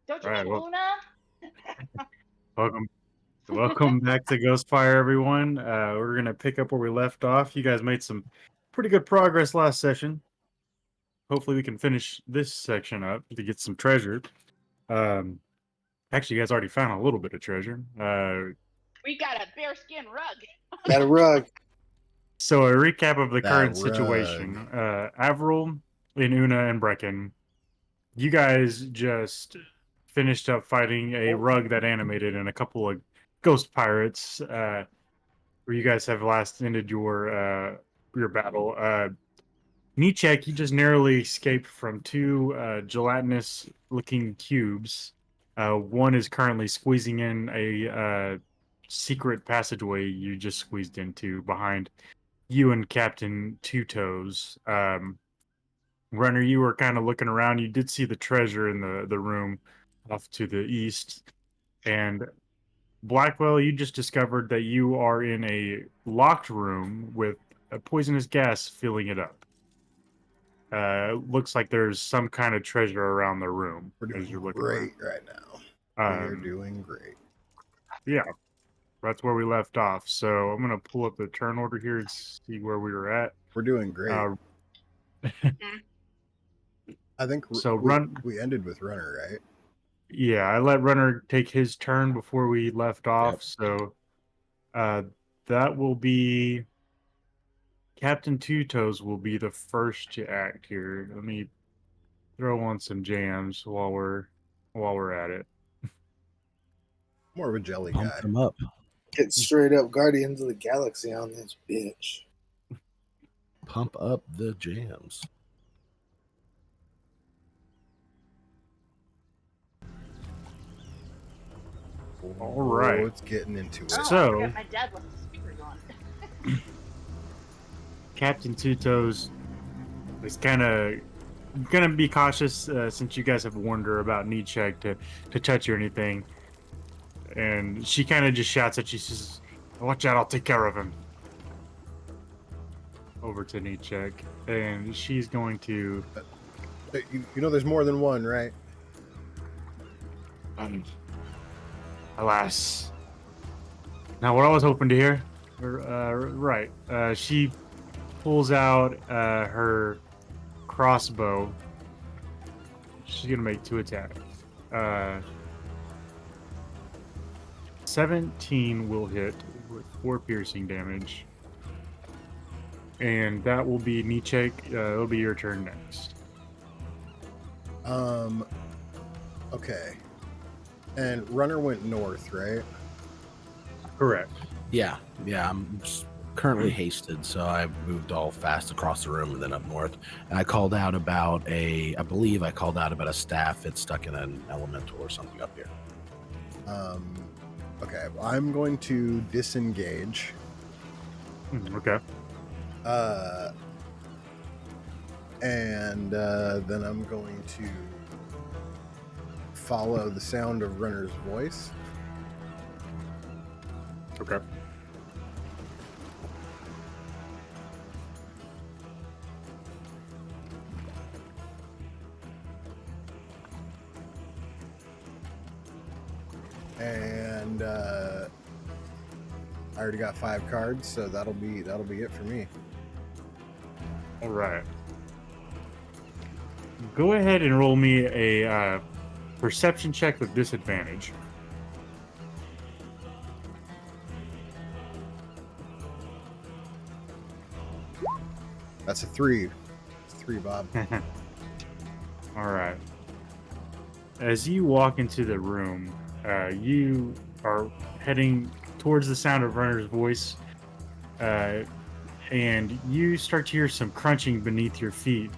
Don't All you right, mean well, Luna? welcome, welcome back to Ghostfire, everyone. We're gonna pick up where we left off. You guys made some pretty good progress last session. Hopefully, we can finish this section up to get some treasure. Um, Actually, you guys already found a little bit of treasure. We got a bearskin rug. Got a rug. So a recap of the That current rug. situation: Avril, Una, and Brecken. You guys just finished up fighting a rug that animated and a couple of ghost pirates. Where you guys have last ended your battle. Nichek, you just narrowly escaped from two gelatinous looking cubes. One is currently squeezing in a secret passageway you just squeezed into behind you and Captain Two Toes. Runner, you were kind of looking around. You did see the treasure in the room off to the east. And Blackwell, you just discovered that you are in a locked room with a poisonous gas filling it up. Looks like there's some kind of treasure around the room We're as you're doing looking great right now. around. We're doing great. Yeah, that's where we left off. So I'm gonna pull up the turn order here and see where we were at. We're doing great. I think So we ended with Runner, right? Yeah, I let Runner take his turn before we left off. Yep. So that will be Captain Two Toes will be the first to act here. Let me throw on some jams while we're at it. More of a jelly Pump guy. them up. Get straight up Guardians of the Galaxy on this bitch. Pump up the jams. All right. It's getting into it. Oh, So- I forgot my dad left the speakers on. Captain Two Toes is kind of gonna be cautious since you guys have warned her about knee check to touch you or anything, and she kind of just shouts at you. She says, "Watch out! I'll take care of him." Over to knee check, and she's going to. You know there's more than one, right? Alas. Now, what I was hoping to hear, right? She pulls out her crossbow. She's gonna make 2 attacks. 17 will hit with 4 piercing damage, and that will be Nichek. It'll be your turn next. Okay. And Runner went north, right? Correct. Yeah. I'm currently hasted, so I moved all fast across the room and then up north. And I called out about I believe I called out about a staff that's stuck in an elemental or something up here. Okay. I'm going to disengage. Okay. And then I'm going to follow the sound of Runner's voice. Okay. And I already got 5 cards, so that'll be it for me. All right. Go ahead and roll me a perception check with disadvantage. That's a 3. It's 3, Bob. All right. As you walk into the room, you are heading towards the sound of Runner's voice, and you start to hear some crunching beneath your feet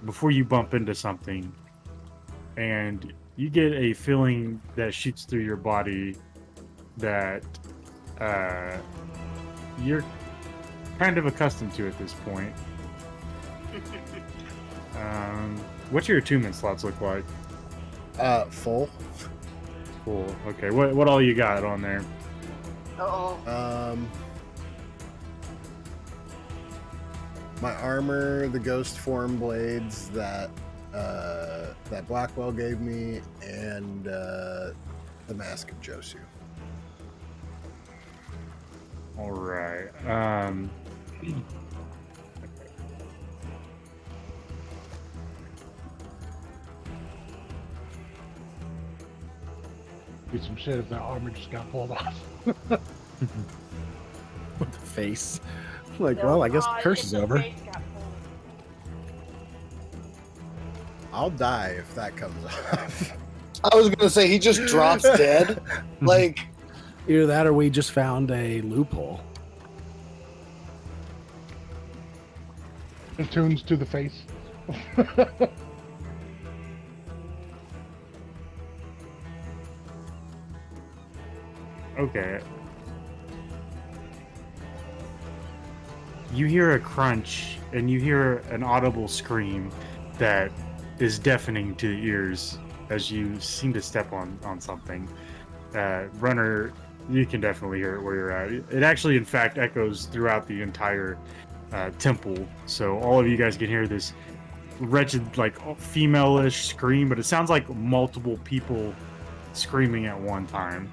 before you bump into something, and you get a feeling that shoots through your body that you're kind of accustomed to at this point. What's your attunement slots look like? Full. Cool. Okay. What all you got on there? Uh-oh. My armor, the ghost form blades that that Blackwell gave me, and the Mask of Josu. All right. Be some shit if that armor just got pulled off. With the face. Like, well, I guess the curse if is the over. face got pulled. I'll die if that comes off. I was gonna say he just drops dead. Like, Either that or we just found a loophole. Attunes to the face. Okay. You hear a crunch and you hear an audible scream that is deafening to the ears as you seem to step on something. Runner, you can definitely hear it where you're at. It actually, in fact, echoes throughout the entire temple. So all of you guys can hear this wretched, like, female-ish scream, but it sounds like multiple people screaming at one time.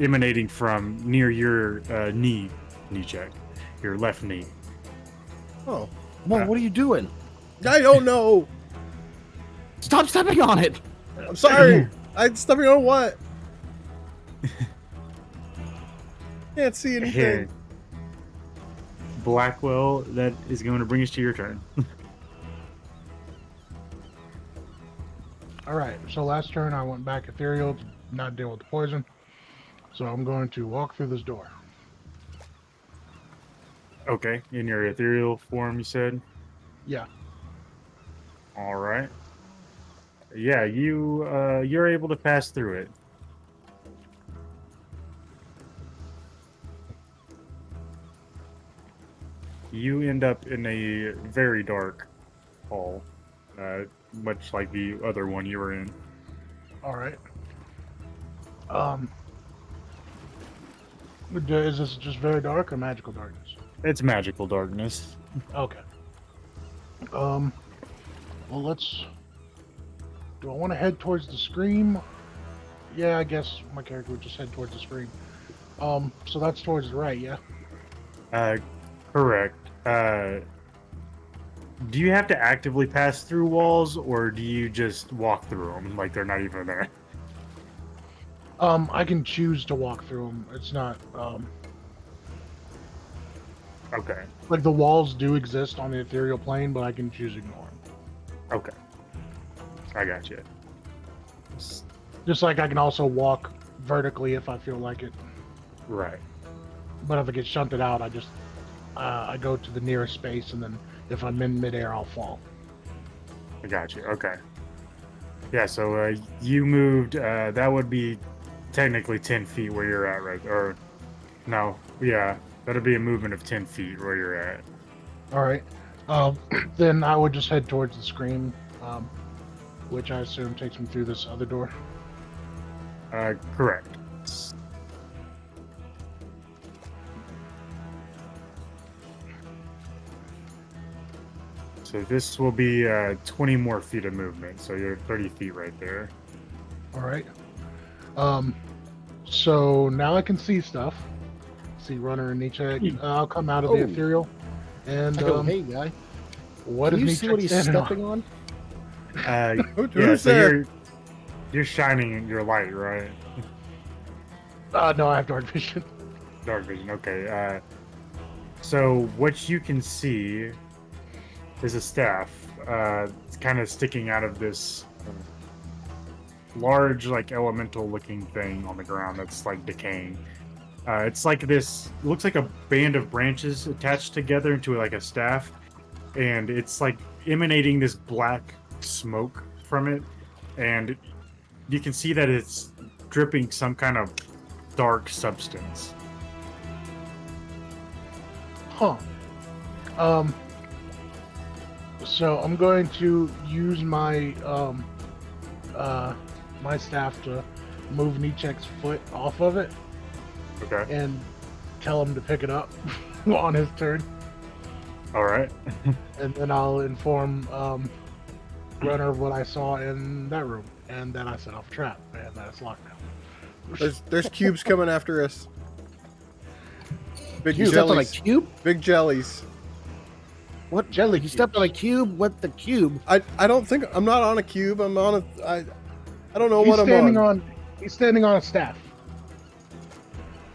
Emanating from near your knee check, your left knee. Oh, Whoa, what are you doing? I don't know. Stop stepping on it! I'm sorry. I'm stepping on what? Can't see anything. Here. Blackwell, that is going to bring us to your turn. Alright, so last turn I went back ethereal to not deal with the poison. So I'm going to walk through this door. Okay, in your ethereal form, you said? Yeah. All right. Yeah, you're able to pass through it. You end up in a very dark hall, much like the other one you were in. Alright. Is this just very dark or magical darkness? It's magical darkness. Okay. Well, do I want to head towards the scream? Yeah, I guess my character would just head towards the scream. So that's towards the right, yeah? Correct. Do you have to actively pass through walls, or do you just walk through them like they're not even there? I can choose to walk through them. It's not, Okay. like the walls do exist on the ethereal plane, but I can choose to ignore them. Okay. I got you. Just like I can also walk vertically if I feel like it. Right. But if I get shunted out, I just, I go to the nearest space, and then if I'm in midair, I'll fall. I got you. Okay. Yeah, so you moved, that would be technically 10 feet where you're at, right? Or, no, yeah, that'd be a movement of 10 feet where you're at. Alright. Then I would just head towards the scream, which I assume takes me through this other door. Correct. So this will be 20 more feet of movement, so you're 30 feet right there. Alright. So now I can see stuff. See Runner and Nietzsche. I'll come out of the Oh. ethereal. And, hey, guy. what Can is you Nietzsche see what he's standing stepping on? Yeah, Who's so there? you're shining your light, right? No, I have dark vision. Dark vision, okay. So what you can see is a staff. It's kind of sticking out of this large, like, elemental-looking thing on the ground that's, like, decaying. It's like this, looks like a band of branches attached together into, like, a staff, and it's, like, emanating this black smoke from it, and you can see that it's dripping some kind of dark substance. Huh. So I'm going to use my my staff to move Nietzsche's foot off of it Okay. and tell him to pick it up on his turn. All right. and then I'll inform Runner of what I saw in that room, and then I set off a trap, and that's locked now. There's cubes coming after us. Big You stepped on a jellies. cube? Big jellies. What Jelly You stepped on a cube? What the cube? I don't think I'm not on a cube. I'm on a. I don't know He's what I'm standing on. He's standing on a staff.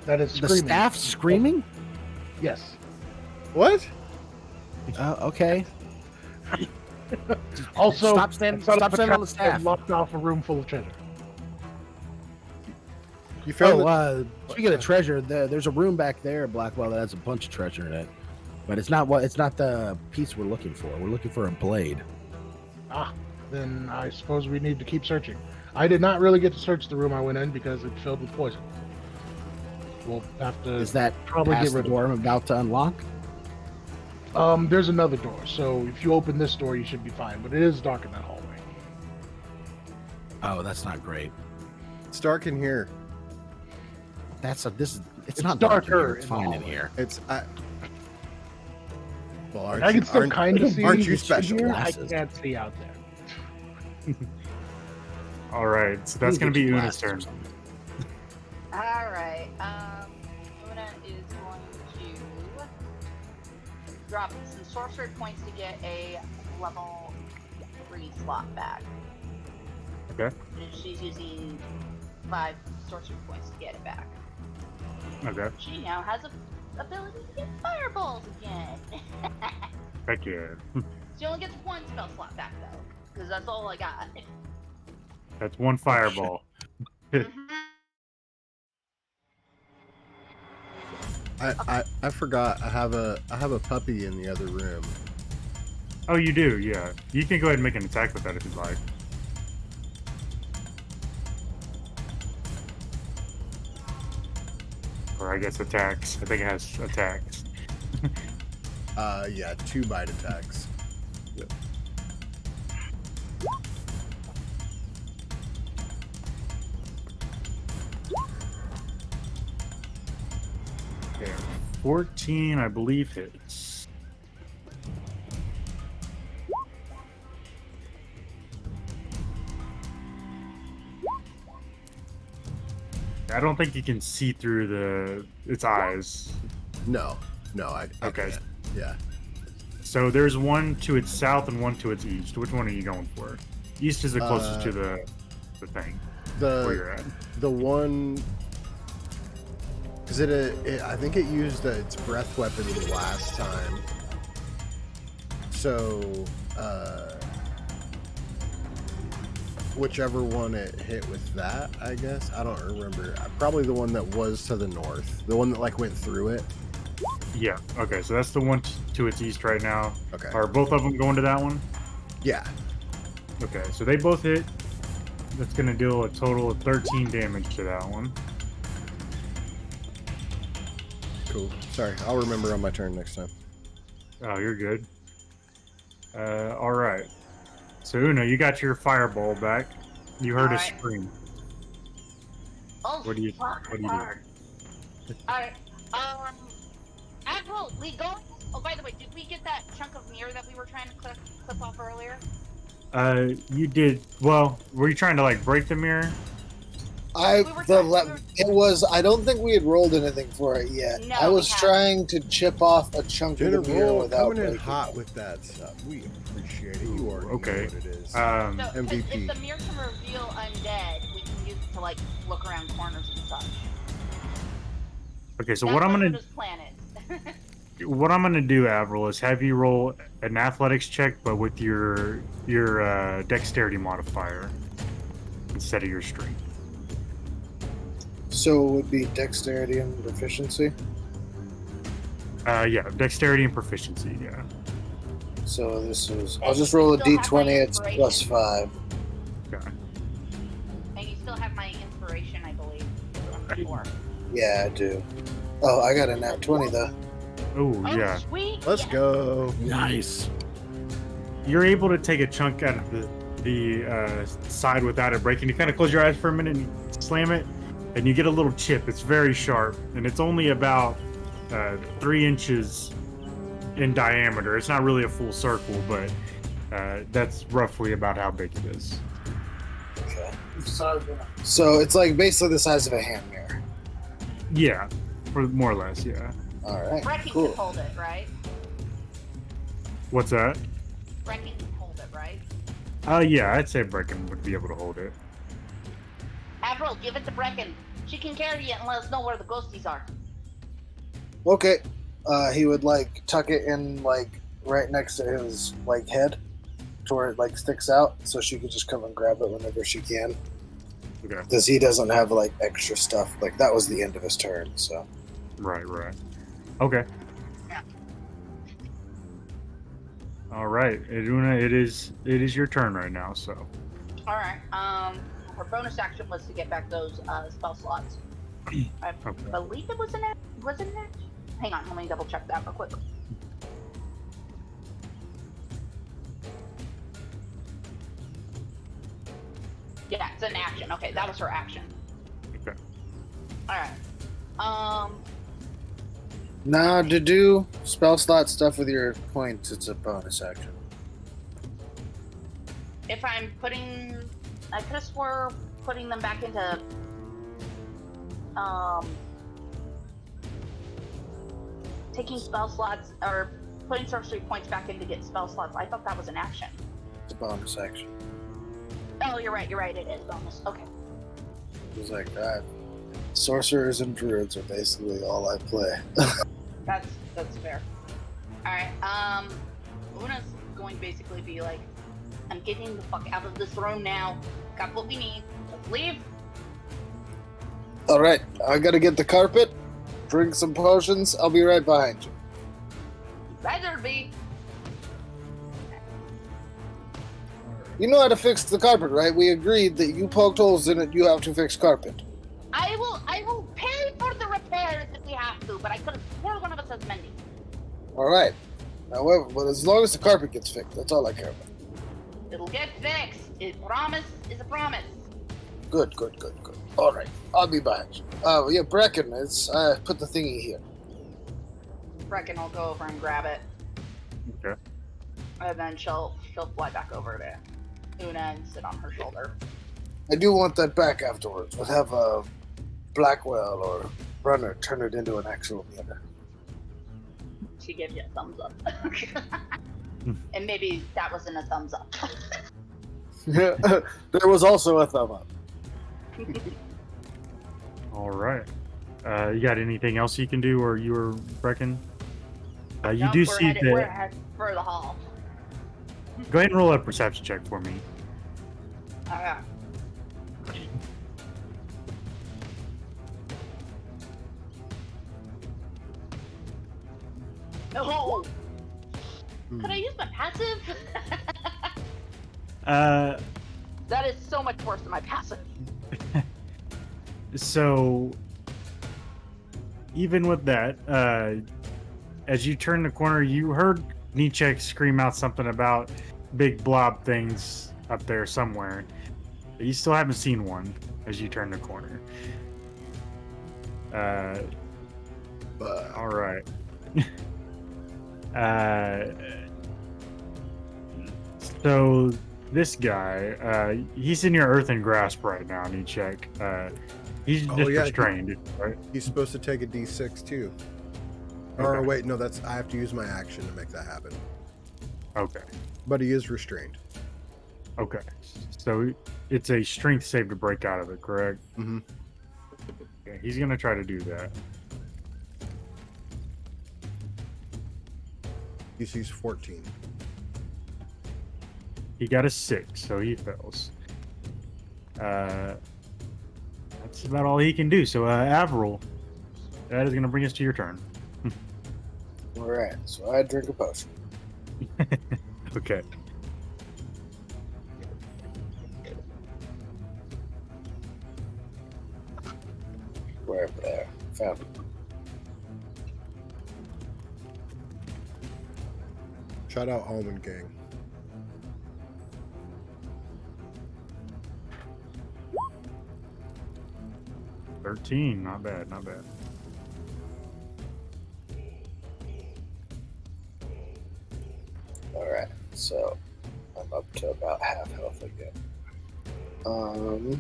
That is The screaming. staff screaming? Yes. What? Okay. Also, Stop standing- set stop up a standing on the trap and staff. Locked off a room full of treasure. You found Speaking of treasure, there's a room back there, Blackwell, that has a bunch of treasure in it. But it's not the piece we're looking for. We're looking for a blade. Ah, then I suppose we need to keep searching. I did not really get to search the room I went in because it's filled with poison. We'll have to. Is that probably past get the rid of door I'm about to unlock? There's another door, so if you open this door, you should be fine. But it is dark in that hallway. Oh, that's not great. It's dark in here. It's not dark in darker here. It's in the fine in hallway. here. Well, I can still kind of see. Aren't you in special? here. I Glasses. can't see out there. All right. So that's You going to get be your Una's glasses or turn. something. All right. Una is going to drop some sorcery points to get a level 3 slot back. Okay. And she's using 5 sorcery points to get it back. Okay. She now has a ability to get fireballs again. Heck yeah. She only gets 1 spell slot back though, because that's all I got. That's one fireball. I forgot. I have a puppy in the other room. Oh, you do? Yeah. You can go ahead and make an attack with that if you'd like. Or I guess attacks. I think it has attacks. Yeah, 2 bite attacks. Okay. 14, I believe, hits. I don't think you can see through its eyes. No, I Okay. can't. Yeah. So there's one to its south and one to its east. Which one are you going for? East is the closest to the thing where you're at. The one. Is it I think it used its breath weapon last time. So, whichever one it hit with that, I guess. I don't remember. Probably the one that was to the north. The one that like went through it. Yeah. Okay. So that's the one to its east right now. Okay. Are both of them going to that one? Yeah. Okay. So they both hit. That's going to deal a total of 13 damage to that one. Cool. Sorry. I'll remember on my turn next time. Oh, you're good. All right. So Una, you got your fireball back. You heard a Alright. scream. Oh, What do you- fuck, what do you do? hard. Alright, Admiral, we go. Oh, by the way, did we get that chunk of mirror that we were trying to clip off earlier? You did. Well, were you trying to like break the mirror? It was. I don't think we had rolled anything for it yet. No, I was we trying to chip off a chunk Did of it the mirror roll without coming in breaking hot it. with that stuff? We appreciate it. You already Okay. know what it is. So, 'cause MVP. if the mirror can reveal undead, we can use it to like look around corners and such. Okay. So That's what I'm gonna Una's planet. do, Avril, is have you roll an athletics check, but with your dexterity modifier instead of your strength. So it would be dexterity and proficiency. Yeah, dexterity and proficiency. Yeah. So this is. And I'll just roll a you still have my d20. It's plus inspiration. 5. Okay. And you still have my inspiration, I believe, from before. Yeah, I do. Oh, I got a nat 20 though. Oh Oh, yeah. sweet. Let's yes. go. Nice. You're able to take a chunk out of the side without it breaking. You kind of close your eyes for a minute and you slam it, and you get a little chip. It's very sharp, and it's only about 3 inches in diameter. It's not really a full circle, but that's roughly about how big it is. Okay. So it's like basically the size of a hand mirror. Yeah, for more or less. Yeah. All right. Brecken Cool. can hold it, right? What's that? Brecken can hold it, right? Yeah, I'd say Brecken would be able to hold it. Avril, give it to Brecken. She can carry it and let us know where the ghosties are. Okay. He would like tuck it in like right next to his like head, to where it like sticks out, so she could just come and grab it whenever she can. Okay. Because he doesn't have like extra stuff. Like that was the end of his turn. So. Right. Okay. Yeah. All right, Iduna, it is your turn right now. So. All right. Her bonus action was to get back those spell slots. I believe it was an act. Was it an act? Hang on, let me double check that real quick. Yeah, it's an action. Okay, that was her action. Okay. All right. Now to do spell slot stuff with your points, it's a bonus action. If I'm putting, I could have swore putting them back into, taking spell slots or putting sorcery points back in to get spell slots. I thought that was an action. It's a bonus action. Oh, you're right. It is bonus. Okay. It was like that. Sorcerers and druids are basically all I play. That's fair. All right. Una's going to basically be like, I'm getting the fuck out of this room now. Got what we need. Let's leave. All right, I gotta get the carpet, drink some potions. I'll be right behind you. Better be. You know how to fix the carpet, right? We agreed that you poked holes in it. You have to fix carpet. I will pay for the repairs if we have to, but I could have swore one of us has mending. All right. However, but as long as the carpet gets fixed, that's all I care about. It'll get fixed. A promise is a promise. Good. All right, I'll be behind you. Yeah, Brecken, it's put the thingy here. Brecken will go over and grab it, Okay. and then she'll fly back over to Una and sit on her shoulder. I do want that back afterwards. We'll have a Blackwell or Runner turn it into an actual meter. She gives you a thumbs up. And maybe that wasn't a thumbs up. There was also a thumb up. All right. You got anything else you can do, or you were Brecken? You Nope, do we're see headed, that. we're headed for the hall. Go ahead and roll a perception check for me. Okay. Oh! Could I use my passive? That is so much worse than my passive. So even with that, as you turn the corner, you heard Nietzsche scream out something about big blob things up there somewhere. But you still haven't seen one as you turn the corner. All right. So this guy, he's in your earthen grasp right now, Nietzsche. He's just restrained, right? He's supposed to take a D6 too. Or Okay. wait, no, I have to use my action to make that happen. Okay. But he is restrained. Okay. So it's a strength save to break out of it, correct? Mm-hmm. Okay, he's gonna try to do that. DC's 14. He got a 6, so he fails. That's about all he can do. So, Avril, that is gonna bring us to your turn. All right, so I drink a potion. Okay. Wherever there. Found it. Shout out Almond Gang. $13, not bad, not bad. so I'm up to about half health again. Hold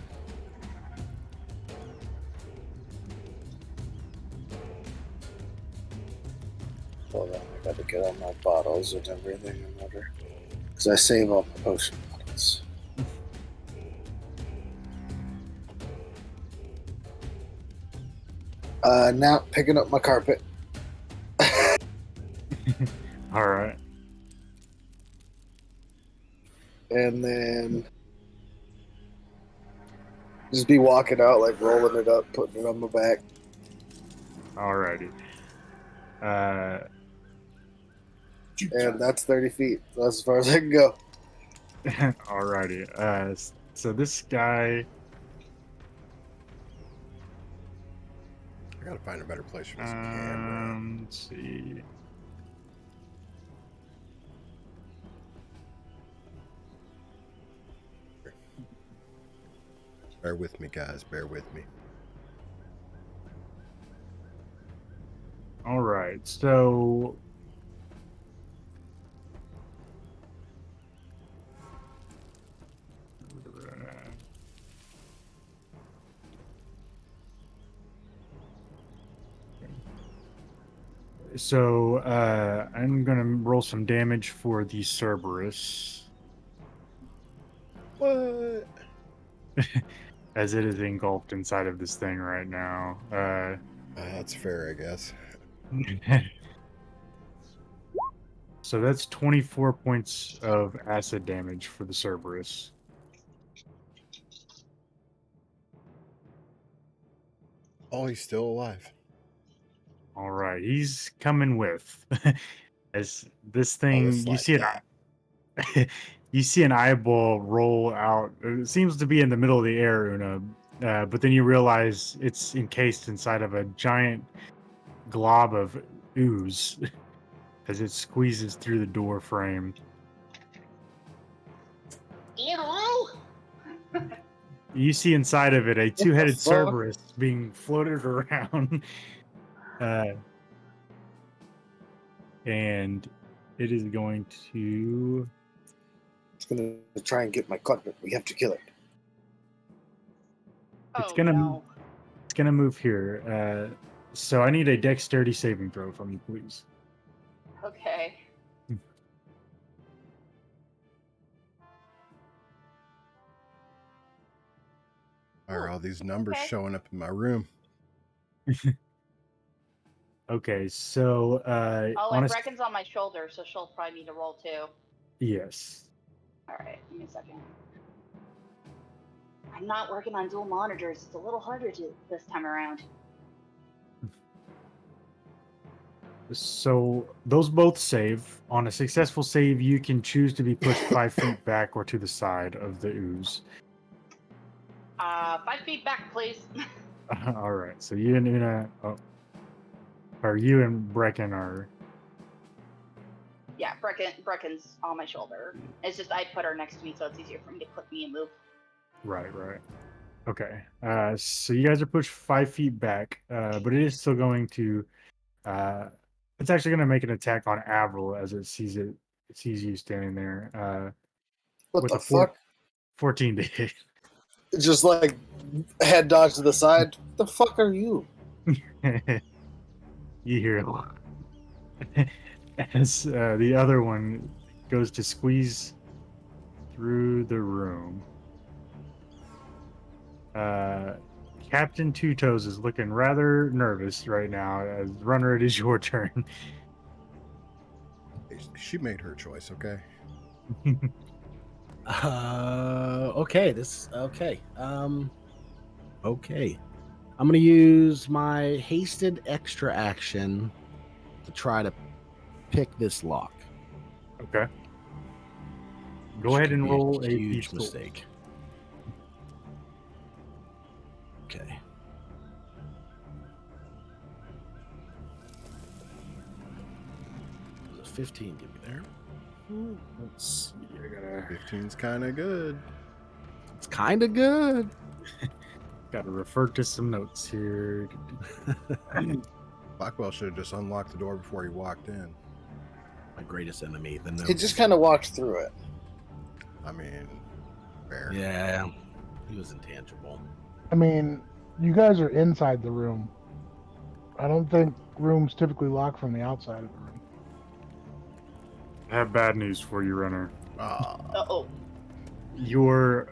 on, I gotta get all my bottles and everything in order. Because I save all my potion bottles. Now picking up my carpet. All right. And then just be walking out, like rolling it up, putting it on my back. Alrighty. And that's 30 feet. So that's as far as I can go. Alrighty. So this guy. I gotta find a better place for this camera. Let's see. Bear with me, guys. Bear with me. All right. So. I'm gonna roll some damage for the Cerberus, What? as it is engulfed inside of this thing right now. That's fair, I guess. So that's 24 points of acid damage for the Cerberus. Oh, he's still alive. All right, he's coming with. As this Oh, thing, it's you like see that. you see an eyeball roll out. It seems to be in the middle of the air, Una, but then you realize it's encased inside of a giant glob of ooze as it squeezes through the door frame. Ew! You see inside of it a two-headed fuck? Cerberus being floated around. And it is going to... It's going to try and get my carpet. We have to kill it. It's Oh, gonna no. It's gonna move here. So I need a dexterity saving throw from you, please. Okay. Why are all these numbers Okay. showing up in my room? Okay, so Oh, and Brecken's on my shoulder, so she'll probably need to roll too. yes. Alright, give me a second. I'm not working on dual monitors. It's a little harder to this time around. So those both save. On a successful save, you can choose to be pushed 5 feet back or to the side of the ooze. 5 feet back, please. All right, so you and Una, or you and Brecken are... Yeah, Brecken's on my shoulder. It's just I put her next to me, so it's easier for me to click me and move. Right. Okay, so you guys are pushed 5 feet back, but it is still going to... it's actually going to make an attack on Avril as it sees you standing there. What with the a fuck? 14 to hit. It's just like head dodge to the side. What the fuck are you? You hear it as the other one goes to squeeze through the room. Captain Two Toes is looking rather nervous right now. As Runner, it is your turn. She made her choice, okay? Okay. Okay. I'm gonna use my hasted extra action to try to pick this lock. Okay. Go which ahead could and be roll a huge peaceful. mistake. Okay. There's a 15 give me there. Let's see. I gotta 15's kind of good. It's kind of good. refer to some notes here. Blackwell should have just unlocked the door before he walked in. My greatest enemy, the no. He just kind of walked through it. I mean, fair. Yeah, he was intangible. I mean, you guys are inside the room. I don't think rooms typically lock from the outside of the room. I have bad news for you, Runner. Uh-oh. You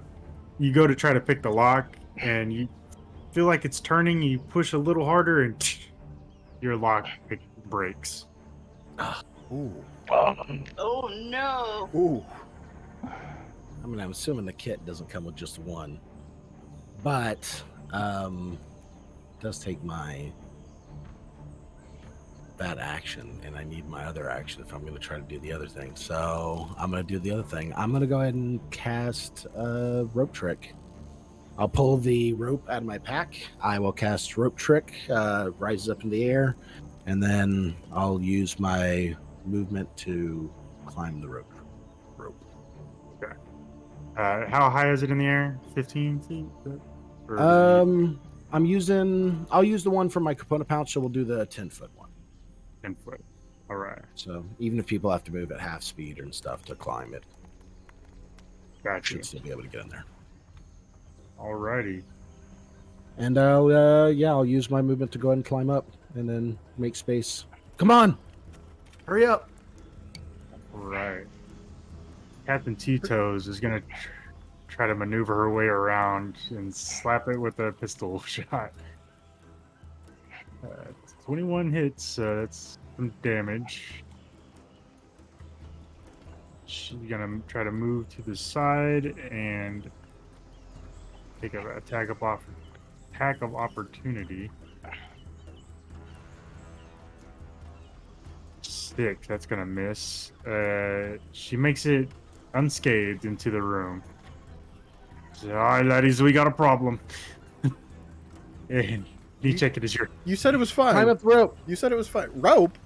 go to try to pick the lock, and you feel like it's turning. You push a little harder, and your lock breaks. Ooh. Oh no. Ooh. I mean, I'm assuming the kit doesn't come with just one, but it does take that action, and I need my other action if I'm going to try to do the other thing. So I'm going to do the other thing. I'm going to go ahead and cast a rope trick. I'll pull the rope out of my pack. I will cast rope trick, rises up in the air, and then I'll use my movement to climb the rope. Okay. How high is it in the air? 15 feet? Or I'll use the one from my component pouch, so we'll do the 10-foot one. 10 foot. All right. So even if people have to move at half speed and stuff to climb it, Gotcha. should still be able to get in there. Alrighty. And I'll use my movement to go ahead and climb up and then make space. Come on, hurry up! All right. Captain T-Toes is gonna try to maneuver her way around and slap it with a pistol shot. 21 hits, so that's some damage. She's gonna try to move to the side and take an attack of opportunity. 6, that's gonna miss. She makes it unscathed into the room. So, all right, laddies, we got a problem. And you check it as your. You said it was fine. Climb up the rope. You said it was fine. Rope?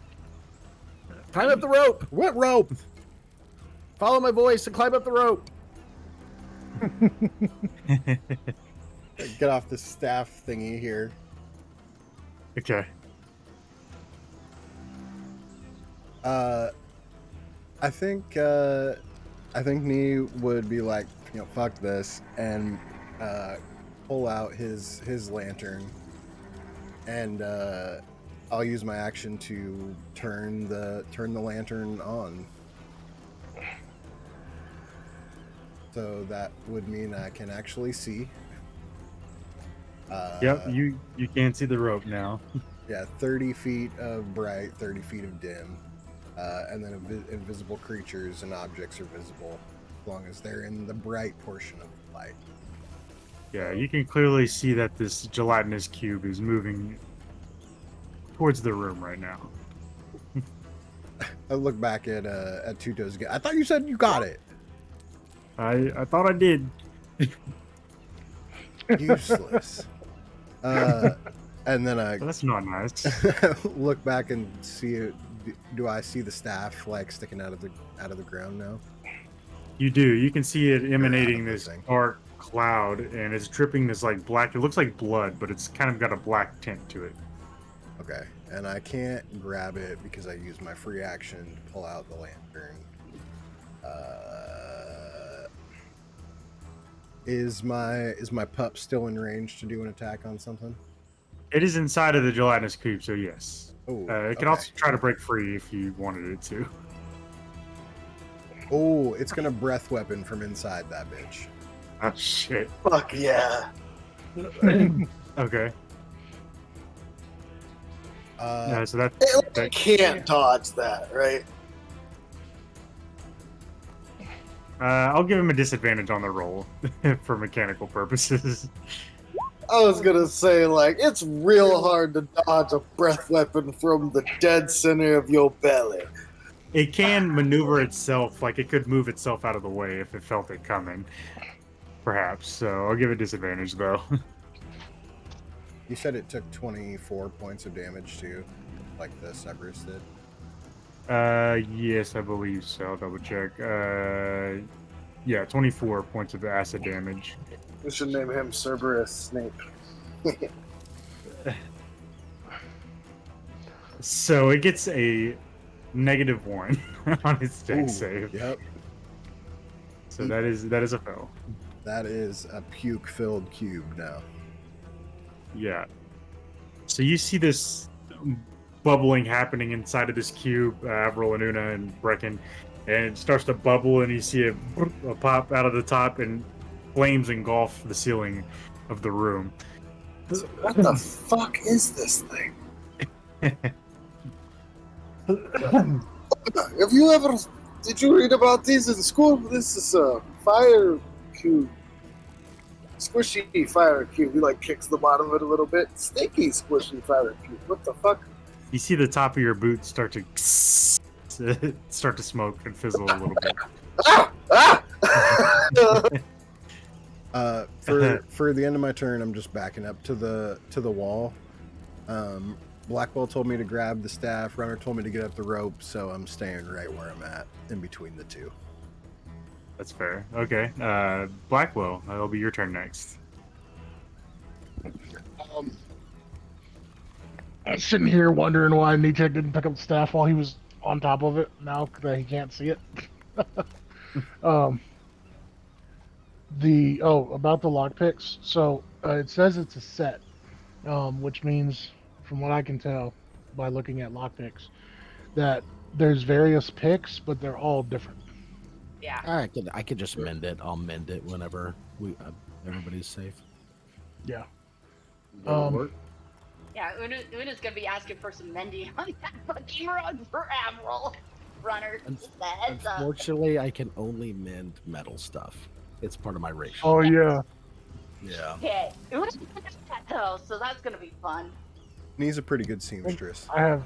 Climb up the rope. What rope? Follow my voice and climb up the rope. Get off the staff thingy here. Okay. I think Nee would be like, fuck this, and pull out his lantern, and I'll use my action to turn the lantern on. So that would mean I can actually see. Yep, you can't see the rope now. Yeah, 30 feet of bright, 30 feet of dim. And then invisible creatures and objects are visible as long as they're in the bright portion of the light. Yeah, you can clearly see that this gelatinous cube is moving towards the room right now. I look back at Tuto's again. I thought you said you got it. I thought I did. Useless. And then I That's not nice. look back and see it. Do I see the staff like sticking out of the ground now? You do. You can see it emanating Yeah, this amazing. dark cloud, and it's dripping this like black. It looks like blood, but it's kind of got a black tint to it. Okay, and I can't grab it because I used my free action to pull out the lantern. Is my pup still in range to do an attack on something? It is inside of the gelatinous cube, so yes. Oh, It can also try to break free if you wanted it to. Oh, it's gonna breath weapon from inside that bitch. Oh shit. Fuck yeah. Okay. So that It can't dodge that, right? I'll give him a disadvantage on the roll for mechanical purposes. I was gonna say, like, it's real hard to dodge a breath weapon from the dead center of your belly. It can maneuver itself, like it could move itself out of the way if it felt it coming. Perhaps. So I'll give it disadvantage though. You said it took 24 points of damage too, like the Cerberus did. Yes, I believe so. I'll double check. Yeah, 24 points of acid damage. We should name him Cerberus Snape. So it gets a -1 on his deck Ooh, save. Yep. So that is a fail. That is a puke-filled cube now. Yeah. So you see this bubbling happening inside of this cube, Avril and Una and Brecken, and it starts to bubble, and you see a pop out of the top, and flames engulf the ceiling of the room. What the fuck is this thing? Did you read about these in school? This is a fire cube. Squishy fire cube. He like kicks the bottom of it a little bit. Stinky squishy fire cube. What the fuck? You see the top of your boot start to smoke and fizzle a little bit. For the end of my turn, I'm just backing up to the wall. Blackwell told me to grab the staff. Runner told me to get up the rope, so I'm staying right where I'm at, in between the two. That's fair. Okay. Blackwell, that'll be your turn next. I was sitting here wondering why Nietzsche didn't pick up the staff while he was on top of it. Now that he can't see it. About the lockpicks. So it says it's a set, which means, from what I can tell by looking at lockpicks, that there's various picks, but they're all different. Yeah. I could just mend it. I'll mend it whenever everybody's safe. Yeah. That'll work. Yeah, Una's gonna be asking for some mending on that fucking rug for Avril. Runner, just a heads up. Unfortunately, I can only mend metal stuff. It's part of my ratio. Oh yeah. Yeah. Okay, Una's gonna do that though, so that's gonna be fun. And he's a pretty good seamstress. I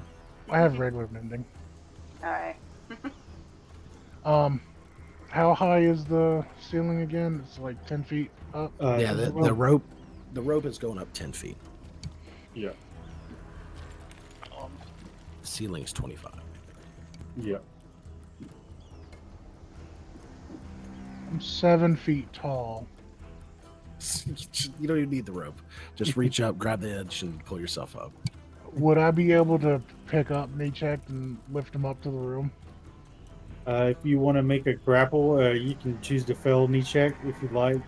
have regular mending. Alright. How high is the ceiling again? It's like 10 feet up. Yeah, the rope is going up 10 feet. Yeah. The ceiling's 25. Yeah. I'm 7 feet tall. You don't even need the rope. Just reach up, grab the edge, and pull yourself up. Would I be able to pick up Nietzsche and lift him up to the room? If you want to make a grapple, you can choose to fail knee check if you'd like.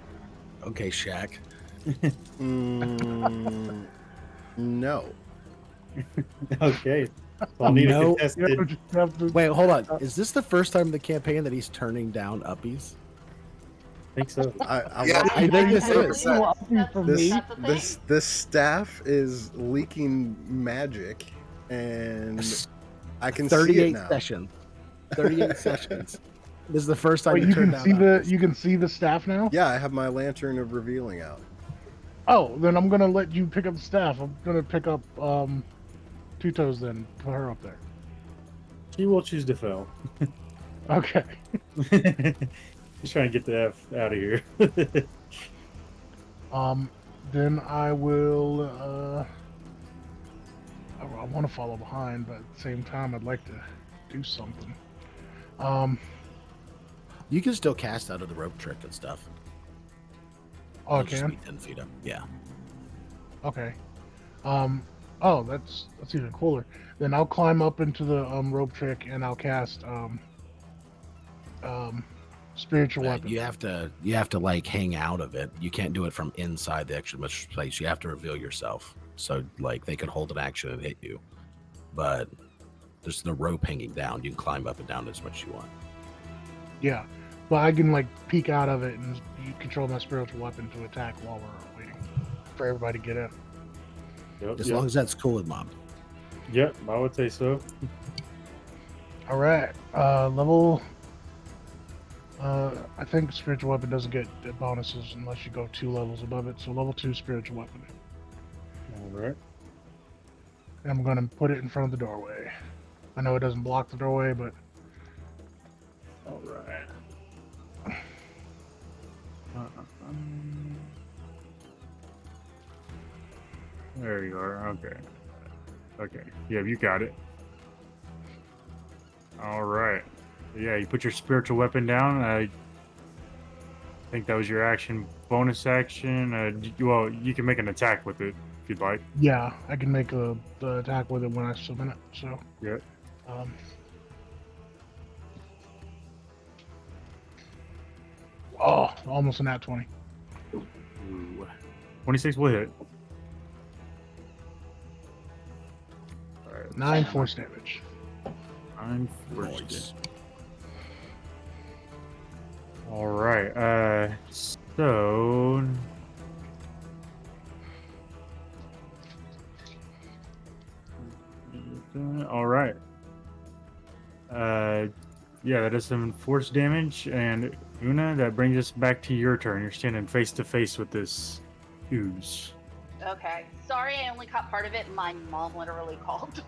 Okay, Shaq. No. Okay. I'll need No. a contested. Wait, hold on. Is this the first time in the campaign that he's turning down uppies? I think so. I think this is. This staff is leaking magic, and I can see it 38 now. sessions. 38 sessions. This is the first time Wait, you you turned can down see the uppies. you can see the staff now? Yeah, I have my lantern of revealing out. Oh, then I'm gonna let you pick up the staff. I'm gonna pick up Two Toes then, put her up there. She will choose to fail. Okay. He's trying to get the F out of here. Then I will I want to follow behind, but at the same time I'd like to do something. You can still cast out of the rope trick and stuff. Oh, I It'll just can? be 10 feet up. Yeah. Okay. Oh, that's even cooler. Then I'll climb up into the rope trick and I'll cast spiritual weapon. You have to like hang out of it. You can't do it from inside the extra much space. You have to reveal yourself. So like they can hold an action and hit you. But there's the rope hanging down. You can climb up and down as much as you want. Yeah, but I can like peek out of it and you control my spiritual weapon to attack while we're waiting for everybody to get in. Yep, As long as that's cool with Mom. Yep, I would say so. All right, level. I think spiritual weapon doesn't get bonuses unless you go 2 levels above it. So level 2 spiritual weapon. All right. And I'm gonna put it in front of the doorway. I know it doesn't block the doorway, but All right. There you are. Okay. Okay. Yeah, you got it. All right. Yeah, you put your spiritual weapon down. I think that was your action. Bonus action. Well, you can make an attack with it if you'd like. yeah, I can make the attack with it when I summon it. So Yeah. Oh, almost a nat 20. Ooh. 26 will hit. All right, 9 force damage. 9 force Nice. damage. All right. So. All right. Yeah, that is some force damage, and Una, that brings us back to your turn. You're standing face to face with this ooze. Okay. Sorry, I only caught part of it. My mom literally called.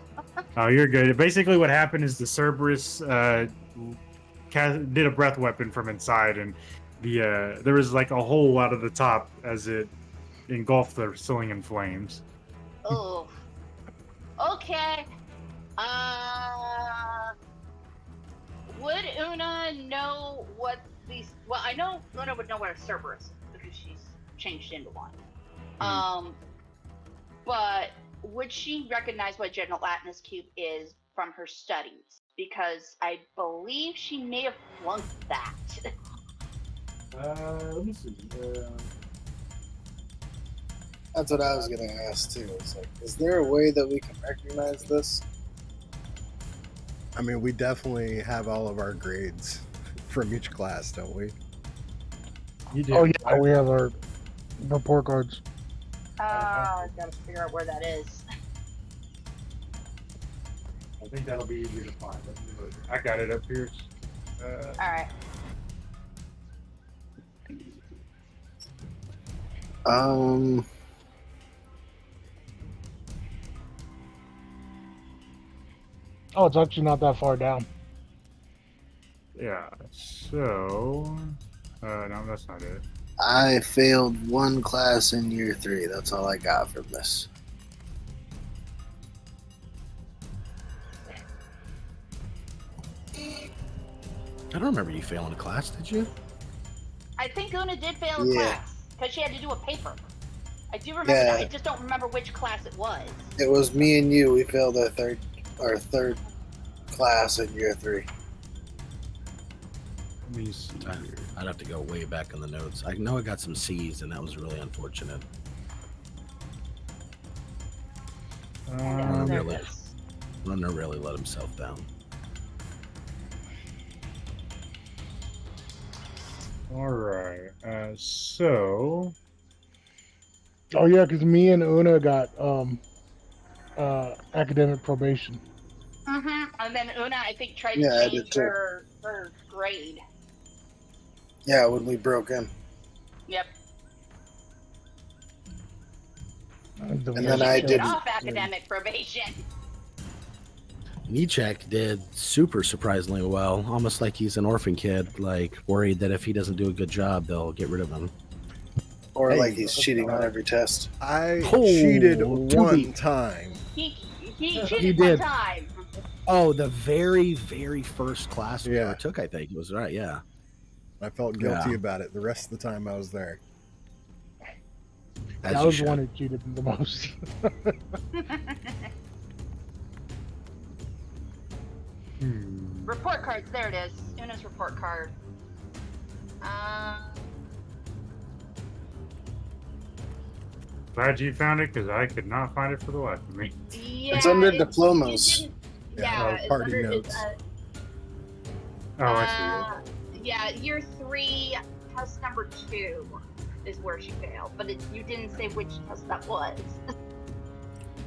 Oh, you're good. Basically, what happened is the Cerberus did a breath weapon from inside, and there was like a hole out of the top as it engulfed the ceiling in flames. Oh. Okay. Would Una know what these? Well, I know Una would know what a Cerberus is because she's changed into one. But would she recognize what General Latnus Cube is from her studies? Because I believe she may have flunked that. Let me see. That's what I was gonna ask too. It's like, is there a way that we can recognize this? I mean, we definitely have all of our grades from each class, don't we? You did. Oh yeah, we have our report cards. I gotta figure out where that is. I think that'll be easier to find. I got it up here. All right. Oh, it's actually not that far down. Yeah. So. No, that's not it. I failed one class in year 3. That's all I got from this. I don't remember you failing a class, did you? I think Una did fail a Yeah. class because she had to do a paper. I do remember Yeah. that. I just don't remember which class it was. It was me and you. We failed our third class in year 3. Let me see here. I'd have to go way back in the notes. I know I got some C's, and that was really unfortunate. And there really? it is. Runner really let himself down. All right. So. Oh yeah, because me and Una got academic probation. And then Una, I think, tried Yeah, to I did change too. her grade. Yeah, when we broke in. Yep. And then I Get didn't. off academic probation. Nichek did super surprisingly well, almost like he's an orphan kid, like worried that if he doesn't do a good job, they'll get rid of him. Or Hey, like he's cheating on every test. I Oh, cheated to one be- time. He He cheated did. one time. Oh, the very, very first class we Yeah. ever took, I think it was right. Yeah, I felt guilty Yeah. about it the rest of the time I was there. as I you was the should. one who cheated the most. Report cards. There it is. Una's report card. Glad you found it because I could not find it for the life of me. Yeah. It's under it diplomas. didn't- Yeah, Yeah. It's party under. notes. Oh, I Yeah, year 3, test number 2 is where she failed, but you didn't say which test that was.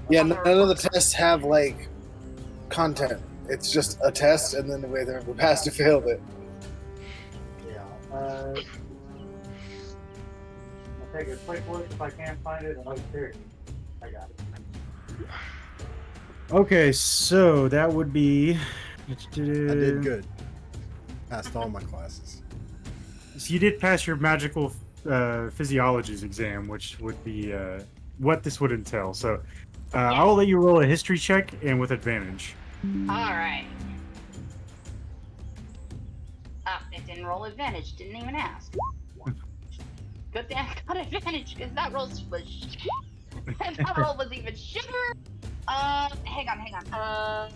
Yeah, On the none of the report. tests have like content. It's just a test, and then the way they passed or failed it. see. Yeah. I'll take a quick look if I can't find it. Oh, here. I got it. Okay, so that would be. I did good. Passed all my classes. So you did pass your magical physiologies exam, which would be what this would entail. So I will let you roll a history check and with advantage. Alright. It didn't roll advantage, didn't even ask. Good thing I got advantage, because that roll was that roll was even shitter. Hang on.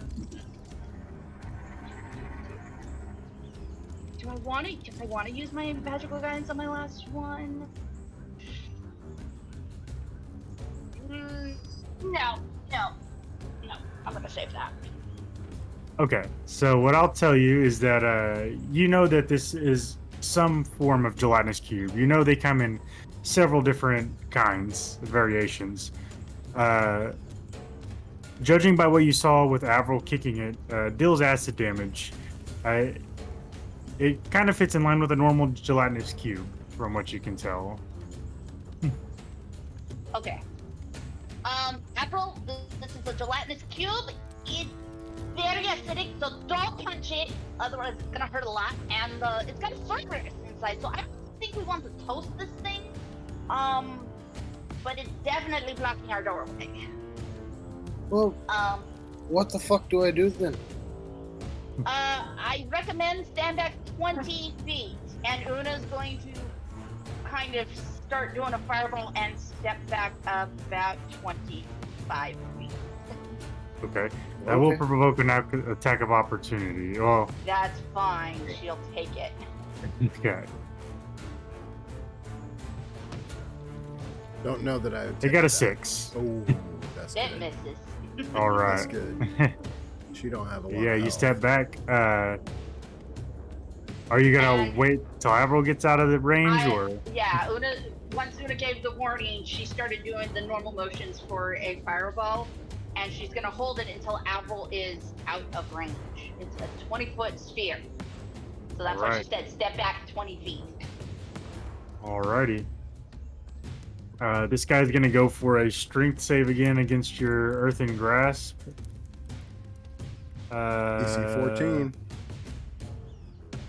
Do I want to use my magical guidance on my last one? No, no, no. I'm gonna save that. Okay, so what I'll tell you is that you know that this is some form of gelatinous cube. You know they come in several different kinds, variations. Judging by what you saw with Avril kicking it, deals acid damage. It kind of fits in line with a normal gelatinous cube, from what you can tell. Okay. April, this is a gelatinous cube. It's very acidic, so don't punch it. Otherwise, it's gonna hurt a lot. And it's got flavors inside, so I don't think we want to toast this thing. But it's definitely blocking our doorway. Well, what the fuck do I do then? I recommend stand back 20 feet, and Una's going to kind of start doing a fireball and step back about 25 feet. Okay, that will provoke an attack of opportunity. Oh, That's fine. She'll take it. okay. Don't know that I would They take got a that. 6. Oh, that's It good. misses. All That's right. good. She don't have a lot. Yeah, of you health. step back. Are you gonna And- wait till Avril gets out of the range, or? Yeah, once Una gave the warning, she started doing the normal motions for a fireball, and she's gonna hold it until Avril is out of range. It's a 20-foot sphere. So that's why she Alright. said step back 20 feet. Alrighty. This guy's gonna go for a strength save again against your earthen grasp. DC 14.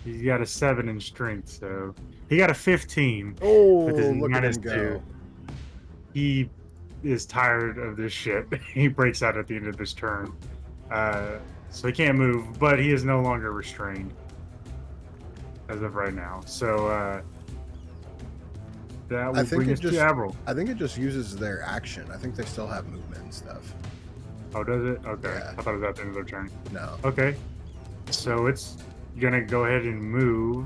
He's got a 7 in strength, so he got a 15. Oh, With his look at minus him go. 2. He is tired of this shit. He breaks out at the end of his turn. So he can't move, but he is no longer restrained as of right now. So that will think bring it us just- to Avril. I think it just uses their action. I think they still have movement and stuff. Oh, does it? Okay. Yeah. I thought it was at the end of their turn. No. Okay. So it's gonna go ahead and move.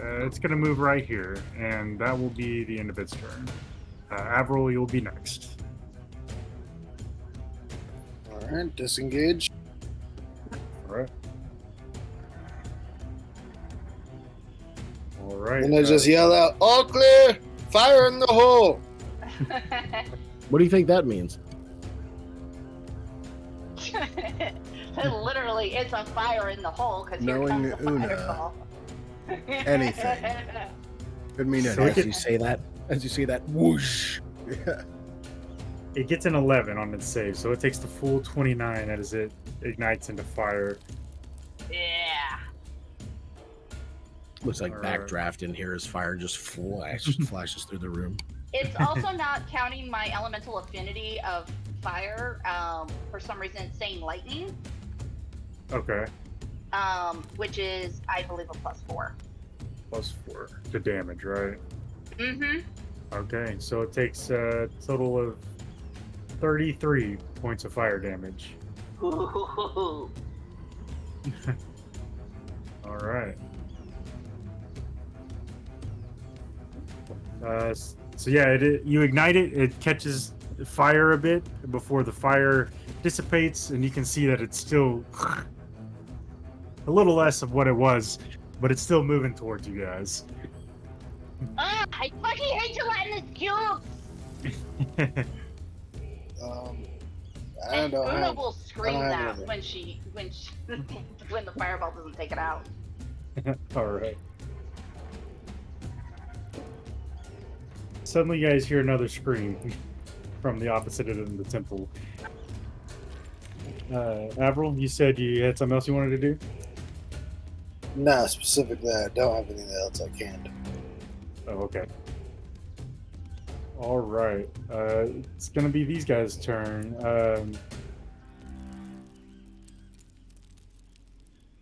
It's gonna move right here, and that will be the end of its turn. Avril, you'll be next. All right, disengage. All right. All right. And I just yell out, "All clear! Fire in the hole!" What do you think that means? Literally, it's a fire in the hole because here Knowing comes the Una, fireball. anything. Could mean So anything. As you say that, whoosh. Yeah. It gets an 11 on its save, so it takes the full 29 as it ignites into fire. Yeah. Looks like Alright. backdraft in here as fire just flashes through the room. It's also not counting my elemental affinity of fire. For some reason, it's saying lightning, Okay. which is, I believe, a +4. +4 to damage, right? Mm-hmm. Okay, so it takes a total of 33 points of fire damage. Ooh. All right. So yeah, you ignite it. It catches fire a bit before the fire dissipates, and you can see that it's still a little less of what it was, but it's still moving towards you guys. I fucking hate gelatinous cubes! I And don't Una have. will scream I don't that have when when the fireball doesn't take it out. All right. Suddenly, you guys hear another scream from the opposite end of the temple. Avril, you said you had something else you wanted to do? Nah, specifically, I don't have anything else I can do. Oh, okay. All right. It's gonna be these guys' turn.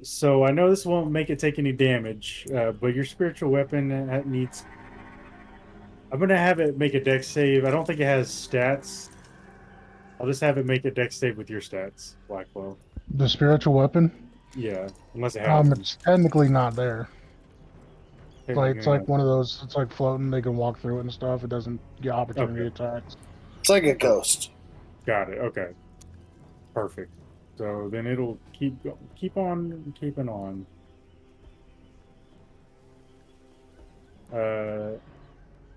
So I know this won't make it take any damage, but your spiritual weapon needs I'm gonna have it make a dex save. I don't think it has stats. I'll just have it make a dex save with your stats, Blackwell. The spiritual weapon. Yeah, unless it has them. It's technically not there. Like it's Technically like not. one of those. It's like floating. They can walk through it and stuff. It doesn't get opportunity Okay. attacks. It's like a ghost. Got it. Okay. Perfect. So then it'll keep on keeping on.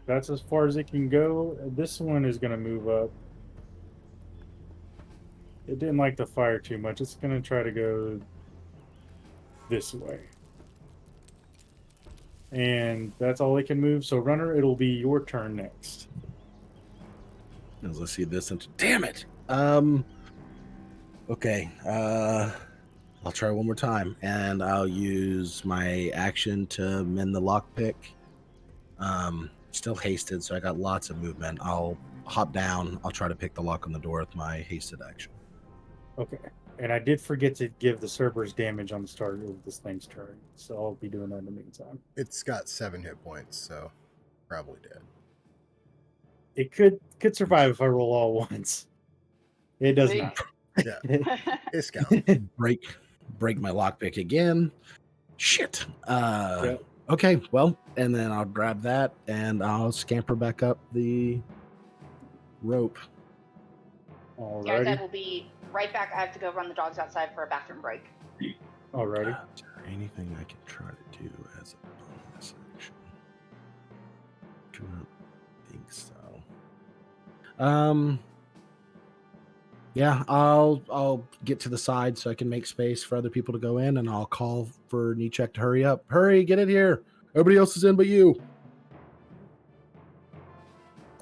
That's as far as it can go. This one is gonna move up. It didn't like the fire too much. It's gonna try to go this way. And that's all it can move. So runner, it'll be your turn next. Let's see this. Damn it. Okay. I'll try one more time, and I'll use my action to mend the lockpick. Still hasted, so I got lots of movement. I'll hop down. I'll try to pick the lock on the door with my hasted action. Okay. And I did forget to give the Cerberus damage on the start of this thing's turn. So I'll be doing that in the meantime. It's got 7 hit points, so probably dead. It could survive if I roll all once. It does See? not. Yeah, it's counting. break my lockpick again. Shit. Yep. Okay, well, and then I'll grab that and I'll scamper back up the rope. Guys, I Alrighty. will be right back. I have to go run the dogs outside for a bathroom break. Alrighty. Is there anything I can try to do as a bonus action? Do not think so. Yeah, I'll get to the side so I can make space for other people to go in, and I'll call for Nichek to hurry up. Hurry, get in here. Everybody else is in but you.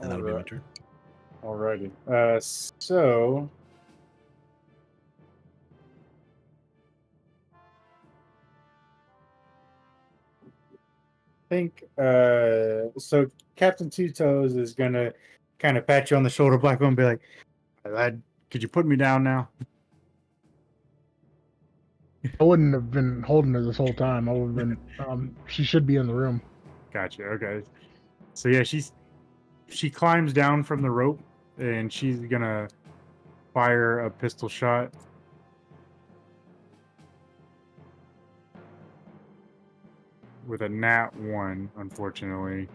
And that'll be my turn. Alrighty. So I think so Captain Two Toes is gonna kind of pat you on the shoulder, Blackwell, and be like, "Lad, could you put me down now?" I wouldn't have been holding her this whole time. I would have been. She should be in the room. Gotcha. Okay. So yeah, she climbs down from the rope and she's gonna fire a pistol shot. With a nat 1, unfortunately.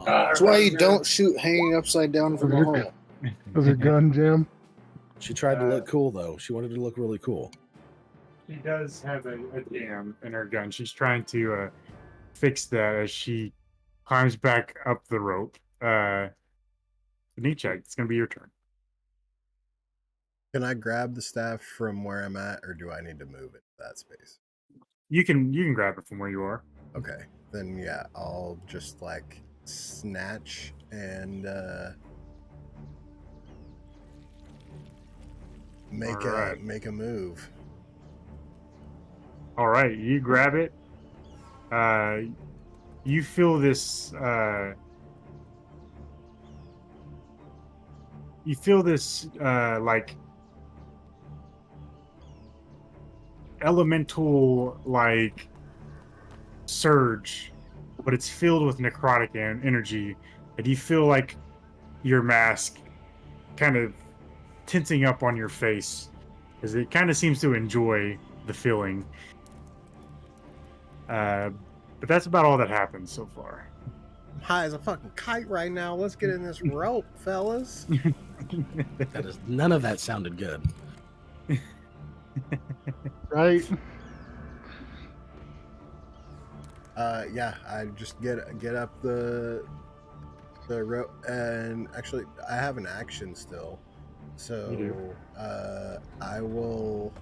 That's why you don't shoot hanging upside down from a hole. Is it gun, Jim? She tried to look cool, though. She wanted to look really cool. She does have a jam in her gun. She's trying to fix that as she climbs back up the rope. Nichek, it's gonna be your turn. Can I grab the staff from where I'm at, or do I need to move it to that space? You can grab it from where you are. Okay, then yeah, I'll just like snatch and Alright. make a move. All right, you grab it. You feel this. You feel this like elemental like surge, but it's filled with necrotic energy, and you feel like your mask kind of tensing up on your face, as it kind of seems to enjoy the feeling. But that's about all that happens so far. I'm high as a fucking kite right now. Let's get in this rope, fellas. None of that sounded good. Right? Yeah, I just get up the rope, and actually I have an action still, so You do. I will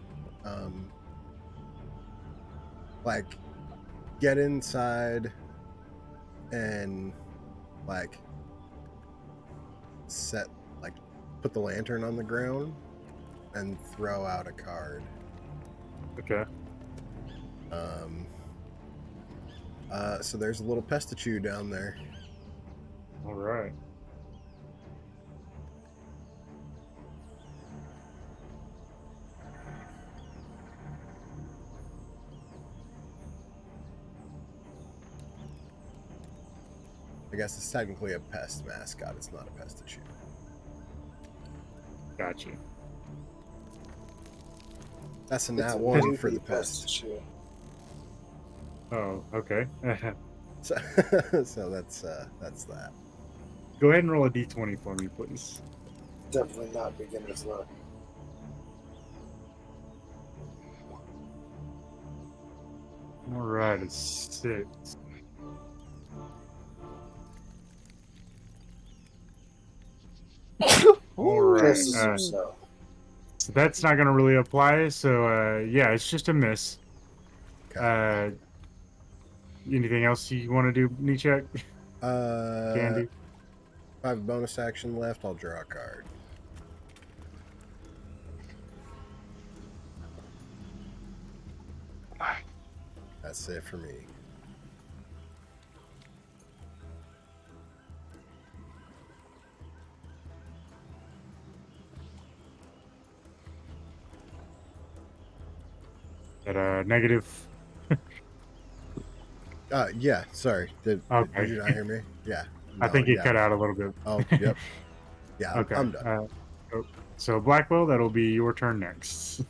like get inside and like put the lantern on the ground and throw out a card. Okay. So there's a little Pestachew down there. All right. I guess it's technically a pest mascot. It's not a pest issue. Gotcha. That's a It's nat a one maybe for the pest pest. issue. Oh, okay. So, so that's that. Go ahead and roll a d20 for me, please. Definitely not beginner's luck. All right, it's 6. All right. Just so. So that's not going to really apply. So, yeah, it's just a miss. Okay. Anything else you want to do, Nichek? Candy? If I have a bonus action left, I'll draw a card. That's it for me. At negative. Yeah, sorry. Did Okay. you not hear me? Yeah. I think it yeah. cut out a little bit. Oh, yep. Yeah, Okay. I'm done. So Blackwell, that'll be your turn next.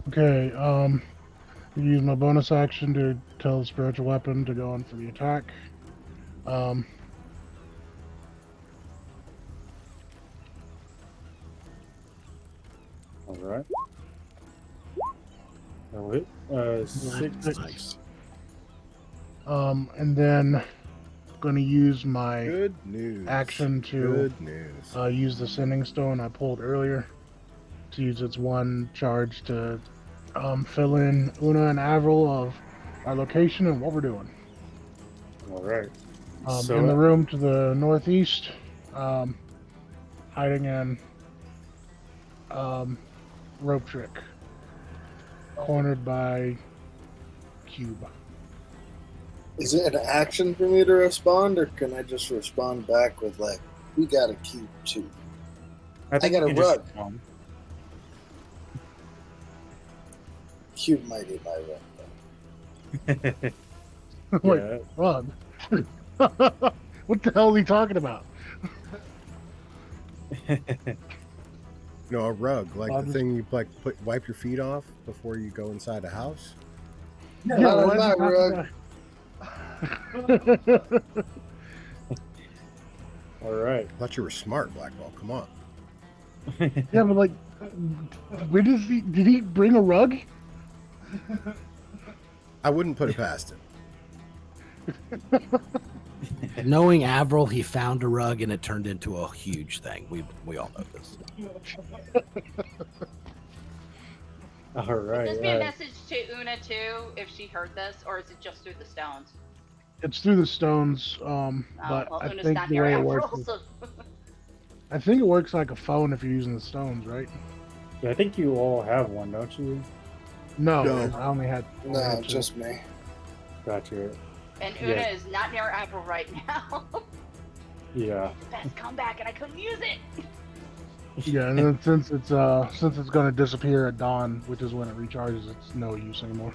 Okay, use my bonus action to tell the spiritual weapon to go in for the attack. All right. That'll hit. 6. Nice. And then gonna use my Good news. action to Good news. use the sending stone I pulled earlier to use its one charge to fill in Una and Avril of our location and what we're doing. All right. In the room to the northeast, hiding in rope trick, cornered by Cube. Is it an action for me to respond, or can I just respond back with like, "We got a cube too"? think I got you a can just rug. respond. Cube might be my rug. Though. Wait, Yeah. rug. What the hell are we talking about? No, a rug, like I'll the just- thing you like wipe your feet off before you go inside a house. Not on why my is it rug. All right. I thought you were smart, Blackwell. Come on. Yeah, but like, where did he bring a rug? I wouldn't put it past him. Knowing Avril, he found a rug and it turned into a huge thing. We all know this. All Would right. this be a message to Una too, if she heard this, or is it just through the stones? It's through the stones, but Well, I Una's think not the near way it Avril, works, so I think it works like a phone if you're using the stones, right? Yeah, I think you all have one, don't you? No, No. I only had. No, just me. Gotcha. and Una Yeah. is not near Avril right now. Yeah. Best comeback, and I couldn't use it. Yeah, and then since it's going to disappear at dawn, which is when it recharges, it's no use anymore.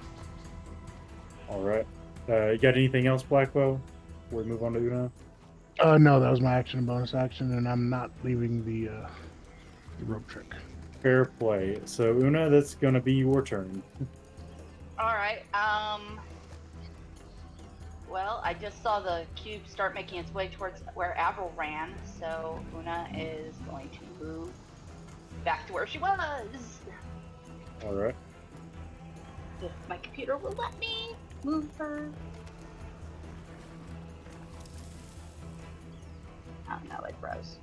All right. You got anything else, Blackwell? Before we move on to Una? No, that was my action and bonus action, and I'm not leaving the rope trick. Fair play. So Una, that's gonna be your turn. All right. Well, I just saw the cube start making its way towards where Avril ran, so Una is going to move back to where she was. All right. If my computer will let me move her. Oh no, it froze.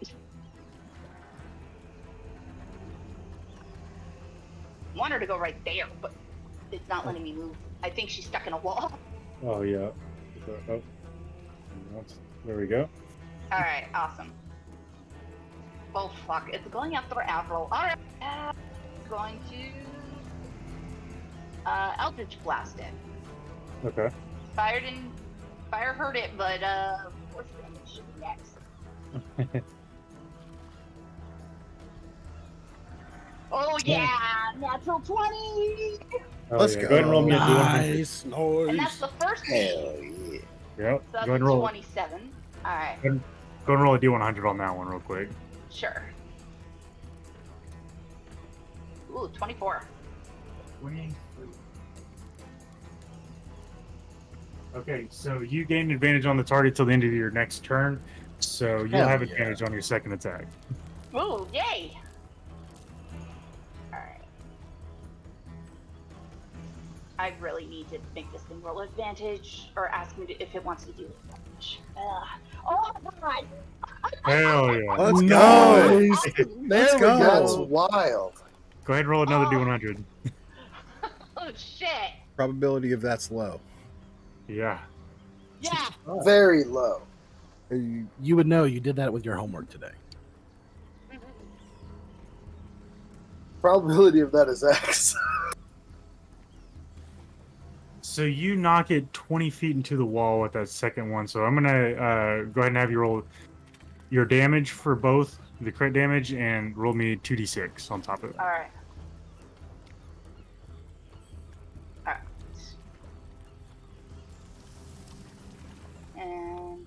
I want her to go right there, but it's not letting me move. I think she's stuck in a wall. Oh yeah. Oh. There we go. Alright, awesome. Oh fuck, it's going after Avril. Alright, going to Eldritch Blast it. Okay. Fire hurt it, but force damage should be next. Oh yeah, natural 20! Oh, Let's yeah. go. Go ahead and roll me a d100. Nice, And that's nice. the first Hell hit. yeah. Yep. So that's Go ahead and roll. 27. All right, Go and roll a D100 on that one real quick. sure. Ooh, 24. 23. Okay, so you gain advantage on the target till the end of your next turn, so you'll Hell have yeah. advantage on your second attack. Ooh, yay! All right. I really need to make this thing roll advantage, or ask me if it wants to do advantage. Oh my god! Hell yeah. Let's Nice. go. There we go. That's go. wild. Go ahead and roll another Oh. D100. Oh shit! Probability of that's low. Yeah. Yeah. Very low. You would know you did that with your homework today. Probability of that is X. So you knock it 20 feet into the wall with that second one. So I'm going to go ahead and have you roll your damage for both the crit damage and roll me 2d6 on top of it. All right. All right. And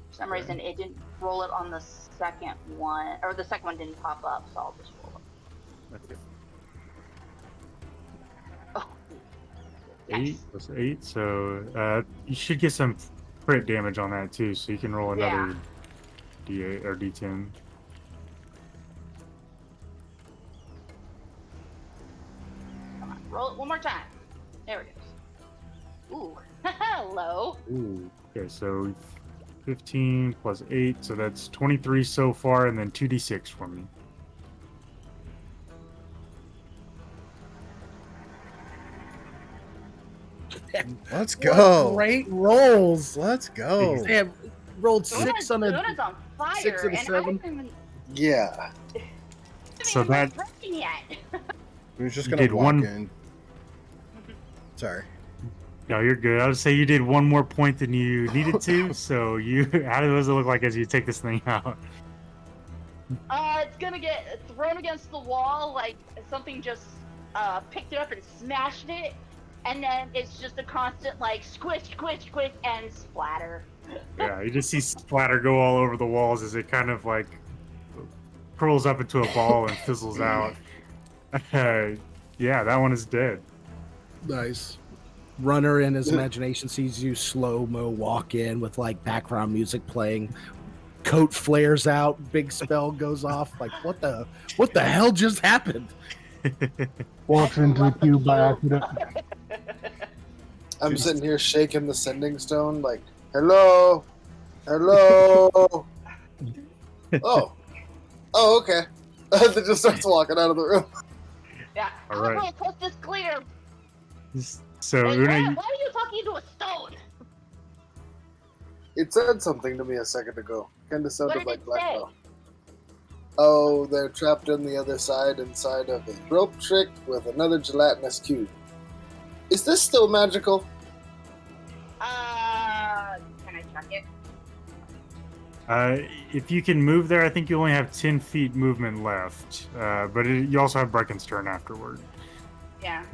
for some reason, it didn't roll it on the second one, or the second one didn't pop up, so I'll just roll it. That's it. Oh. 8 Nice. plus 8. So you should get some crit damage on that too. So you can roll another D8 or D10. Come on, roll it one more time. There it goes. Ooh, hello. Ooh. Okay, so 15 plus 8. So that's 23 so far, and then 2d6 for me. Let's go. Great rolls. Let's go. Damn, rolled 6 on a. Luna's on fire, 6 and a and 7. I haven't even Yeah. So that- breaking yet. We're just You gonna did walk one- in. Sorry. No, you're good. I would say you did one more point than you needed to. So you, how does it look like as you take this thing out? It's gonna get thrown against the wall like something just picked it up and smashed it, and then it's just a constant like squish, squish, squish, and splatter. Yeah, you just see splatter go all over the walls as it kind of like curls up into a ball and fizzles out. Yeah, that one is dead. Nice. Runner in his imagination sees you slow mo walk in with like background music playing. Coat flares out, big spell goes off. Like what the hell just happened? Walks into the Left the cube by cube. accident. I'm sitting here shaking the sending stone like, hello? Hello? Oh. Oh, okay. Then just starts walking out of the room. Yeah. All right. I'll post this clear. So Hey, Una, why you- are you talking to a stone? It said something to me a second ago. Kind of sounded did like it Blackwell. Oh, they're trapped on the other side inside of a rope trick with another gelatinous cube. Is this still magical? Can I check it? if you can move there, I think you only have 10 feet movement left. But you also have Brecken's turn afterward. Yeah.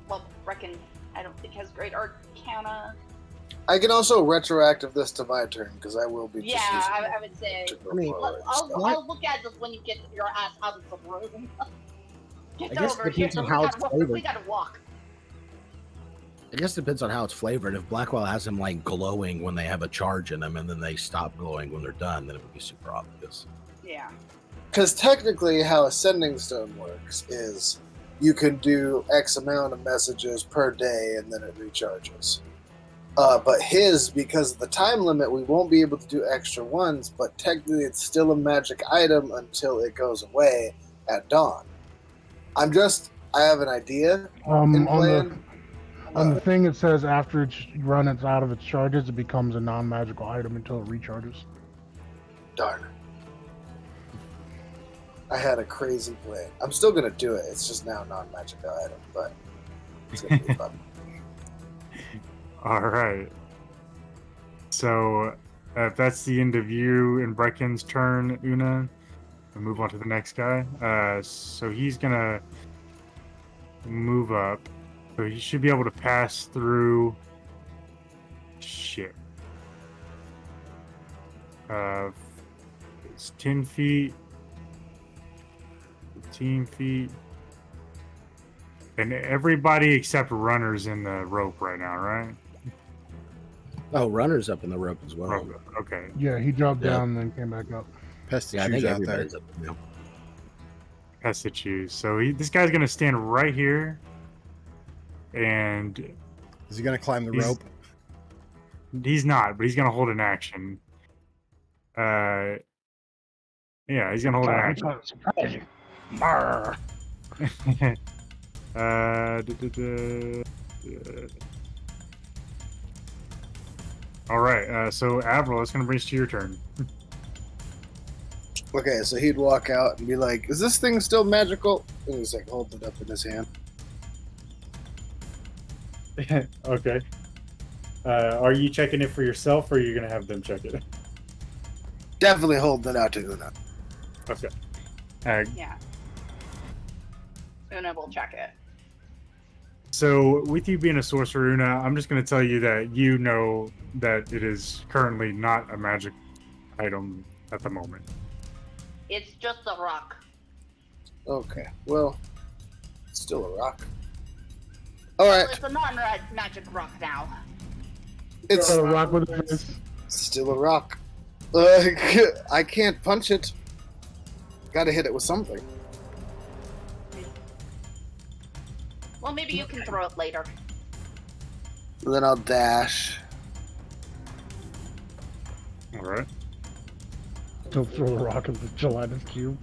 Well, reckon I don't think has great arcana. I can also retroactive this to my turn because I will be. Yeah, just using I would say. it to go I mean, forward and I'll, stuff. I'll look at this when you get your ass out of the room. Get I guess over it here. depends on We how gotta it's walk- flavored. We gotta walk. I guess it depends on how it's flavored. If Blackwell has them like glowing when they have a charge in them and then they stop glowing when they're done, then it would be super obvious. Yeah. Because technically, how a sending stone works is you can do X amount of messages per day and then it recharges. But his, because of the time limit, we won't be able to do extra ones, but technically it's still a magic item until it goes away at dawn. I have an idea in plan. On the thing it says after it's run it's out of its charges, it becomes a non-magical item until it recharges. Darn. I had a crazy plan. I'm still going to do it. It's just now a non-magical item, but it's going to be fun. All right. So if that's the end of you and Brecken's turn, Una, we'll move on to the next guy. So he's going to move up. So he should be able to pass through. Shit. It's 10 feet, 15 feet. And everybody except runners in the rope right now, right? Oh, runner's up in the rope as well. Rope, okay. Yeah, he dropped Yeah. down and then came back up. Pest Yeah, I shoes think out there. everybody's up now. Has to choose. So this guy's gonna stand right here, and Is he gonna climb the He's- rope? he's not, but he's gonna hold an action. Yeah, he's gonna hold an I'm action. trying to surprise you. Brr. All right. So Avril, it's gonna bring us to your turn. Okay, so he'd walk out and be like, "Is this thing still magical?" And he's like, hold it up in his hand. Okay. Are you checking it for yourself, or are you gonna have them check it? Definitely holding it out to Una. Okay. Yeah. Una will check it. So, with you being a sorcerer, Una, I'm just going to tell you that you know that it is currently not a magic item at the moment. It's just a rock. Okay, well, it's still a rock. All right, Well, it's a non-magic rock now. it's Got a rock with a face. still a rock. I can't punch it. Gotta hit it with something. Well, maybe you can throw it later. Then I'll dash. All right. Don't throw the rock at the gelatinous cube.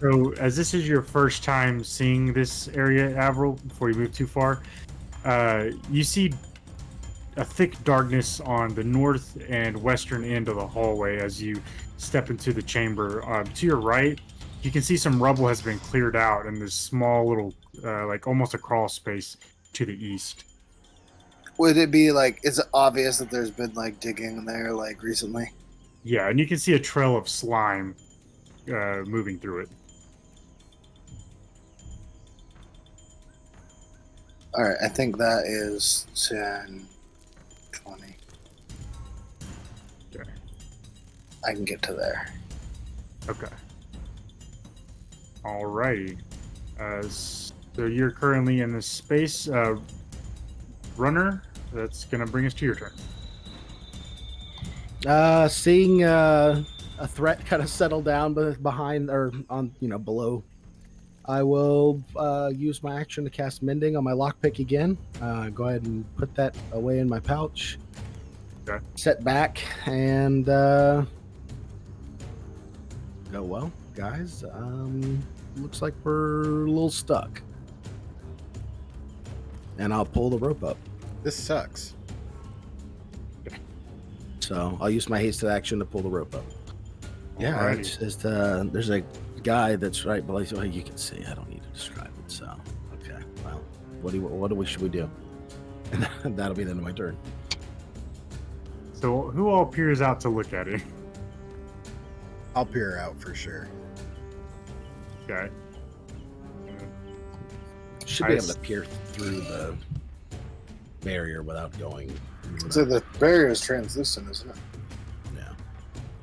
So, as this is your first time seeing this area, Avril, before you move too far, you see a thick darkness on the north and western end of the hallway as you step into the chamber. To your right, you can see some rubble has been cleared out in this small little, like almost a crawl space to the east. Would it be like, is it obvious that there's been like digging in there like recently? Yeah, and you can see a trail of slime moving through it. All right, I think that is 10, 20. Okay. I can get to there. Okay. Alrighty. So you're currently in this space. Runner, that's going to bring us to your turn. Seeing a threat kind of settle down behind or on, below, I will use my action to cast Mending on my lockpick again. Go ahead and put that away in my pouch. Okay. Set back and go, well, guys, looks like we're a little stuck. And I'll pull the rope up. This sucks. So I'll use my hasted action to pull the rope up. Yeah, Alrighty. it's just there's a guy that's right below. So you can see. I don't need to describe it. So okay, well, should we do? And that'll be the end of my turn. So who all peers out to look at it? I'll peer out for sure. Okay. Should be able to peer through the barrier without going. So the barrier is translucent, isn't it? Yeah.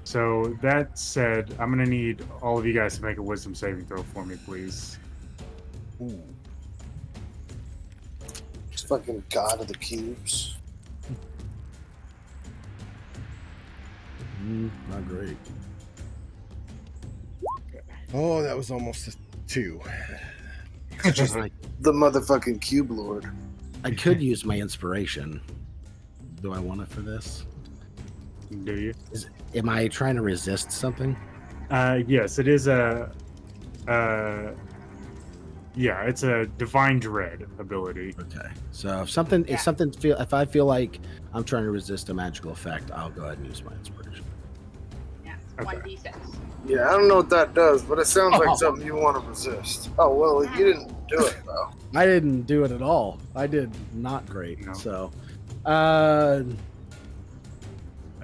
So that said, I'm gonna need all of you guys to make a wisdom saving throw for me, please. Ooh. Just fucking god of the cubes. Not great. Oh, that was almost a 2. Just the motherfucking cube lord. I could use my inspiration. Do I want it for this? Do you? Am I trying to resist something? Yes, it is a. Yeah, it's a divine dread ability. Okay. So if I feel like I'm trying to resist a magical effect, I'll go ahead and use my inspiration. Yeah, Okay. 1d6. Yeah, I don't know what that does, but it sounds like something you want to resist. Oh, well, you didn't do it, though. I didn't do it at all. I did not great. No. So, I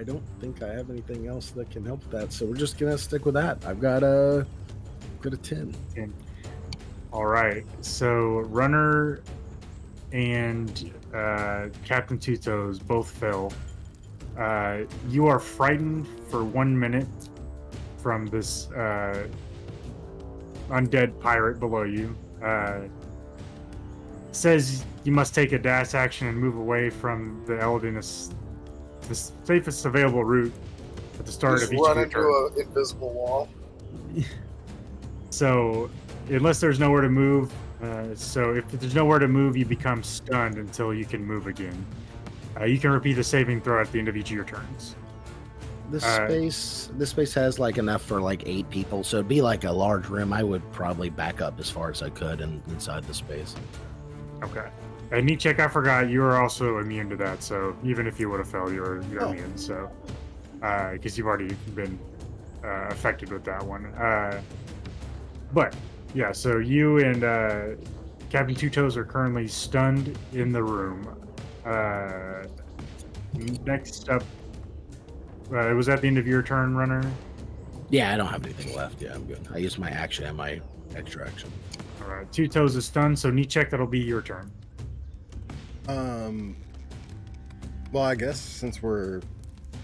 don't think I have anything else that can help that. So we're just gonna stick with that. I've got a 10. All right. So Runner and Captain Two Toes both fail. You are frightened for 1 minute from this undead pirate below you. Says you must take a dash action and move away from the Eldinus, the safest available route at the start Just of each run of your into turns. an invisible wall. So, unless there's nowhere to move, so if there's nowhere to move, you become stunned until you can move again. You can repeat the saving throw at the end of each of your turns. This Uh, space has like enough for like 8 people, so it'd be like a large room. I would probably back up as far as I could inside the space. Okay. And neat check, I forgot you are also immune to that. So even if you would have failed, you're Oh. immune. So because you've already been affected with that one. But yeah, so you and Captain Two Toes are currently stunned in the room. Next up, was that the end of your turn, Runner? Yeah, I don't have anything left. Yeah, I'm good. I used my action and my extra action. All right, Two Toes is stunned, so neat check, that'll be your turn. Well, I guess since we're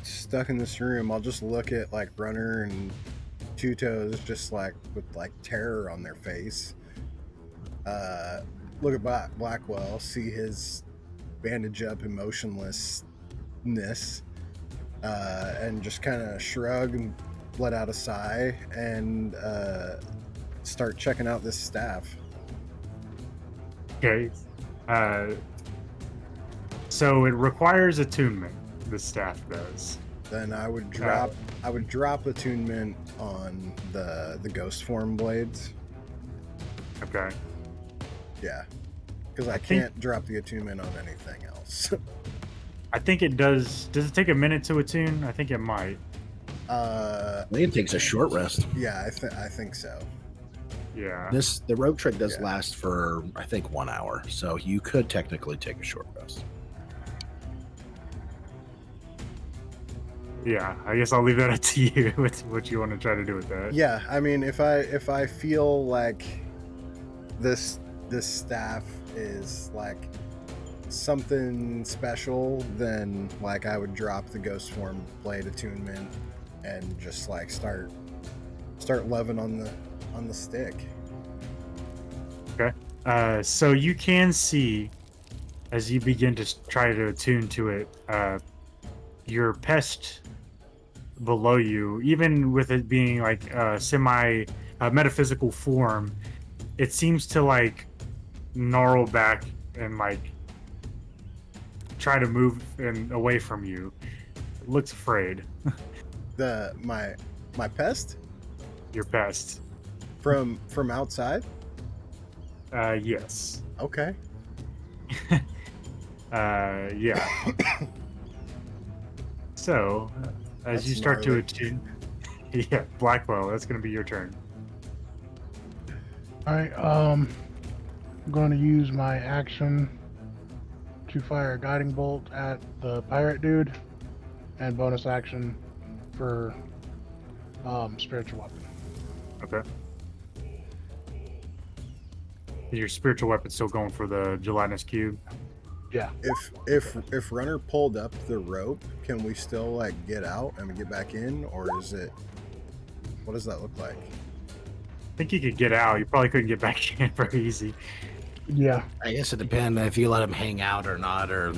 stuck in this room, I'll just look at like Runner and Two Toes, just like with like terror on their face. Look at Blackwell, see his bandage up emotionlessness, and just kind of shrug and let out a sigh and start checking out this staff. Okay. So it requires attunement, the staff does. Then I would drop attunement on the ghost form blades. Okay. Yeah, because I can't drop the attunement on anything else. I think it does. Does it take a minute to attune? I think it might. I think it takes a short rest. Yeah, I think so. Yeah. The rogue trick does Yeah. last for I think 1 hour, so you could technically take a short rest. Yeah. I guess I'll leave that up to you with what you want to try to do with that. Yeah, I mean, if I feel like this staff is like something special, then like I would drop the ghost form blade attunement and just like start loving on the stick. Okay. So you can see as you begin to try to attune to it, your pest below you, even with it being like semi metaphysical form, it seems to like gnarl back and like try to move and away from you. It looks afraid. My pest Your pest. from outside. Yes. Okay. Yeah. So, as That's you start gnarly. to attune, yeah, Blackwell, that's going to be your turn. All right. I'm going to use my action to fire a guiding bolt at the pirate dude, and bonus action for spiritual weapon. Okay. Is your spiritual weapon still going for the gelatinous cube? Yeah. If Runner pulled up the rope, can we still like get out and get back in, or is it? What does that look like? I think you could get out. You probably couldn't get back in very easy. Yeah. I guess it depends if you let him hang out or not, or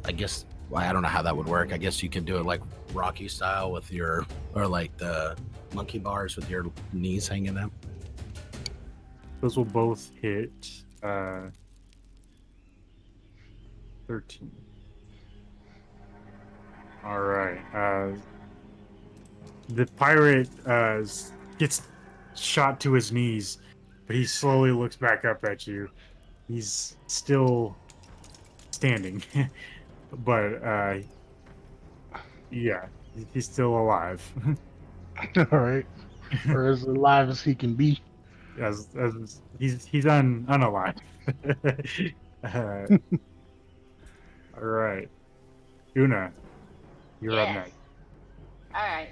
I guess I don't know how that would work. I guess you could do it like Rocky style with or like the monkey bars with your knees hanging out. Those will both hit 13. All right. The pirate gets shot to his knees, but he slowly looks back up at you. He's still standing, but yeah, he's still alive. All right. Or as alive as he can be. as he's unalive. All right, Una, you're up Yes. next. All right.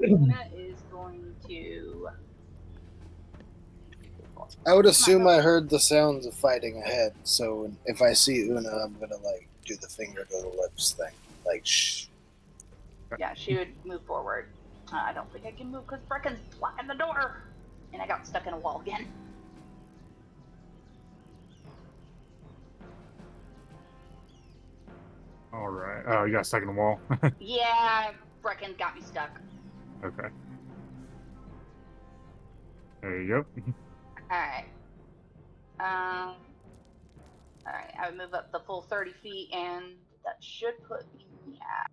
Una is going to. I would assume I heard the sounds of fighting ahead, so if I see Una, I'm gonna like do the finger to the lips thing. Like, shh. Yeah, she would move forward. I don't think I can move because Brecken's blocking the door. And I got stuck in a wall again. All right. Oh, you got stuck in the wall. Yeah, Brecken got me stuck. Okay. There you go. Alright. Alright, I would move up the full 30 feet, and that should put me at.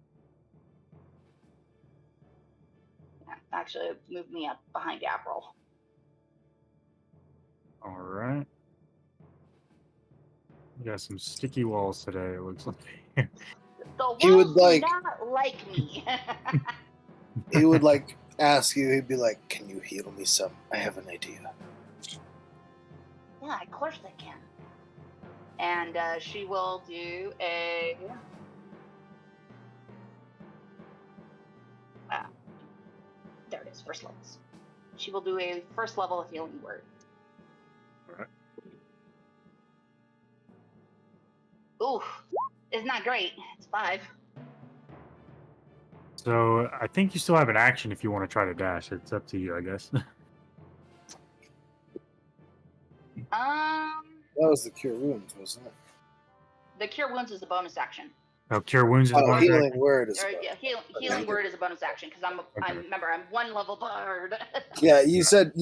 Yeah, actually, it moved me up behind April. All right. You got some sticky walls today, it looks like. The walls He would, do like- not like me. He would like ask you. He'd be like, "Can you heal me some? I have an idea." Yeah, of course I can. And she will do a. There it is, first levels. She will do a first level healing word. Alright. Ooh, it's not great. It's 5. So I think you still have an action if you want to try to dash. It's up to you, I guess. That was the cure wounds, wasn't it? The cure wounds is a bonus action. Oh, cure wounds is Oh, one. healing word is. Or yeah, healing word is a bonus action because I'm remember I'm 1 level bard. Yeah, you said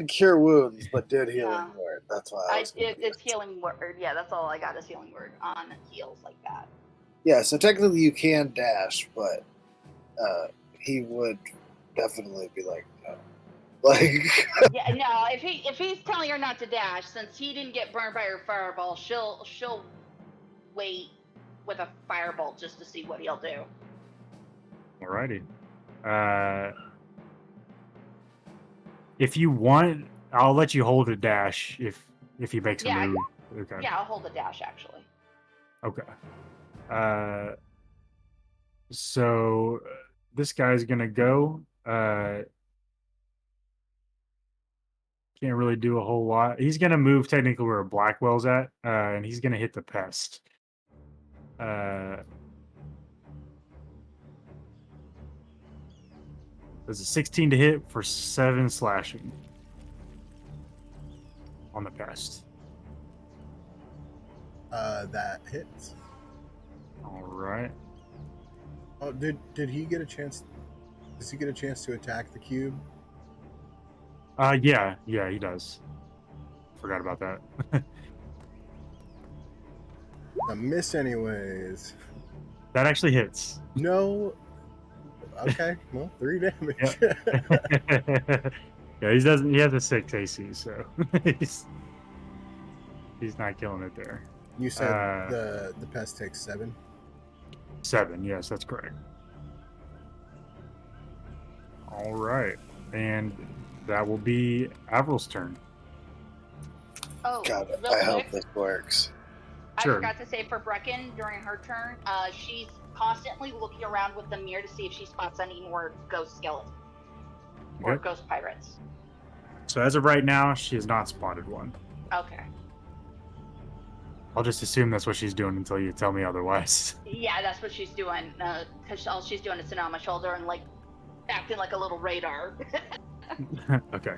cure wounds, but did healing Yeah. word. That's why I was It's confused. healing word. Yeah, that's all I got is healing word on heals like that. Yeah, so technically you can dash, but he would definitely be like, no. Like, Yeah, no. If he's telling her not to dash, since he didn't get burned by her fireball, she'll wait with a firebolt just to see what he'll do. Alrighty. If you want, I'll let you hold a dash if he makes a Yeah, move. Okay. Yeah, I'll hold the dash actually. Okay. So this guy's gonna go. Can't really do a whole lot. He's gonna move technically where Blackwell's at, and he's gonna hit the pest. There's a 16 to hit for 7 slashing on the pest. That hits. All right. Oh, did he get a chance? Does he get a chance to attack the cube? Yeah, he does. Forgot about that. A miss, anyways. That actually hits. No. Okay, well, 3 damage. Yeah, he has a 6 AC, so he's not killing it there. You said the pest takes 7. 7, yes, that's correct. All right, and that will be Avril's turn. Oh, God, real I hope quick, this works. I Sure. forgot to say for Brecken during her turn, she's constantly looking around with the mirror to see if she spots any more ghost skeletons or Okay. ghost pirates. So as of right now, she has not spotted one. Okay. I'll just assume that's what she's doing until you tell me otherwise. Yeah, that's what she's doing. Because all she's doing is sitting on my shoulder and like acting like a little radar. Okay.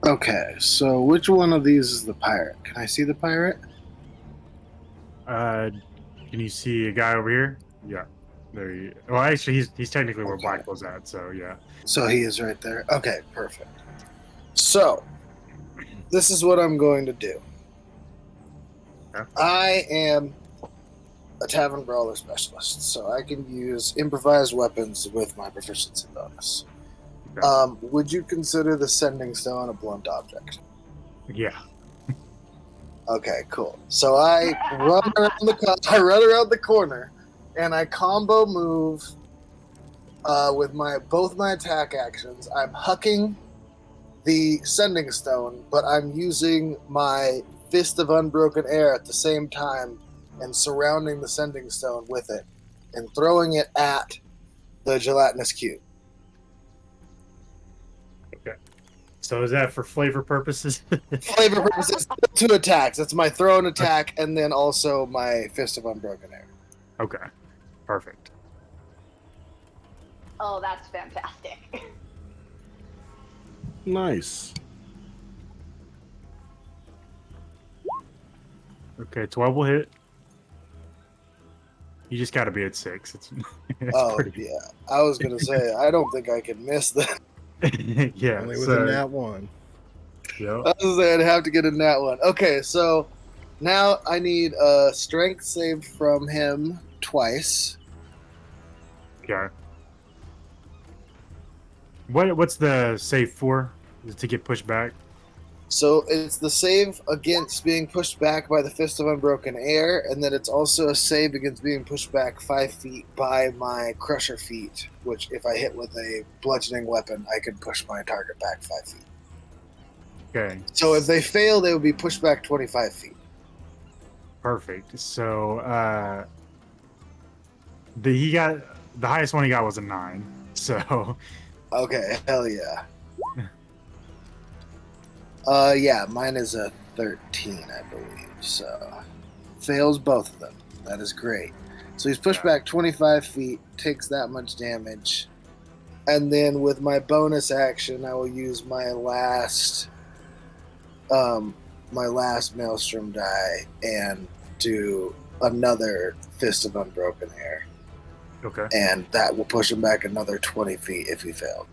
Okay, so which one of these is the pirate? Can I see the pirate? Can you see a guy over here? Yeah. There you. Well, actually, he's technically where Okay. Blackwell's at. So yeah. So he is right there. Okay, perfect. So, this is what I'm going to do. Okay. I am a tavern brawler specialist, so I can use improvised weapons with my proficiency bonus. Okay. Would you consider the sending stone a blunt object? Yeah. Okay, cool. So I run around the corner, and I combo move with both my attack actions. I'm hucking the sending stone, but I'm using my fist of unbroken air at the same time and surrounding the sending stone with it and throwing it at the gelatinous cube. So is that for flavor purposes? Flavor purposes, 2 attacks. That's my throw and attack, and then also my Fist of Unbroken Air. Okay, perfect. Oh, that's fantastic. Nice. Okay, 12 will hit. You just got to be at 6. It's Oh, pretty yeah. I was going to say, I don't think I can miss that. yeah. Only with so, a nat 1. Yep. I was going to say I'd have to get in that one. Okay, so now I need a strength save from him twice. Okay. What's the save for? Is it to get pushed back? So it's the save against being pushed back by the Fist of Unbroken Air, and then it's also a save against being pushed back 5 feet by my Crusher Feet, which if I hit with a bludgeoning weapon, I can push my target back 5 feet. Okay. So if they fail, they would be pushed back 25 feet. Perfect. So the highest one he got was a 9. So Okay, hell yeah. Yeah, mine is a 13, I believe. So fails both of them. That is great. So he's pushed back 25 feet, takes that much damage, and then with my bonus action, I will use my last Maelstrom die and do another Fist of Unbroken Air, okay. and that will push him back another 20 feet if he failed.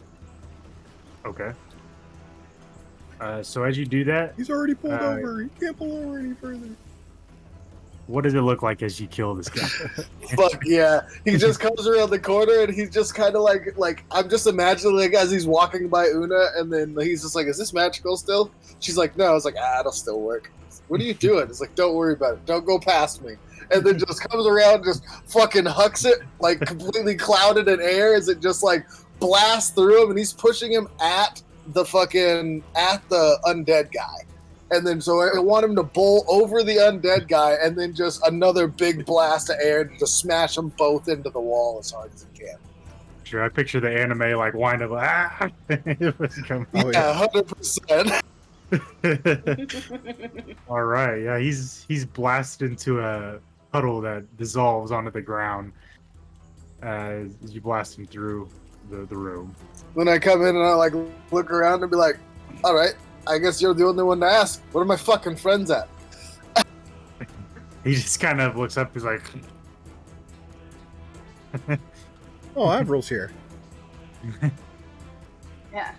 Okay. So as you do that, He's already pulled over. He can't pull over any further. what does it look like as you kill this guy? Fuck yeah. He just comes around the corner and he's just kind of like I'm just imagining like as he's walking by Una and then he's just like, is this magical still? She's like, no. I was like, it'll still work. What are you doing? It's like, don't worry about it. Don't go past me. And then just comes around and just fucking hucks it like completely clouded in air as it just like blasts through him and he's pushing him at the undead guy. And then so I want him to bowl over the undead guy and then just another big blast of air to just smash them both into the wall as hard as he can. Sure, I picture the anime like wind up it was coming. Oh, Yeah, 100%. All right, yeah, he's blasted into a puddle that dissolves onto the ground as you blast him through the room. Then I come in and I like look around and be like, all right, I guess you're the only one to ask. Where are my fucking friends at? He just kind of looks up. He's like, Oh, Avril's here. Yeah.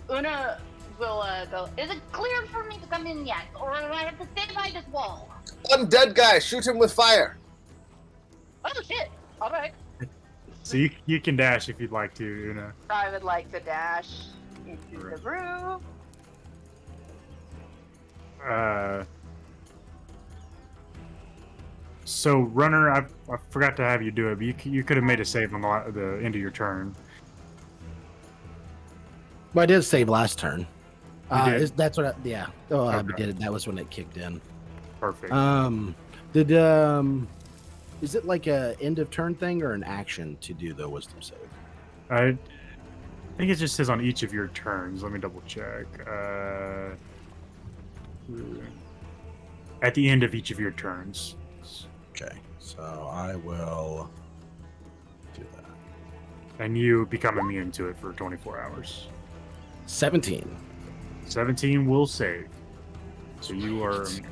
Una will go, is it clear for me to come in yet? Or do I have to stay by this wall? Undead guy, shoot him with fire. Oh shit. Alright. so you can dash if you'd like to, Una. I would like to dash into the room. So runner, I forgot to have you do it, but you could have made a save on the end of your turn. Well, I did save last turn. You did? That's what yeah. Oh, I Okay. did it. That was when it kicked in. Perfect. Is it like a end of turn thing or an action to do the wisdom save? I think it just says on each of your turns. Let me double check. At the end of each of your turns. Okay, so I will do that. And you become immune to it for 24 hours. 17. 17 will save. So you are immune.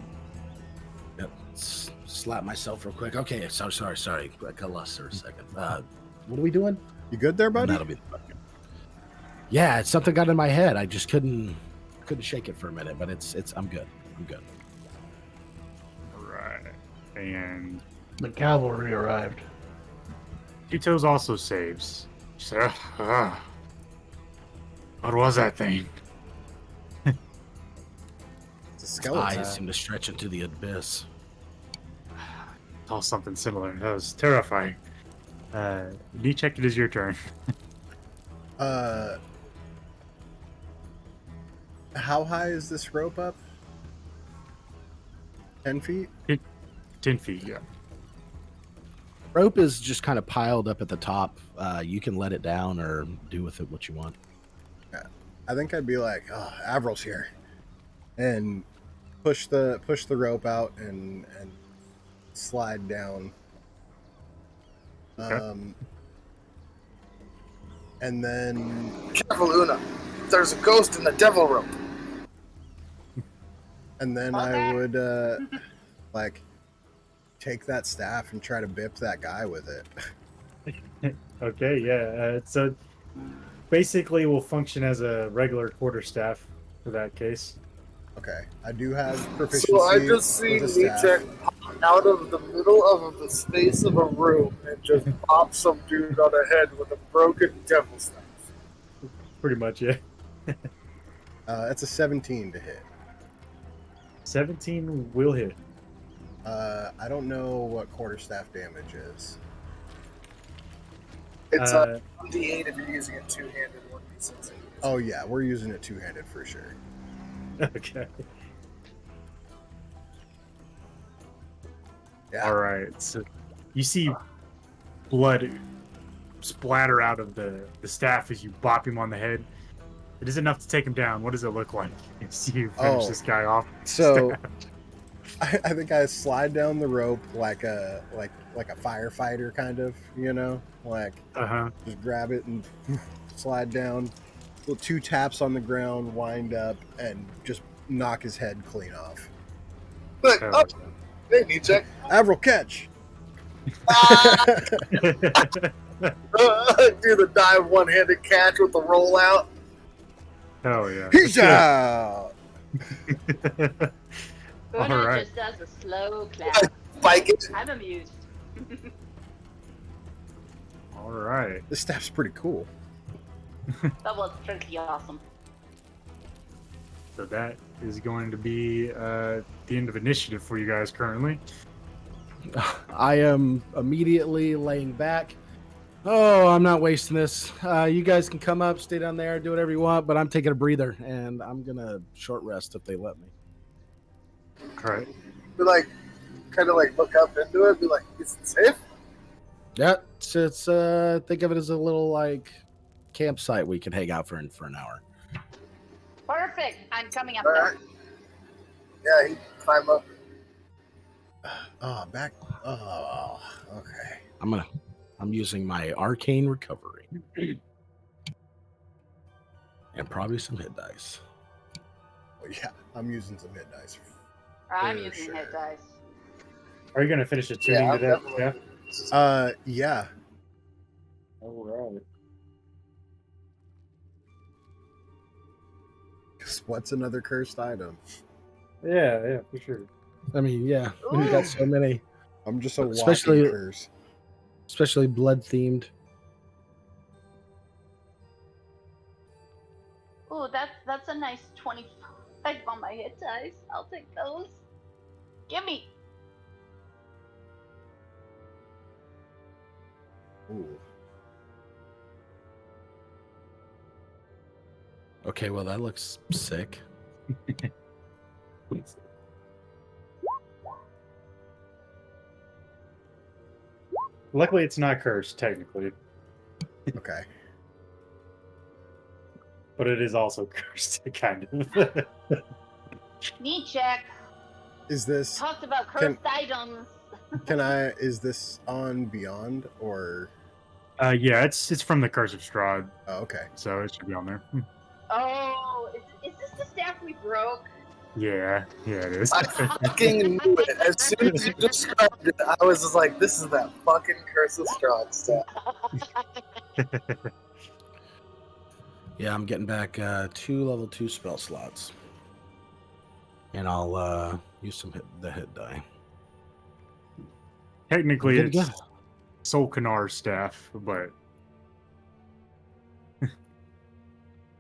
Yep. Slap myself real quick. Okay, sorry. I got lost for a second. What are we doing? You good there, buddy? That'll be the fucking. Yeah, something got in my head. I just couldn't shake it for a minute, but it's I'm good. Right. And The cavalry arrived. Tito's also saves. She said, what was that thing? It's a skeleton. Eyes seem to stretch into the abyss. Oh, something similar. That was terrifying. D-check, it is your turn. How high is this rope up? 10 feet? 10 feet, yeah. Rope is just kind of piled up at the top. You can let it down or do with it what you want. I think I'd be like, oh, Avril's here, and push the rope out and slide down. Okay. And then Careful, Una. There's a ghost in the devil rope. I Okay. would like take that staff and try to bip that guy with it. Okay, yeah. So basically, will function as a regular quarterstaff for that case. Okay, I do have proficiency So I just see with a staff. Nietzsche pop out of the middle of the space of a room and just pop some dude on the head with a broken devil staff. Pretty much, yeah. It's a 17 to hit. 17 will hit. I don't know what quarterstaff damage is. It's a 1d8 if you're using it two-handed, 1d6 if you're using Oh yeah, we're using it two-handed for sure. Okay. Yeah. All right. So you see blood splatter out of the staff as you bop him on the head. It is enough to take him down. What does it look like as you finish this guy off? So I think I slide down the rope like a firefighter kind of, like just grab it and slide down. Little 2 taps on the ground, wind up, and just knock his head clean off. Look, up. Hey, Nietzsche. Avril, catch! Do the dive one-handed catch with the rollout. Oh yeah. He's out! Una Alright. just does a slow clap. Spike it. I'm amused. All right. This staff's pretty cool. That was pretty awesome. So that is going to be the end of initiative for you guys currently. I am immediately laying back. Oh, I'm not wasting this. You guys can come up, stay down there, do whatever you want, but I'm taking a breather and I'm gonna short rest if they let me. All right. Be like, kind of like look up into it. Be like, is it safe? Yeah, it's think of it as a little like campsite we can hang out for an hour. Perfect. I'm coming up All there. right. Yeah, he climb up. Oh, back. Oh, okay. I'm using my arcane recovery. And probably some hit dice. Well, yeah, I'm using some hit dice. I'm For using sure. hit dice. Are you going to finish the tuning Yeah, to I'm that? definitely. Yeah. Yeah. All right. 'Cause what's another cursed item? Yeah, for sure. I mean, yeah, we got so many, I'm just a walking Especially- curse. especially blood themed. Ooh, that's a nice 25 on my hit dice. I'll take those. Gimme. Ooh. Okay, well that looks sick. Luckily, it's not cursed technically, Okay. but it is also cursed, kind of. Need check. Is this Talked about cursed items. is this on Beyond or Yeah, it's from the Curse of Strahd, oh, okay. so it should be on there. Oh, is this the staff we broke? Yeah, it is. I fucking knew it. As soon as you described it, I was just like, this is that fucking Curse of Strahd stuff. Yeah, I'm getting back 2 level 2 spell slots. And I'll use the hit die. Technically, Good it's to go. Soul Kanar's staff, but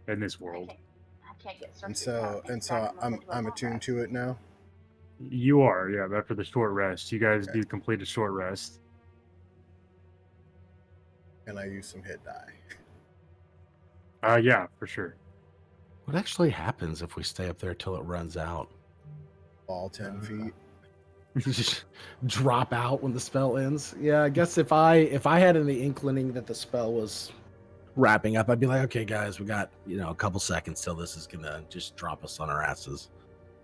in this world, I can't get And certain so I'm attuned to it now. you are. Yeah, after the short rest, you guys Okay. do complete a short rest. And I use some hit die. Yeah, for sure. What actually happens if we stay up there till it runs out? All 10 feet. Just drop out when the spell ends. Yeah, I guess if I had any inkling that the spell was wrapping up, I'd be like, okay, guys, we got, a couple seconds till this is gonna just drop us on our asses.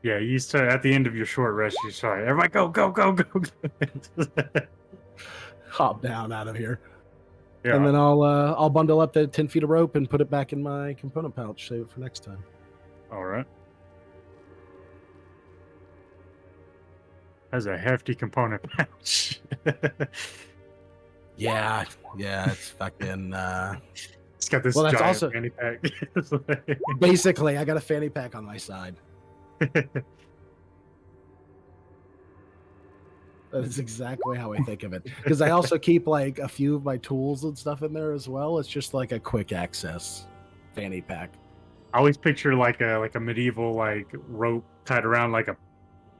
Yeah, you start at the end of your short rest. You start, everybody, go, go, go, go, go. Hop down out of here. Yeah. And then I'll bundle up the 10 feet of rope and put it back in my component pouch. Save it for next time. All right. Has a hefty component pouch. Yeah, it's fucking. It's got this Well, that's giant also- fanny pack. Basically, I got a fanny pack on my side. That is exactly how I think of it. Because I also keep like a few of my tools and stuff in there as well. It's just like a quick access fanny pack. I always picture like a medieval like rope tied around like a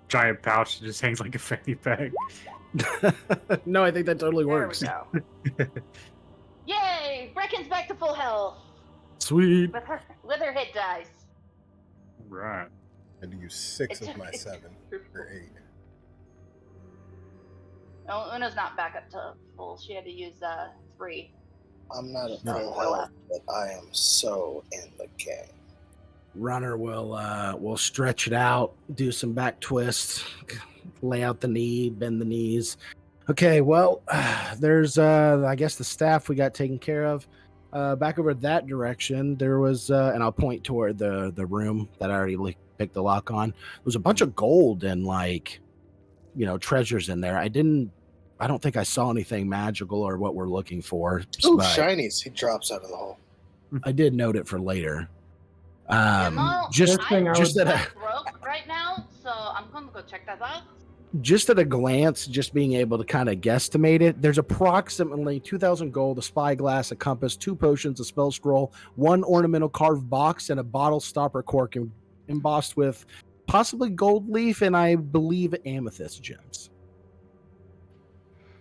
giant pouch that just hangs like a fanny pack. No, I think that totally There works. we go. Yay! Brecken's back to full health Sweet. with her hit dice. Right. I had to use 6 of my 7 or 8. No, Una's not back up to full. She had to use 3. I'm not at No. full health, but I am so in the game. Runner will stretch it out, do some back twists, lay out the knee, bend the knees. Okay, well, there's I guess the staff we got taken care of. Back over that direction, there was, and I'll point toward the room that I already picked the lock on. There was a bunch of gold and like, treasures in there. I don't think I saw anything magical or what we're looking for. Ooh, but shinies. He drops out of the hole. I did note it for later. Just I'm thing I just would- that broke right now, so I'm going to go check that out. just at a glance, just being able to kind of guesstimate it, there's approximately 2,000 gold, a spyglass, a compass, 2 potions, a spell scroll, 1 ornamental carved box, and a bottle stopper cork embossed with possibly gold leaf and I believe amethyst gems.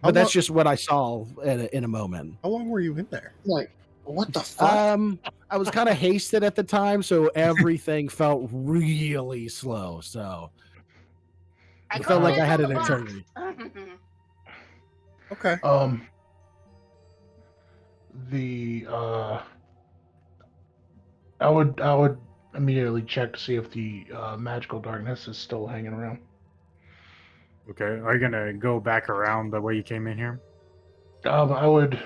But How that's lo- just what I saw in a moment. How long were you in there? Like, what the fuck? I was kind of hasted at the time, so everything felt really slow. So it felt like I had an eternity. Okay. I would immediately check to see if the magical darkness is still hanging around. Okay. Are you gonna go back around the way you came in here? I would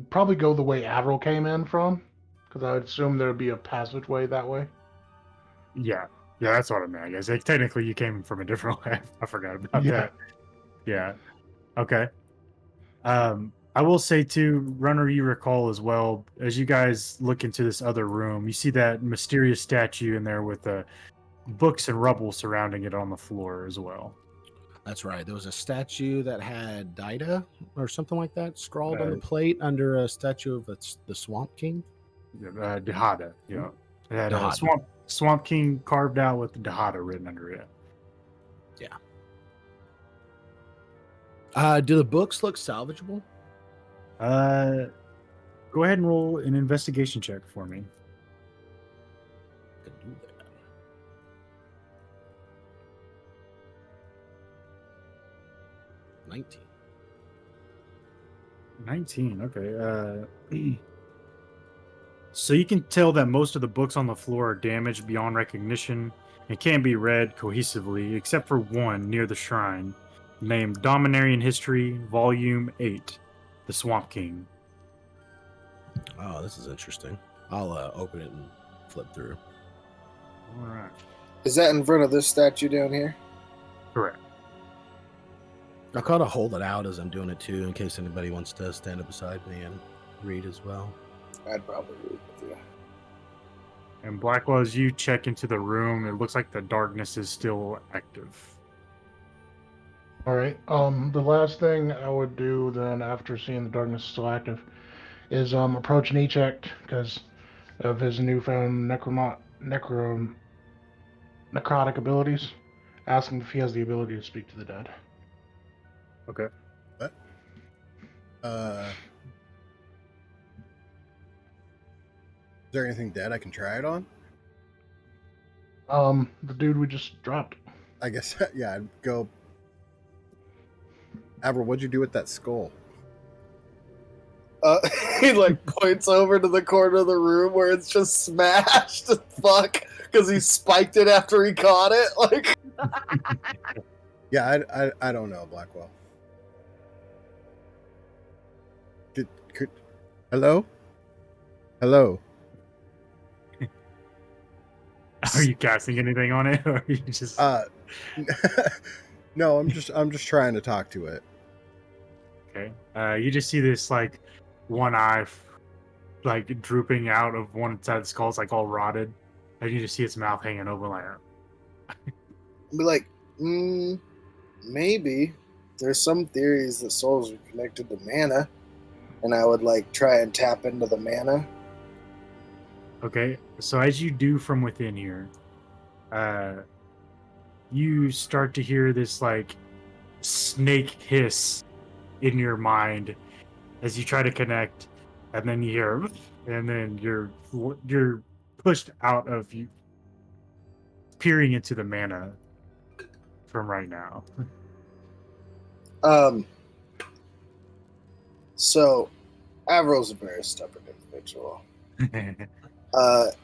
probably go the way Avril came in from, because I would assume there would be a passageway that way. Yeah. Yeah, that's what I meant. I guess like, technically you came from a different way. I forgot about Yeah. that. Yeah. Okay. I will say too, Runner, you recall as well, as you guys look into this other room, you see that mysterious statue in there with books and rubble surrounding it on the floor as well. That's right. There was a statue that had Dida or something like that scrawled on the Uh, plate under a statue of the Swamp King. Dahada. Yeah. It had Dahada. Swamp King carved out with Dahada written under it. Do the books look salvageable? Go ahead and roll an investigation check for me. I could do that. $19. 19. Okay. So you can tell that most of the books on the floor are damaged beyond recognition and can't be read cohesively, except for one near the shrine, named Dominarian History, Volume 8, The Swamp King. Oh, this is interesting. I'll open it and flip through. All right. Is that in front of this statue down here? Correct. I'll kind of hold it out as I'm doing it too, in case anybody wants to stand up beside me and read as well. I'd probably read with you. And Blackwell, as you check into the room, it looks like the darkness is still active. All right. The last thing I would do then, after seeing the darkness still active, is approach Nechek because of his newfound necrotic abilities. Ask him if he has the ability to speak to the dead. Okay. Is there anything dead I can try it on? The dude we just dropped. I guess, yeah, I'd go. Avril, what'd you do with that skull? he like points over to the corner of the room where it's just smashed as fuck because he spiked it after he caught it. Like, Yeah, I don't know, Blackwell. Could hello? Hello? Are you casting anything on it, or are you just? No, I'm just trying to talk to it. Okay. You just see this like one eye, like drooping out of one side of the skull. It's like all rotted, and you just see its mouth hanging open like. I'd be like, maybe there's some theories that souls are connected to mana, and I would like try and tap into the mana. Okay, so as you do from within here, you start to hear this like snake hiss in your mind as you try to connect, and then you hear, and then you're pushed out of you, peering into the mana from right now. So Avril's a very stubborn individual.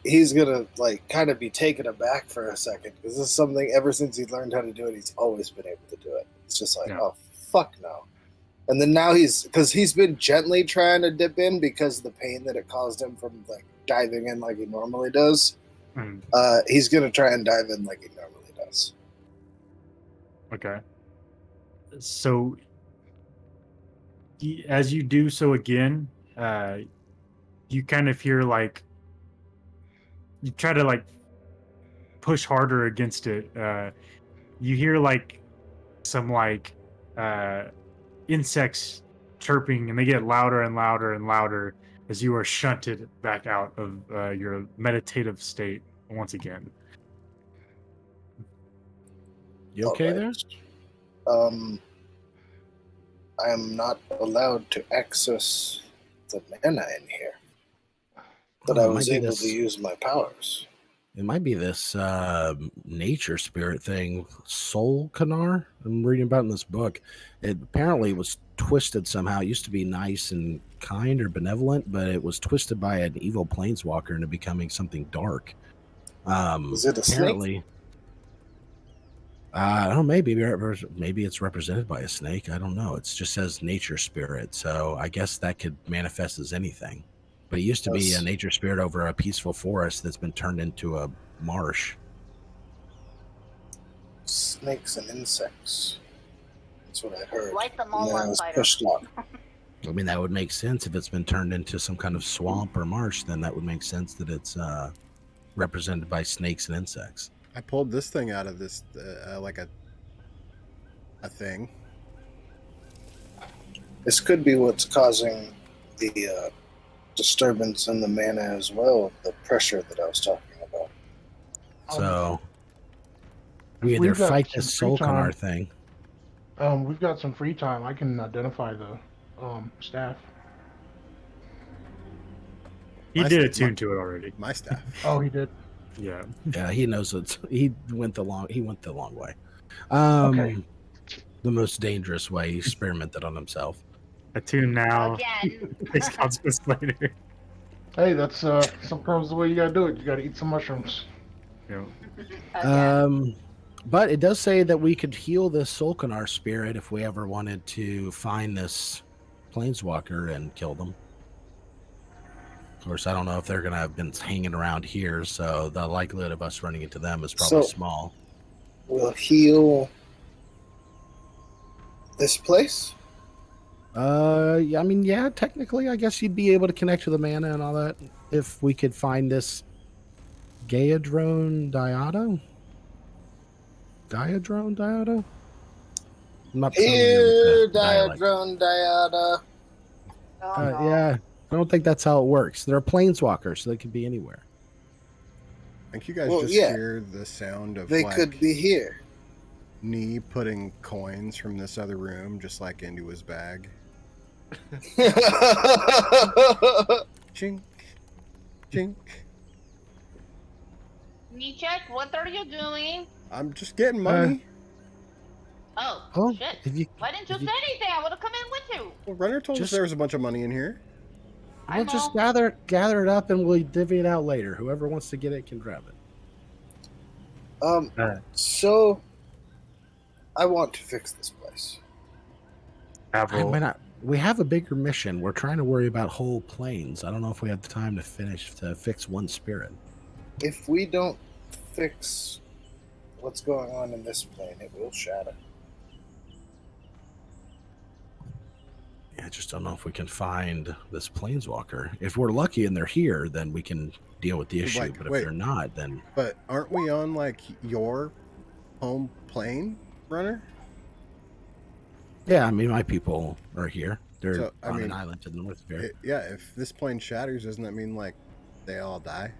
He's gonna like kind of be taken aback for a second because this is something ever since he learned how to do it, he's always been able to do it. It's just like, Yeah. oh fuck no. And then now because he's been gently trying to dip in because of the pain that it caused him from like diving in like he normally does. Mm, He's gonna try and dive in like he normally does. okay. So as you do so again, you kind of hear like you try to like push harder against it. You hear like some like insects chirping, and they get louder and louder and louder as you are shunted back out of your meditative state once again. You okay there? I am not allowed to access the mana in here, but Oh, I it might was be able this- to use my powers. It might be this nature spirit thing, Soul Canar. I'm reading about in this book. It apparently was twisted somehow. It used to be nice and kind or benevolent, but it was twisted by an evil planeswalker into becoming something dark. Is it a snake? Apparently, I don't know. Maybe it's represented by a snake. I don't know. It just says nature spirit, so I guess that could manifest as anything. But it used to be a nature spirit over a peaceful forest that's been turned into a marsh. Snakes and insects. That's what I heard. Light them And all then I on was fire. pushed out. I mean, that would make sense if it's been turned into some kind of swamp or marsh. Then that would make sense that it's represented by snakes and insects. I pulled this thing out of this like a thing. This could be what's causing the disturbance in the mana as well, the pressure that I was talking about. So we either we've got fight some this free soul time. canar thing. We've got some free time. I can identify the staff. He My did st- attune to it already. My staff. Oh, he did. Yeah. Yeah, he knows it. He went the long way. Okay. The most dangerous way. He experimented on himself. Attune now. Again. Takes consequence later. Hey, that's sometimes the way you gotta do it. You gotta eat some mushrooms. You know. Again. But it does say that we could heal this Solkanar spirit if we ever wanted to find this planeswalker and kill them. Of course, I don't know if they're going to have been hanging around here, so the likelihood of us running into them is probably small. We'll heal this place? Yeah, I mean, yeah, technically, I guess you'd be able to connect to the mana and all that if we could find this Gaeadrone Diada? Gaeadrone Diada? I'm not familiar Here, with the dialect. Diadrone Diada. Oh, no. Yeah, I don't think that's how it works. They're planeswalkers, so they could be anywhere. I think you guys Well, just yeah. hear the sound of They like could be here. knee putting coins from this other room just like into his bag. Chink, chink. Nichek, what are you doing? I'm just getting money. Oh, Shit. if you, Why didn't you if say you- anything? I would have come in with you. Well, Runner told us Just- there was a bunch of money in here. We'll just gather it up and we'll divvy it out later. Whoever wants to get it can grab it. So I want to fix this place. Avril, We have a bigger mission. We're trying to worry about whole planes. I don't know if we have the time to fix one spirit. If we don't fix what's going on in this plane, it will shatter. I just don't know if we can find this planeswalker. If we're lucky and they're here, then we can deal with the issue. But if they're not, then... But aren't we on, like, your home plane, Runner? Yeah, I mean, my people are here. They're So, on an island to the north of here. Yeah, if this plane shatters, doesn't that mean, like, they all die?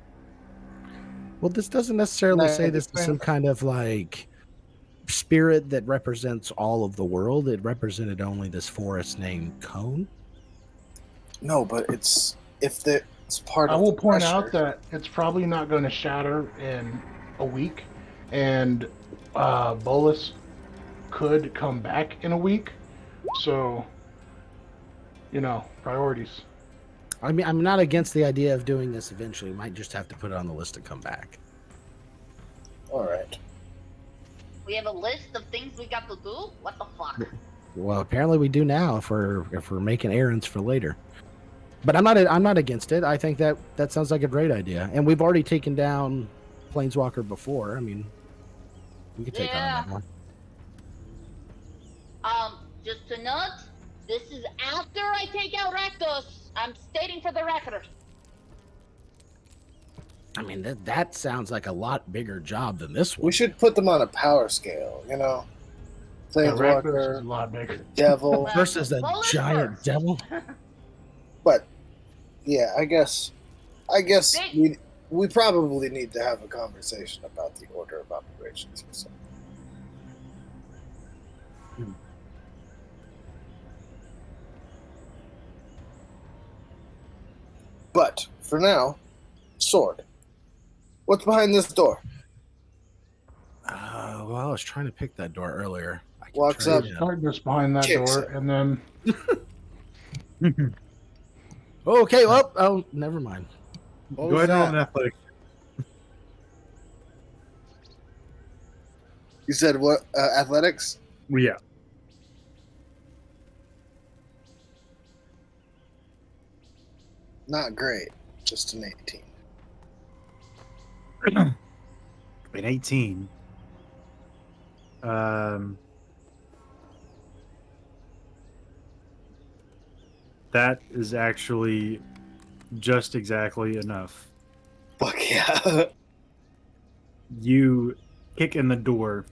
Well, this doesn't necessarily say this is some kind of, like, spirit that represents all of the world. It represented only this forest named Cone. No, but it's part of. I will the point pressure. out that it's probably not going to shatter in a week, and Bolus could come back in a week. So, priorities. I mean, I'm not against the idea of doing this eventually. We might just have to put it on the list to come back. All right. We have a list of things we got to do. What the fuck? Well, apparently we do now if we're making errands for later. But I'm not against it. I think that sounds like a great idea. And we've already taken down Planeswalker before. I mean, we could take on that one. Just to note, this is after I take out Rakdos. I'm stating for the record. I mean, that sounds like a lot bigger job than this one. We should put them on a power scale, Rakdos is Planeswalker, a lot bigger. devil. Well, Versus a Bolus giant first. devil. But yeah, I guess we probably need to have a conversation about the order of operations or something. But for now, sword. What's behind this door? Well, I was trying to pick that door earlier. I can Walks try up. again. Darkness behind that Kicks door, it. and then Okay, well, oh, never mind. What go was ahead and roll that? an athletics. You said what? Athletics? Yeah. Not great. Just an 18. An 18. That is actually just exactly enough. Fuck yeah. You kick in the door,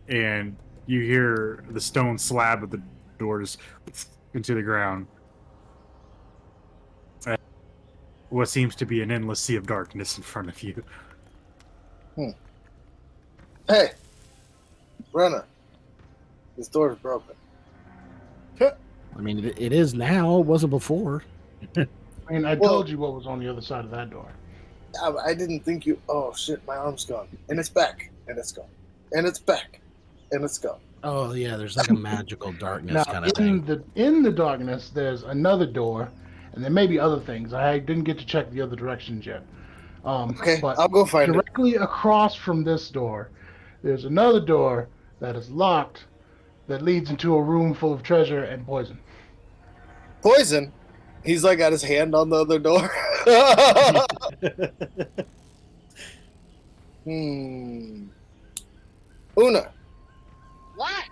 and you hear the stone slab of the door just into the ground. What seems to be an endless sea of darkness in front of you. Hey, Runner. This door's broken. I mean, it is now. It wasn't before. I mean, I Well- told you what was on the other side of that door. I didn't think you. Oh shit, my arm's gone. And it's back. And it's gone. And it's back. And it's gone. Oh yeah, there's like a magical darkness Now, kind of thing. in the darkness, there's another door, and there may be other things. I didn't get to check the other directions yet. Okay, but I'll go find it. directly across from this door, there's another door that is locked that leads into a room full of treasure and poison. Poison? He's like got his hand on the other door. Una, What?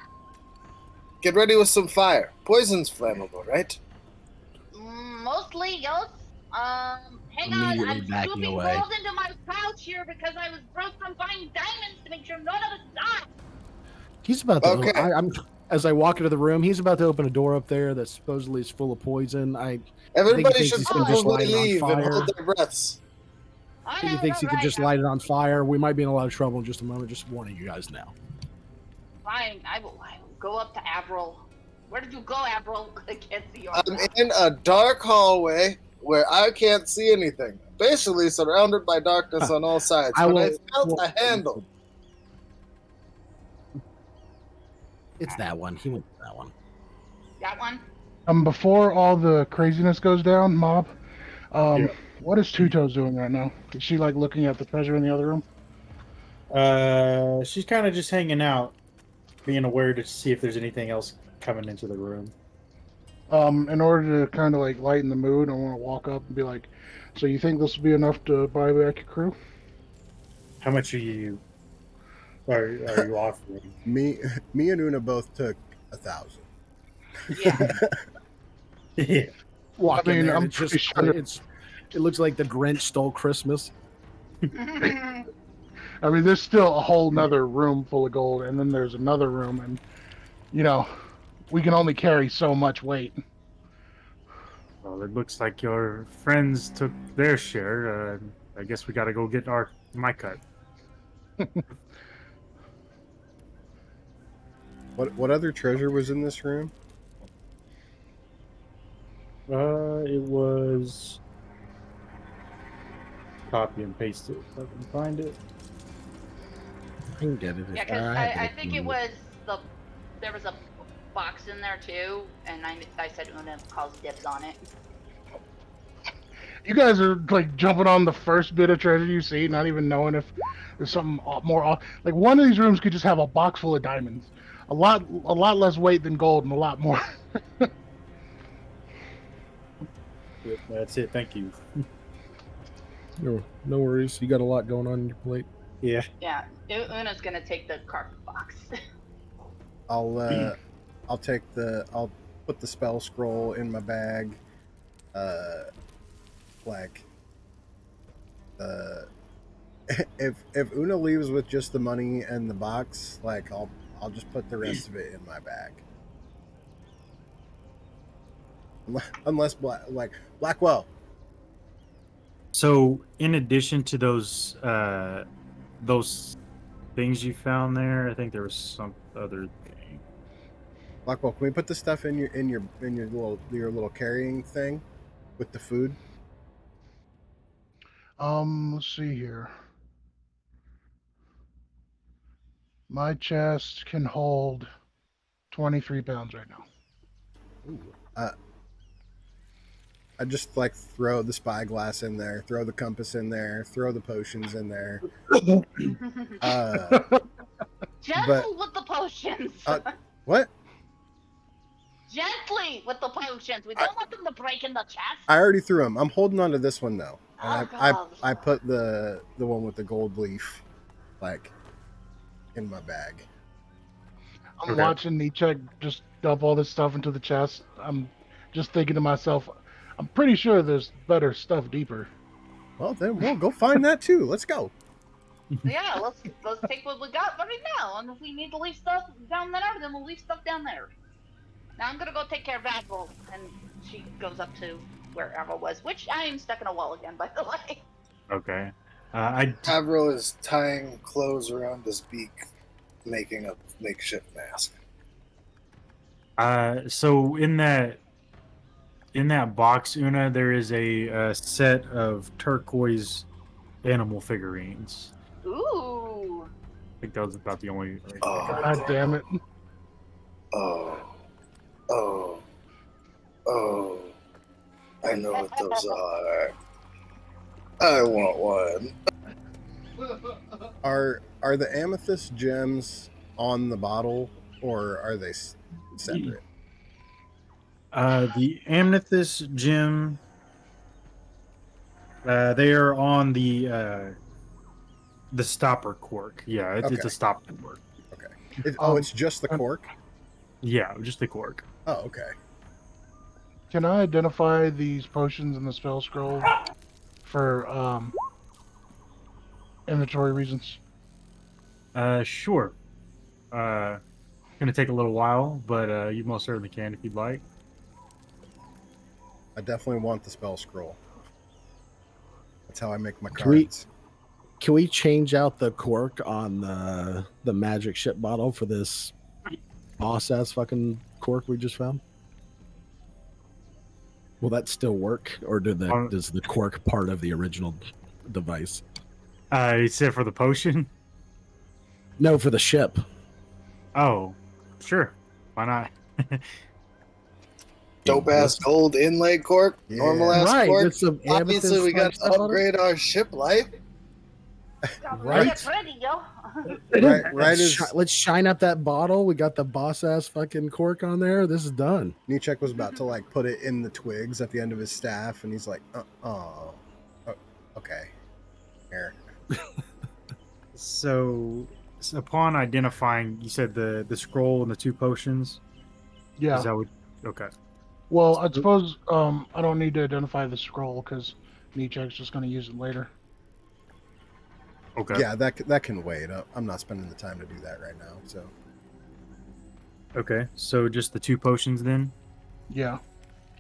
get ready with some fire. Poison's flammable, right? Mostly, yes. Hang on, Immediately I'm backing scooping away. gold into my pouch here because I was broke from buying diamonds to make sure none of us die. He's about to. Okay. I'm as I walk into the room. He's about to open a door up there that supposedly is full of poison. Everybody thinks should he's gonna just probably light it on leave and fire. hold their breaths. I He know, thinks he could right, just light it on fire. We might be in a lot of trouble in just a moment. Just warning you guys now. Fine, I will go up to Avril. Where did you go, Avril? I can't see your I'm in a dark hallway where I can't see anything. Basically surrounded by darkness on all sides. I But will- I felt a handle. It's that one. He went with that one. Got one? Before all the craziness goes down, Mob, Yeah. what is Two Toes doing right now? Is she like looking at the treasure in the other room? She's kind of just hanging out, being aware to see if there's anything else coming into the room. In order to kind of like lighten the mood, I want to walk up and be like, "So you think this will be enough to buy back your crew?" How much are you offering? Me and Una both took 1,000. Yeah. Yeah. Walk I in mean, there and I'm it's just pretty sure. it looks like the Grinch stole Christmas. I mean, there's still a whole nother room full of gold, and then there's another room, and you know, we can only carry so much weight. Well, it looks like your friends took their share. I guess we got to go get my cut. What other treasure was in this room? It was copy and paste it if I can find it. I can get it. Yeah, because I think it was there was a box in there too, and I said Una calls dibs on it. You guys are like jumping on the first bit of treasure you see, not even knowing if there's something more. Like one of these rooms could just have a box full of diamonds, a lot less weight than gold, and a lot more. Yep, that's it. Thank you. No worries. You got a lot going on your plate. Yeah. Yeah, Una's gonna take the carpet box. I'll put the spell scroll in my bag. Like, if Una leaves with just the money and the box, like I'll just put the rest of it in my bag. Unless Blackwell. So, in addition to those things you found there, I think there was some other thing. Blackwell, can we put the stuff in your little carrying thing with the food? Let's see here. My chest can hold 23 pounds right now. I just like throw the spyglass in there, throw the compass in there, throw the potions in there. Gentle with the potions. What? Gently with the potions. We don't want them to break in the chest. I already threw them. I'm holding on to this one though. And Oh, I put the one with the gold leaf, like, in my bag. I'm Okay. watching Nietzsche just dump all this stuff into the chest. I'm just thinking to myself, I'm pretty sure there's better stuff deeper. Well, then we'll go find that too. Let's go. Yeah, let's take what we got right now, and if we need to leave stuff down there, then we'll leave stuff down there. Now I'm gonna go take care of Admiral, and she goes up to where Admiral was, which I am stuck in a wall again, by the way. Okay. Avril is tying clothes around his beak, making a makeshift mask. So in that box, Una, there is a set of turquoise animal figurines. Ooh. I think that was about the only. Oh. God damn it. Oh. I know what those are. I want one. Are the amethyst gems on the bottle, or are they separate? The amethyst gem. They are on the stopper cork. Yeah, it's Okay. a stopper cork. It's just the cork? Yeah, just the cork. Oh, okay. Can I identify these potions in the spell scroll for inventory reasons? Sure. Gonna take a little while, but you most certainly can if you'd like. I definitely want the spell scroll. That's how I make my Can we- cards. Can we change out the cork on the magic ship bottle for this boss ass fucking cork we just found? Will that still work, or does the cork part of the original device? You said for the potion? No, for the ship. Oh, sure. Why not? dope ass gold inlay cork, normal ass Right, cork. with some Obviously, we got amethyst to upgrade our ship life. Gotta Right. get ready, yo. Right as Let's shine up that bottle. We got the boss ass fucking cork on there. This is done. Nietzsche was about to like put it in the twigs at the end of his staff, and he's like, oh, okay, here. So upon identifying, you said the scroll and the 2 potions. Yeah. Is that what? Okay. Well, I suppose I don't need to identify the scroll because Nietzsche's just going to use it later. Okay. Yeah, that can wait. I'm not spending the time to do that right now. So Okay. So just the 2 potions then. Yeah.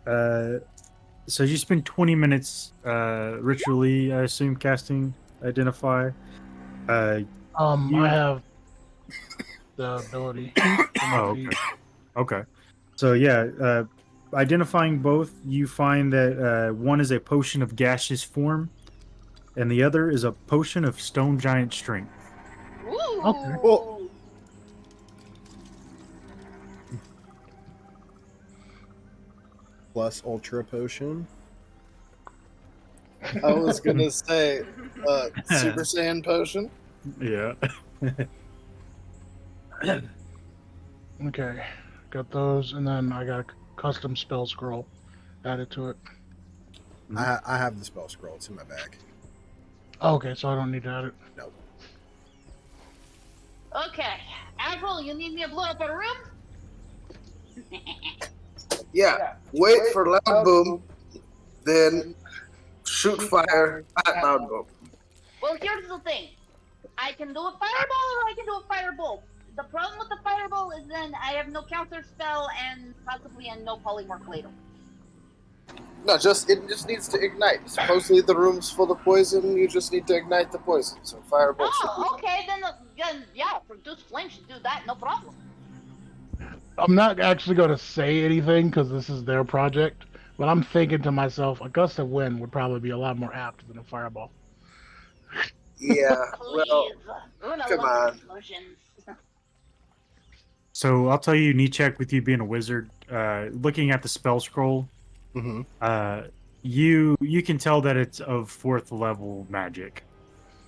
So you spend 20 minutes ritually, I assume, casting identify. I have the ability. for my Oh, feet. okay. Okay. So yeah, identifying both, you find that one is a potion of gaseous form, and the other is a potion of stone giant strength. Ooh. Okay. Well- plus ultra potion. I was gonna say, Super Saiyan potion. Yeah. Okay. Got those, and then I got a custom spell scroll added to it. I have the spell scroll. It's in my bag. Oh, okay, so I don't need to add it. Nope. Okay, Avril, you need me to blow up a room? Yeah. Wait for loud boom, then shoot fire at loud boom. Well, here's the thing. I can do a fireball or I can do a firebolt. The problem with the fireball is then I have no counter spell and possibly a no polymorph later. No, it just needs to ignite. Supposedly the room's full of poison. You just need to ignite the poison. So firebolt. Oh, okay, then yeah, produce flame should do that, no problem. I'm not actually going to say anything because this is their project, but I'm thinking to myself, a gust of wind would probably be a lot more apt than a fireball. Yeah. Please, Well, Una come loves on. explosions. So I'll tell you, Nietzsche, with you being a wizard, looking at the spell scroll, Mm-hmm. you can tell that it's of 4th level magic.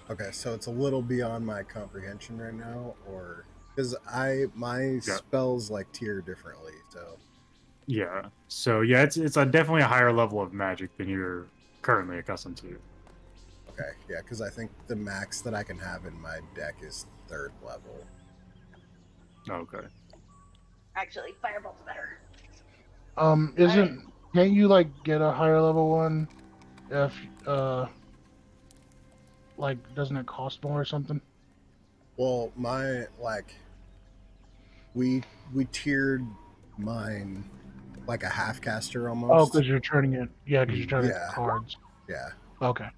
Okay, so it's a little beyond my comprehension right now, or because my spells like tier differently. So Yeah. So yeah, it's definitely a higher level of magic than you're currently accustomed to. okay, yeah, because I think the max that I can have in my deck is 3rd level. Okay. Actually, fireball's better. Can't you like get a higher level one if like doesn't it cost more or something? Well, my we tiered mine like a half caster Oh, almost. because you're turning it. Yeah, because you're turning it Yeah. to cards. Yeah, Okay.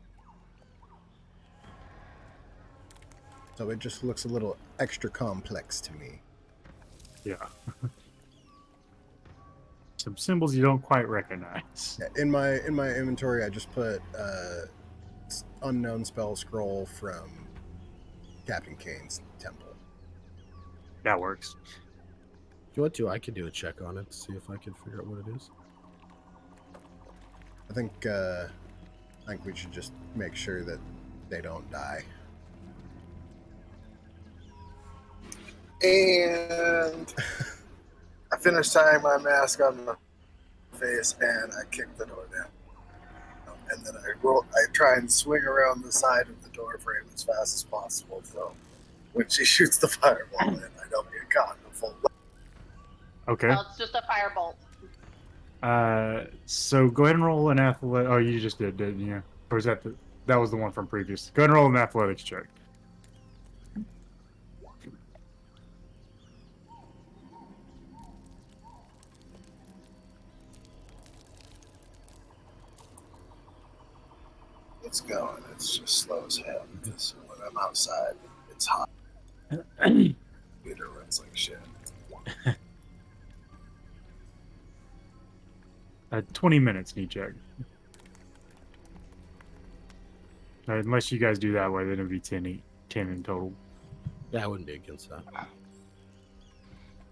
so it just looks a little extra complex to me. Yeah. Some symbols you don't quite recognize. Yeah, in my inventory, I just put unknown spell scroll from Captain Kane's temple. That works. You want to? I could do a check on it to see if I can figure out what it is. I think we should just make sure that they don't die. And I finished tying my mask on my face, and I kick the door down. And then I try and swing around the side of the door frame as fast as possible. So when she shoots the fireball in, I don't get caught in the full. Okay. No, it's just a firebolt. So go ahead and roll an athletic. Oh, you just did, didn't you? Or was that that was the one from previous? Go ahead and roll an athletics check. It's going. It's just slow as hell. So when I'm outside, it's hot. Computer runs like shit. 20 minutes, need check. Unless you guys do that way, then it'd be 10 in total. Yeah, I wouldn't be against that.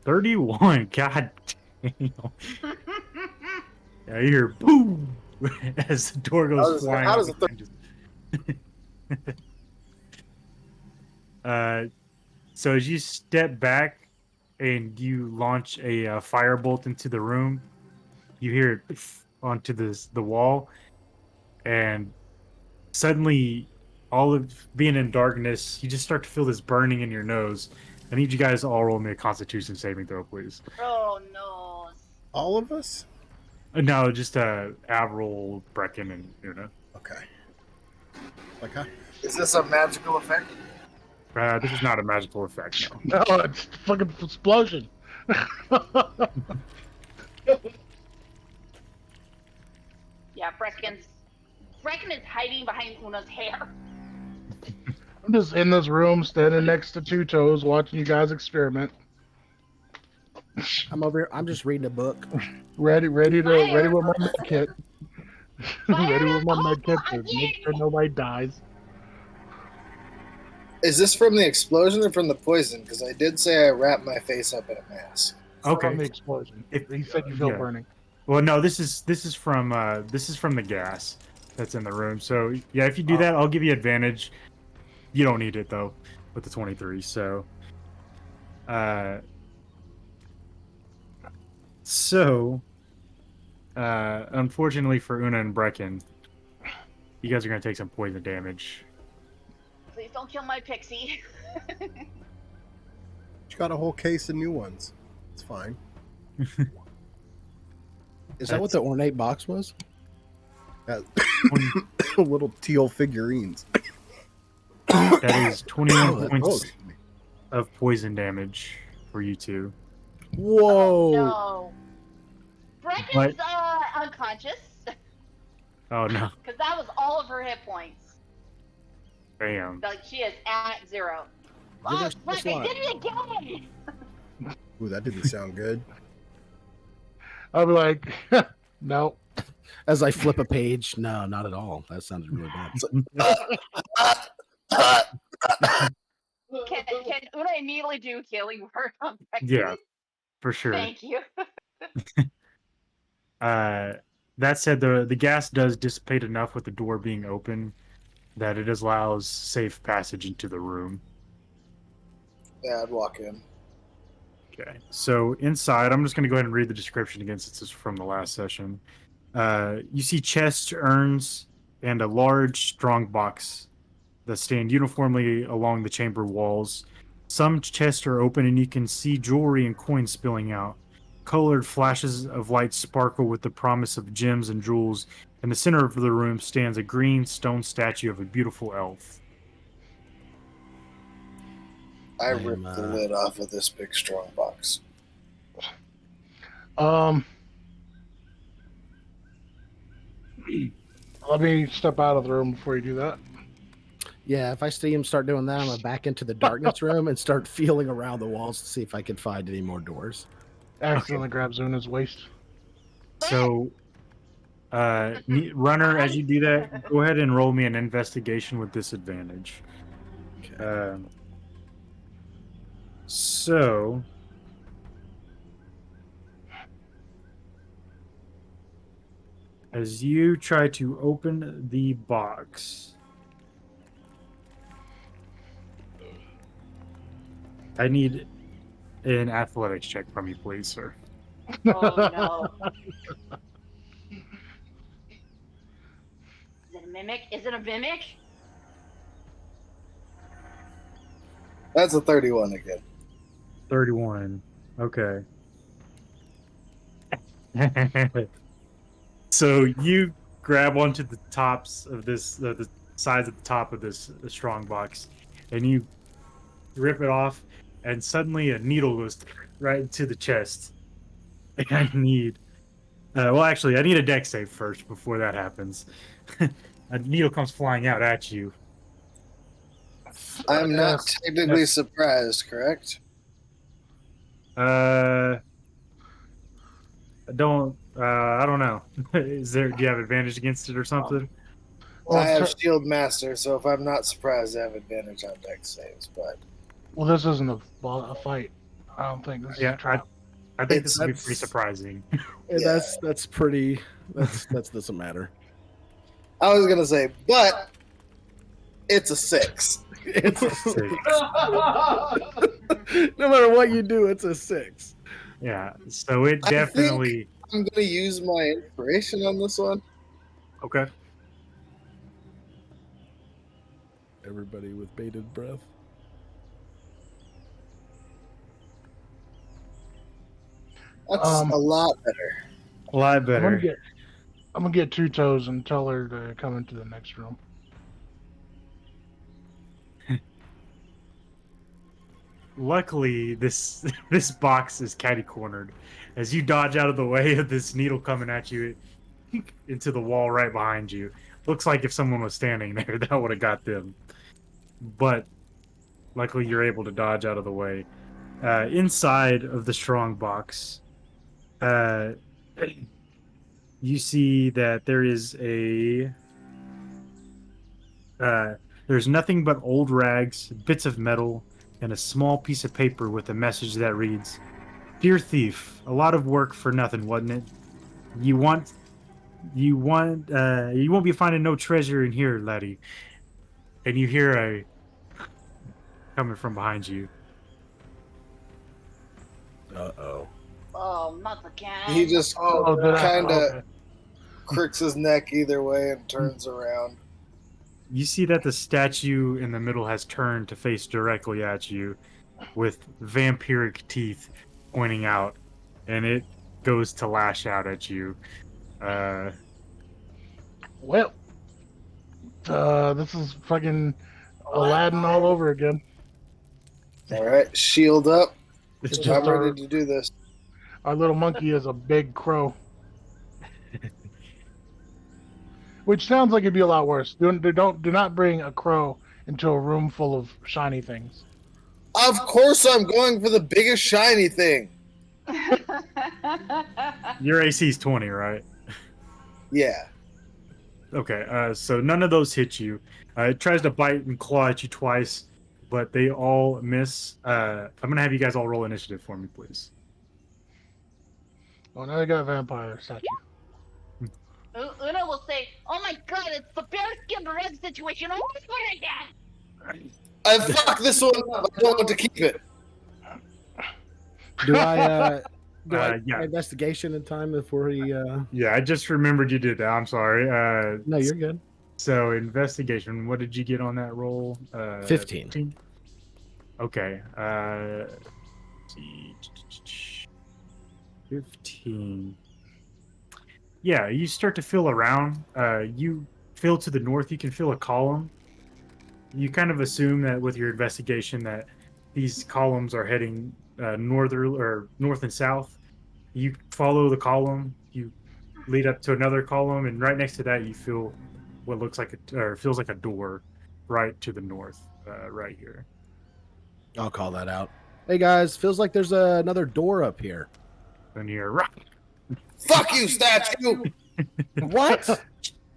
31. God damn. Yeah, you hear boom as the door goes flying how off. does a third? So as you step back and you launch a firebolt into the room, you hear it onto the wall, and suddenly, all of being in darkness, you just start to feel this burning in your nose. I need you guys to all roll me a Constitution saving throw, please. Oh no. All of us? No, just Avril, Brecken, and Una. Okay. Like, huh? Is this a magical effect? This is not a magical effect, no. No, it's fucking explosion. Yeah, Brecken is hiding behind Una's hair. I'm just in this room, standing next to Two Toes, watching you guys experiment. I'm over here. I'm just reading a book. Ready with Fire! my med kit. Fire! Ready with my Oh, med kit to again! make sure nobody dies. Is this from the explosion or from the poison? Because I did say I wrapped my face up in a mask. From the Okay. explosion. If- He said you feel yeah. burning. Well, no, this is from the gas that's in the room. So yeah, if you do that, I'll give you advantage. You don't need it though with the 23. So, unfortunately for Una and Brecken, you guys are gonna take some poison damage. Please don't kill my pixie. You got a whole case of new ones. It's fine. Is that what the ornate box was? Got little teal figurines. That is 21 Oh, points excuse me. of poison damage for you two. Whoa! No. Brecken's unconscious Oh no! because that was all of her hit points. Bam. Like she is at 0. Give her Oh, some fuck! I slime. did it again. Ooh, that didn't sound good. I'll be like, no. As I flip a page, no, not at all. That sounded really bad. Can Una immediately do healing word on Brecken? Yeah, for sure. Thank you. That said, the gas does dissipate enough with the door being open that it allows safe passage into the room. Yeah, I'd walk in. Okay, so inside, I'm just going to go ahead and read the description again since it's from the last session. You see chests, urns, and a large, strong box that stand uniformly along the chamber walls. Some chests are open and you can see jewelry and coins spilling out. Colored flashes of light sparkle with the promise of gems and jewels. In the center of the room stands a green stone statue of a beautiful elf. I I'm, ripped the lid off of this big strong box. Let me step out of the room before you do that. Yeah, if I see him start doing that, I'm gonna back into the darkness room and start feeling around the walls to see if I can find any more doors. Accidentally grabs Una's waist. So, Runner, as you do that, go ahead and roll me an investigation with disadvantage. Okay. So, as you try to open the box, I need an athletics check from you, please, sir. Oh no. Is it a mimic? Is it a mimic? That's a 31 again. 31. Okay. So you grab onto the tops of this, the sides at the top of this strong box, and you rip it off, and suddenly a needle goes right into the chest. And I need, well, actually, I need a dex save first before that happens. A needle comes flying out at you. I'm not Yes. technically surprised, correct? I don't know. Do you have advantage against it or something? Well, I have sir- Shield Master, so if I'm not surprised, I have advantage on dex saves. But Well, this isn't a fight. I don't think this is Yeah, a trap. I think this It's- will be pretty surprising. And Yeah. that's pretty. That doesn't matter. I was gonna say, but it's a 6. It's a Six. no matter what you do, it's a 6. Yeah, so it I think- definitely. I'm gonna use my inspiration on this one. Okay. Everybody with bated breath. That's Um, a lot better. A lot I'm better. gonna get Two Toes and tell her to come into the next room. Luckily, this this box is catty cornered. As you dodge out of the way of this needle coming at you into the wall right behind you. Looks like if someone was standing there, that would have got them. But luckily, you're able to dodge out of the way. Inside of the strong box, you see that there is there's nothing but old rags, bits of metal, and a small piece of paper with a message that reads, "Dear thief, a lot of work for nothing, wasn't it? You won't be finding no treasure in here, laddie." And you hear a coming from behind you. Uh-oh. Oh, not again. He just Oh, did I? kind of Okay. cricks his neck either way and turns around. You see that the statue in the middle has turned to face directly at you with vampiric teeth pointing out, and it goes to lash out at you. Well, this is fucking Aladdin all over again. All right, shield up. It's It's just I'm just ready to do this. Our little monkey is a big crow. Which sounds like it'd be a lot worse. Do not bring a crow into a room full of shiny things. Of course, I'm going for the biggest shiny thing. your AC's 20, right? Yeah. Okay, so none of those hit you. It tries to bite and claw at you twice, but they all miss. I'm gonna have you guys all roll initiative for me, please. Oh, now they got a vampire statue. Una will say, "Oh my god, it's the bearskin rug situation all over again." I fucked this one up. I don't want to keep it. Do I Yeah. investigation in time before he Yeah, I just remembered you did that. I'm sorry. No, you're good. So investigation. What did you get on that roll? 15. Okay. Let's see. 15. Yeah, you start to feel around. You feel to the north. You can feel a column. You kind of assume that with your investigation that these columns are heading north and south. You follow the column. You lead up to another column, and right next to that, you feel what looks like feels like a door right to the north, right here. I'll call that out. Hey guys, feels like there's another door up here. And you're right. Fuck you, statue. What?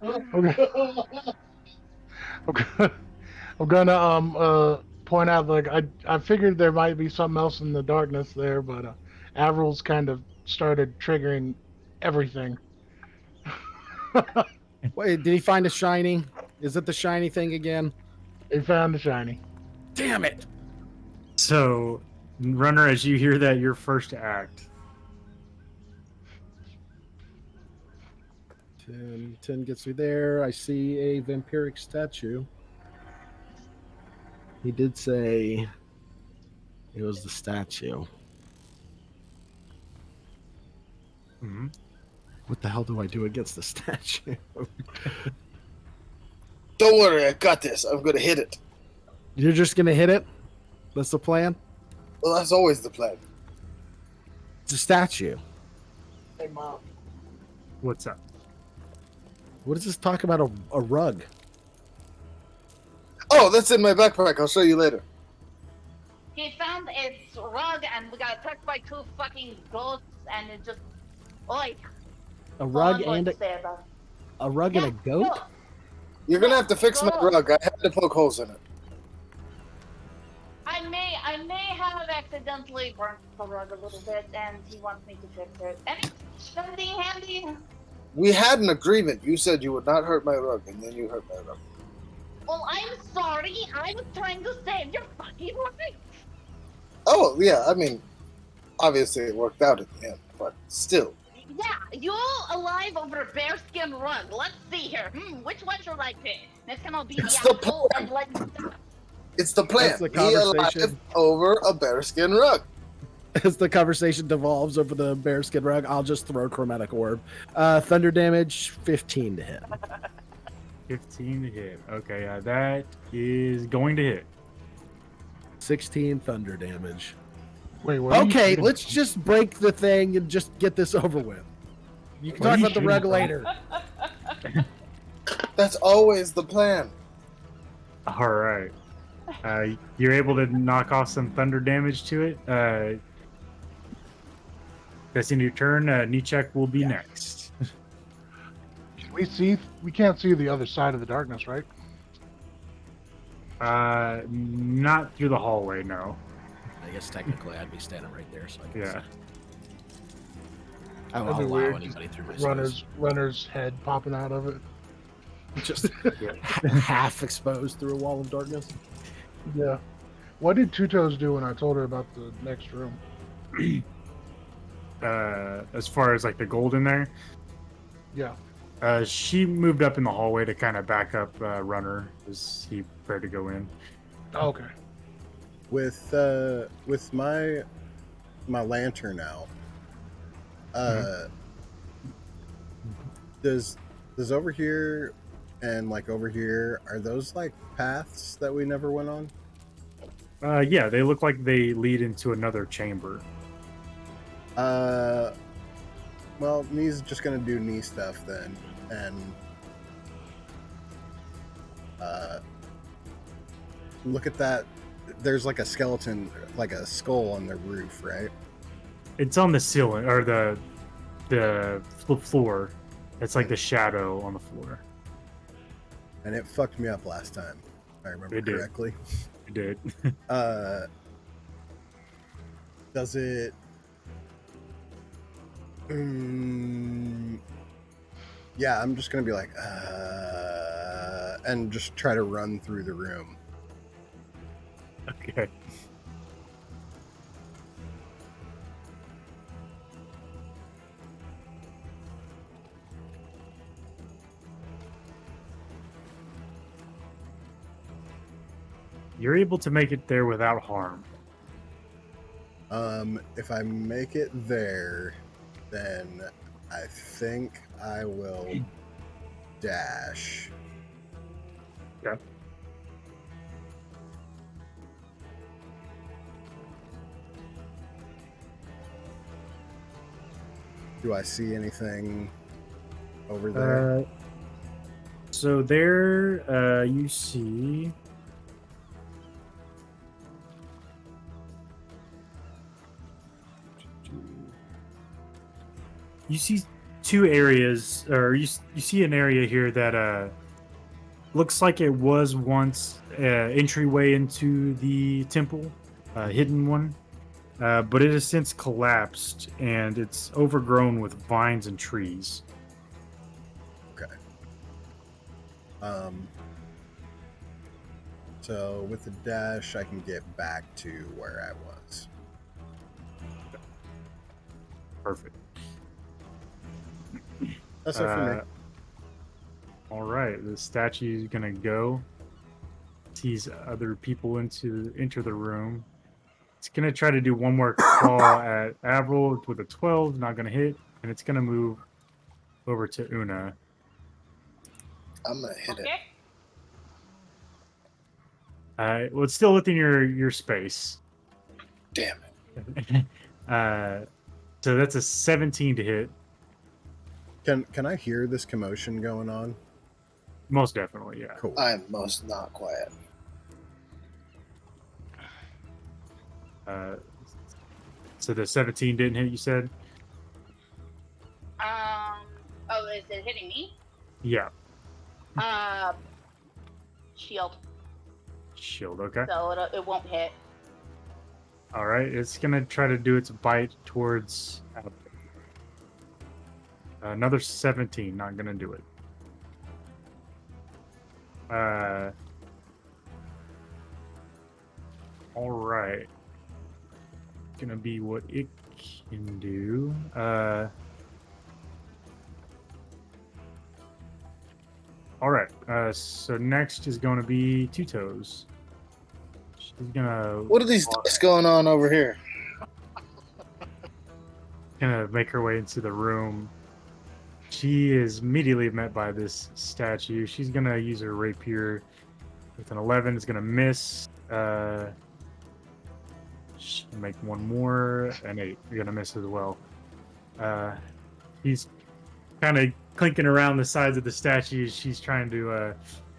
Okay. Okay. I'm gonna point out, like, I figured there might be something else in the darkness there, but Avril's kind of started triggering everything. Wait, did he find a shiny? Is it the shiny thing again? He found the shiny. Damn it! So, Runner, as you hear that, your first act. 10 gets me there. I see a vampiric statue. He did say it was the statue. Mhm. What the hell do I do against the statue? Don't worry, I got this. I'm gonna hit it. You're just gonna hit it? That's the plan? Well, that's always the plan. It's a statue. Hey, Mom. What's up? What does this talk about a rug? Oh, that's in my backpack. I'll show you later. He found its rug, and we got attacked by 2 fucking ghosts, and it just, oi. A rug all I'm and going to say about it. a rug and a goat? No, You're gonna have to fix my rug. I had to poke holes in it. I I may have accidentally burnt the rug a little bit, and he wants me to fix it. Any handy? We had an agreement. You said you would not hurt my rug, and then you hurt my rug. Well, I'm sorry. I was trying to save your fucking life. Oh, yeah, I mean, obviously it worked out at the end, but still. Yeah, you alive over a bearskin rug. Let's see here. Which one should I pick? This can all be It's the the apple plan. and like. It's the plan. That's the Me alive conversation. over a bearskin rug. As the conversation devolves over the bearskin rug, I'll just throw chromatic orb. Thunder damage, 15 to hit. 15 to hit. Okay, that is going to hit. 16 thunder damage. Wait, what? are you Okay, shooting let's from? just break the thing and just get this over with. You can What are talk you about the shooting rug from? later. That's always the plan. All right. You're able to knock off some thunder damage to it. That's in your turn. Nichek will be next. Can we see? We can't see the other side of the darkness, right? Not through the hallway, no. I guess technically I'd be standing right there, so I can Yeah. see. I That'd won't be allow weird, anybody through my Runner's head popping out of it. space. Just half exposed through a wall of darkness. Yeah. What did Two Toes do when I told her about the next room? As far as like the gold in there, Yeah. she moved up in the hallway to kind of back up Runner as he prepared to go in. Oh, okay. With my lantern out, does over here and like over here, are those like paths that we never went on? Yeah, they look like they lead into another chamber. Well, Knee's just gonna do knee stuff then, and look at that. There's like a skeleton, like a skull on the roof, right? It's on the ceiling or the floor. It's like the shadow on the floor. And it fucked me up last time, if I remember It did. correctly. It did. Does it? Yeah, I'm just gonna be like, and just try to run through the room. Okay. You're able to make it there without harm. If I make it there, then I think I will dash. Okay. Do I see anything over there? So there, you see. You see two areas, or you see an area here that looks like it was once entryway into the temple, hidden one, but it has since collapsed and it's overgrown with vines and trees. So with the dash, I can get back to where I was. Perfect. That's it for me. All right, the statue is gonna go. Sees other people enter the room. It's gonna try to do one more claw at Avril with a 12, not gonna hit, and it's gonna move over to Una. I'm gonna hit it. Okay. Well, it's still within your space. Damn it. So that's a 17 to hit. Can I hear this commotion going on? Most definitely, yeah. Cool. I'm most not quiet. So the 17 didn't hit, you said? Oh, is it hitting me? Yeah. Shield. Shield, okay. So it won't hit. All right, it's gonna try to do its bite towards Apple. Another 17, not gonna do it. All right, gonna be what it can do. All right. So next is going to be Two Toes. She's gonna What are these ducks going on over here? make her way into the room. She is immediately met by this statue. She's gonna use her rapier with an 11. It's gonna miss. She can make one more. An 8. You're gonna miss as well. He's kind of clinking around the sides of the statue. She's trying to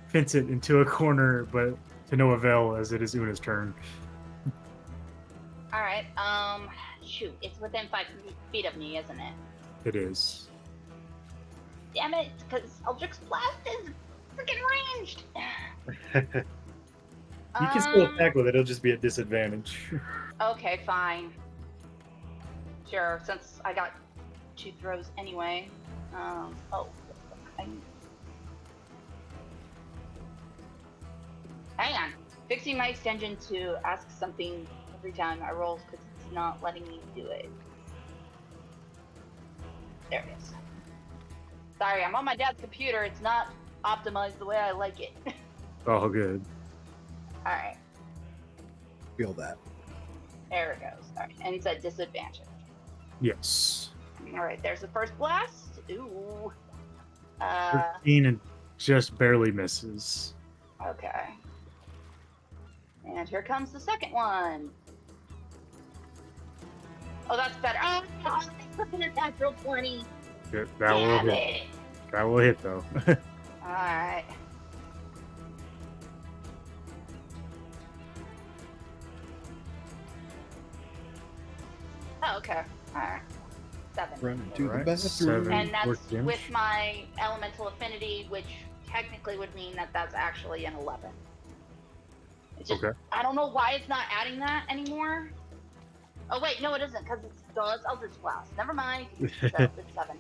fence it into a corner, but to no avail as it is Una's turn. All right. Shoot, it's within 5 feet of me, isn't it? It is. Damn it, because Eldritch Blast is freaking ranged. You can still attack with it. It'll just be a disadvantage. Okay, fine. Sure, since I got 2 throws anyway. Hang on. Fixing my extension to ask something every time I roll because it's not letting me do it. There it is. Sorry, I'm on my dad's computer. It's not optimized the way I like it. Oh, good. Alright, Feel that. there it goes. Alright, and it's at disadvantage. Yes. Alright, there's the first blast. Ooh. 13 and just barely misses. Okay. And here comes the second one. Oh, that's better. Oh, God, I'm looking at natural 20. That Damn will hit. it. That will hit though. Alright. Oh, okay. Alright. 7. Run to Alright, the bathroom. 7 And that's force damage. with my elemental affinity, which technically would mean that that's actually an 11. It's just, Okay. I don't know why it's not adding that anymore. Oh wait, no it isn't, because it's Eldritch Blast. Never mind. So it's 7.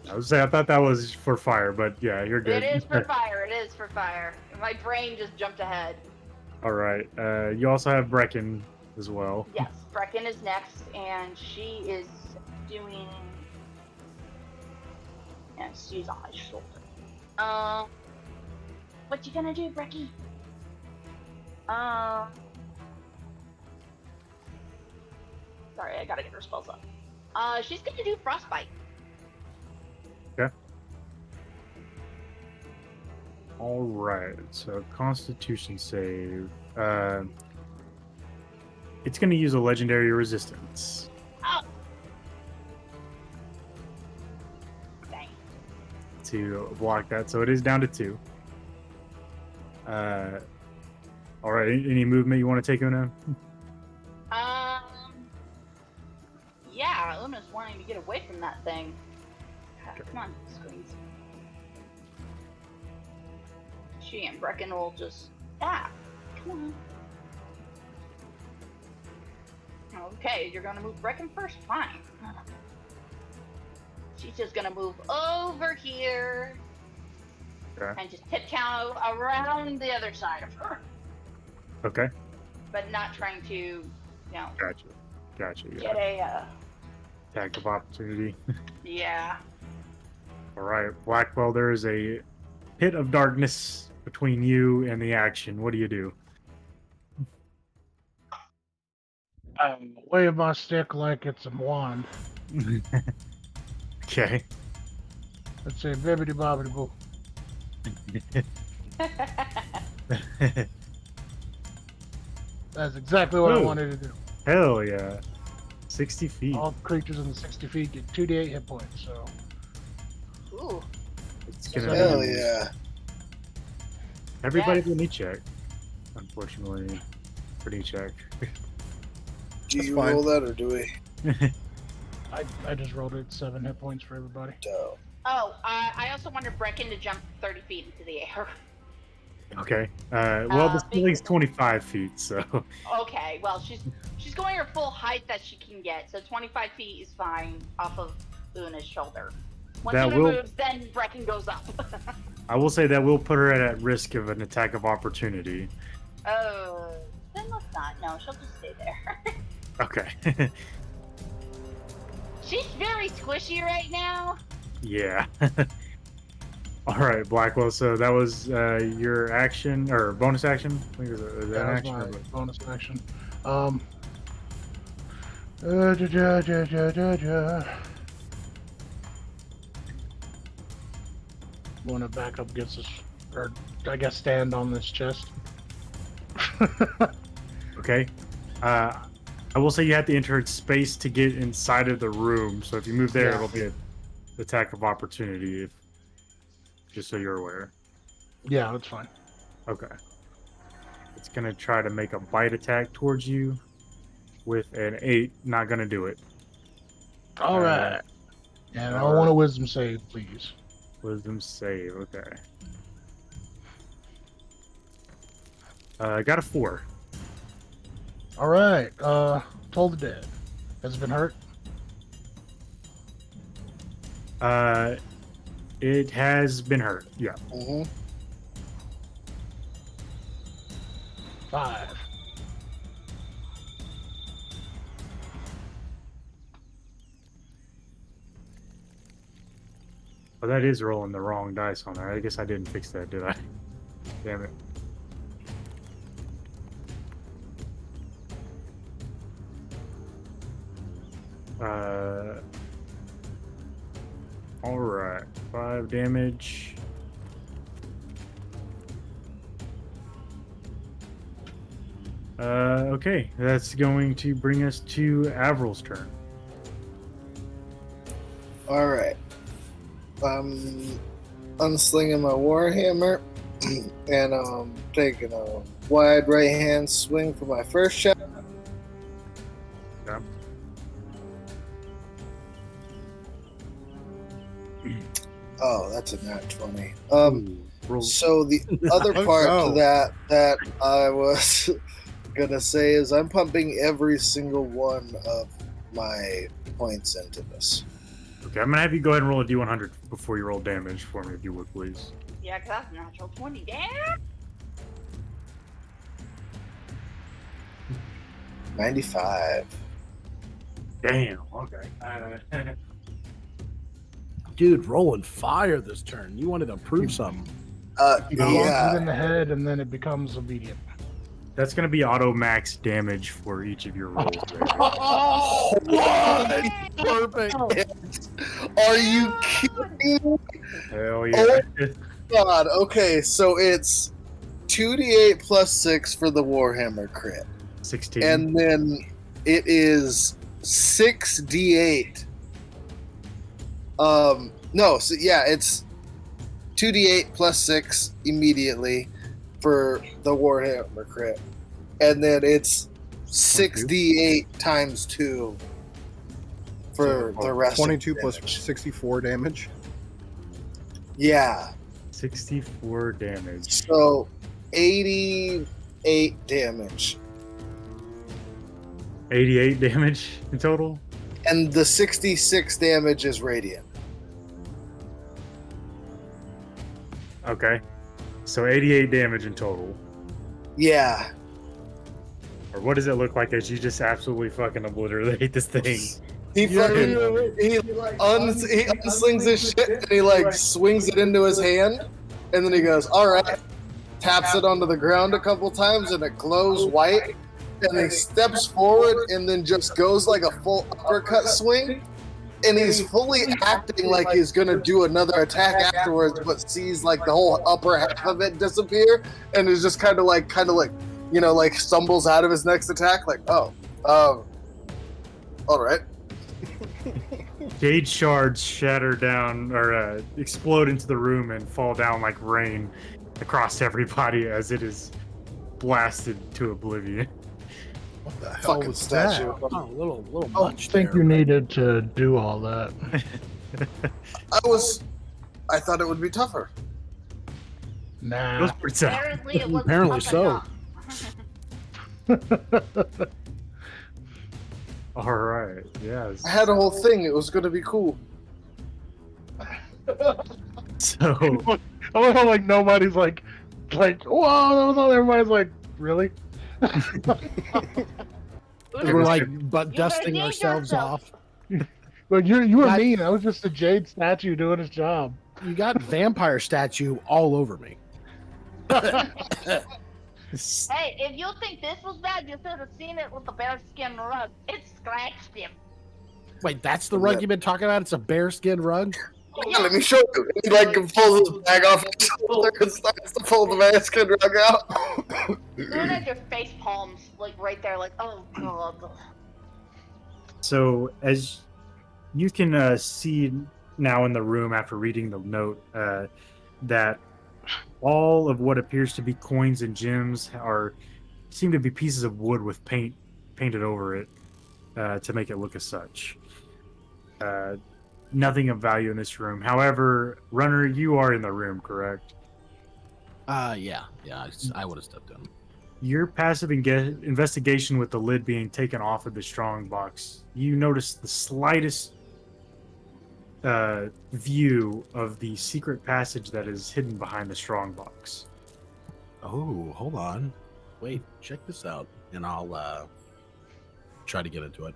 I was saying I thought that was for fire, but yeah, you're good. It is for fire. It is for fire. My brain just jumped ahead. All right. You also have Brecken as well. Yes, Brecken is next, and she is doing. Yes, she's on my shoulder. What you gonna do, Brecky? Sorry, I gotta get her spells up. She's gonna do Frostbite. All right. So Constitution save. It's going to use a legendary resistance. Oh. Dang. To block that. So it is down to 2. All right. Any movement you want to take, Una? Yeah, Una's wanting to get away from that thing. Come on, screens. She and Brecken will just come on. Okay, you're gonna move Brecken first? Fine. She's just gonna move over here. Okay. And just tiptoe around the other side of her. Okay. But not trying to, Gotcha. Yeah. get a, Attack of opportunity. yeah. All right. Blackwell, there is a pit of darkness between you and the action. What do you do? Wave my stick like it's a wand. Okay. Let's say bibbidi bobbidi boo. That's exactly what I Ooh. wanted to do. Hell yeah. 60 feet. All creatures in the 60 feet get 2d8 hit points, so. Ooh. It's gonna Hell be yeah. everybody Yes. will need check. Unfortunately, for need check. Do That's you fine. roll that or do we? I just rolled it 7 hit points for everybody. No. Oh, I also wanted Brecken to jump 30 feet into the air. Okay. Well, the Uh, ceiling's 25 feet, so Okay, well, She's going her full height that she can get, so 25 feet is fine off of Una's shoulder. Once That she will- moves, then Brecken goes up. I will say that will put her at risk of an attack of opportunity. Oh, then let's not. No, she'll just stay there. Okay. She's very squishy right now. Yeah. All right, Blackwell. So that was your action or bonus action? I think it was That an was action. my or- bonus action. Ja, ja, ja, ja, ja, ja. Want to back up against this, or I guess stand on this chest. Okay. I will say you have to enter its space to get inside of the room. So if you move there, Yeah. it'll be an attack of opportunity. Just so you're aware. Yeah, that's fine. Okay. It's gonna try to make a bite attack towards you with an 8. Not gonna do it. All right. And I want a wisdom save, please. Wisdom save. Okay. I got a 4. All right. Toll the dead. Has it been hurt? It has been hurt. Yeah. Mm-hmm. 5. Oh, that is rolling the wrong dice on there. I guess I didn't fix that, did I? Damn it. All right. 5 damage. Okay. That's going to bring us to Avril's turn. All right. I'm unslinging my warhammer and taking a wide right hand swing for my first shot. Yeah. Oh, that's a nat 20. Ooh, roll. So the other part Oh. to that I was gonna say is I'm pumping every single one of my points into this. Okay, I'm gonna have you go ahead and roll a d100 before you roll damage for me, if you would, please. Yeah, because that's a natural 20. Damn! 95. Damn. Okay. Dude, rolling fire this turn. You wanted to prove something. You launch it Yeah. in the head, and then it becomes obedient. That's gonna be auto max damage for each of your rolls. There. Oh, what? Perfect. Are you kidding? Hell yeah. God. Okay, so it's 2d8 plus 6 for the warhammer crit, 16. and then it is 6d8. No, so yeah, it's 2d8 plus 6 immediately for the warhammer crit, and then it's 6d8 times 2 for the rest. 22 of plus damage. 64 damage. Yeah, 64 damage. so 88 damage, 88 damage in total. and the 66 damage is radiant. Okay. So 88 damage in total. Yeah, Or what does it look like as you just absolutely fucking obliterate this thing? he fucking he unslings his shit and he like swings it into his hand, and then he goes, "All right," taps it onto the ground a couple times, and it glows white. And he steps forward and then just goes like a full uppercut swing. And he's fully acting like he's gonna do another attack afterwards, but sees like the whole upper half of it disappear, and is just kind of like, you know, like stumbles out of his next attack, like, all right. Jade shards shatter down or explode into the room and fall down like rain across everybody as it is blasted to oblivion. What the hell Fucking was statue. that? Oh, a little I don't much think there. you needed to do all that. I thought it would be tougher. Nah. Those pretty tough. Apparently it wasn't Apparently tough so. enough. All right. Yes. I had a whole thing. It was gonna be cool. So I love how like nobody's like, whoa, that was all. Everybody's like, really? We're like but You dusting redeemed ourselves yourself. off. Like you were That- mean. That was just a jade statue doing his job. You got vampire statue all over me. Hey, if you think this was bad, you should have seen it with the bearskin rug. It scratched him. Wait, that's the rug you've been talking about? It's a bearskin rug? Yeah, let me show you. He like pulls his bag off his shoulder and starts to pull the basket rug out. Doing it your face palms, like right there, like, oh god. So, as you can see now in the room after reading the note, that all of what appears to be coins and gems seem to be pieces of wood with painted over it to make it look as such. Nothing of value in this room. However, Runner, you are in the room, correct? Yeah, I would have stepped in. Your passive investigation with the lid being taken off of the strong box, you notice the slightest view of the secret passage that is hidden behind the strong box. Oh, hold on. Wait, check this out, and I'll try to get into it.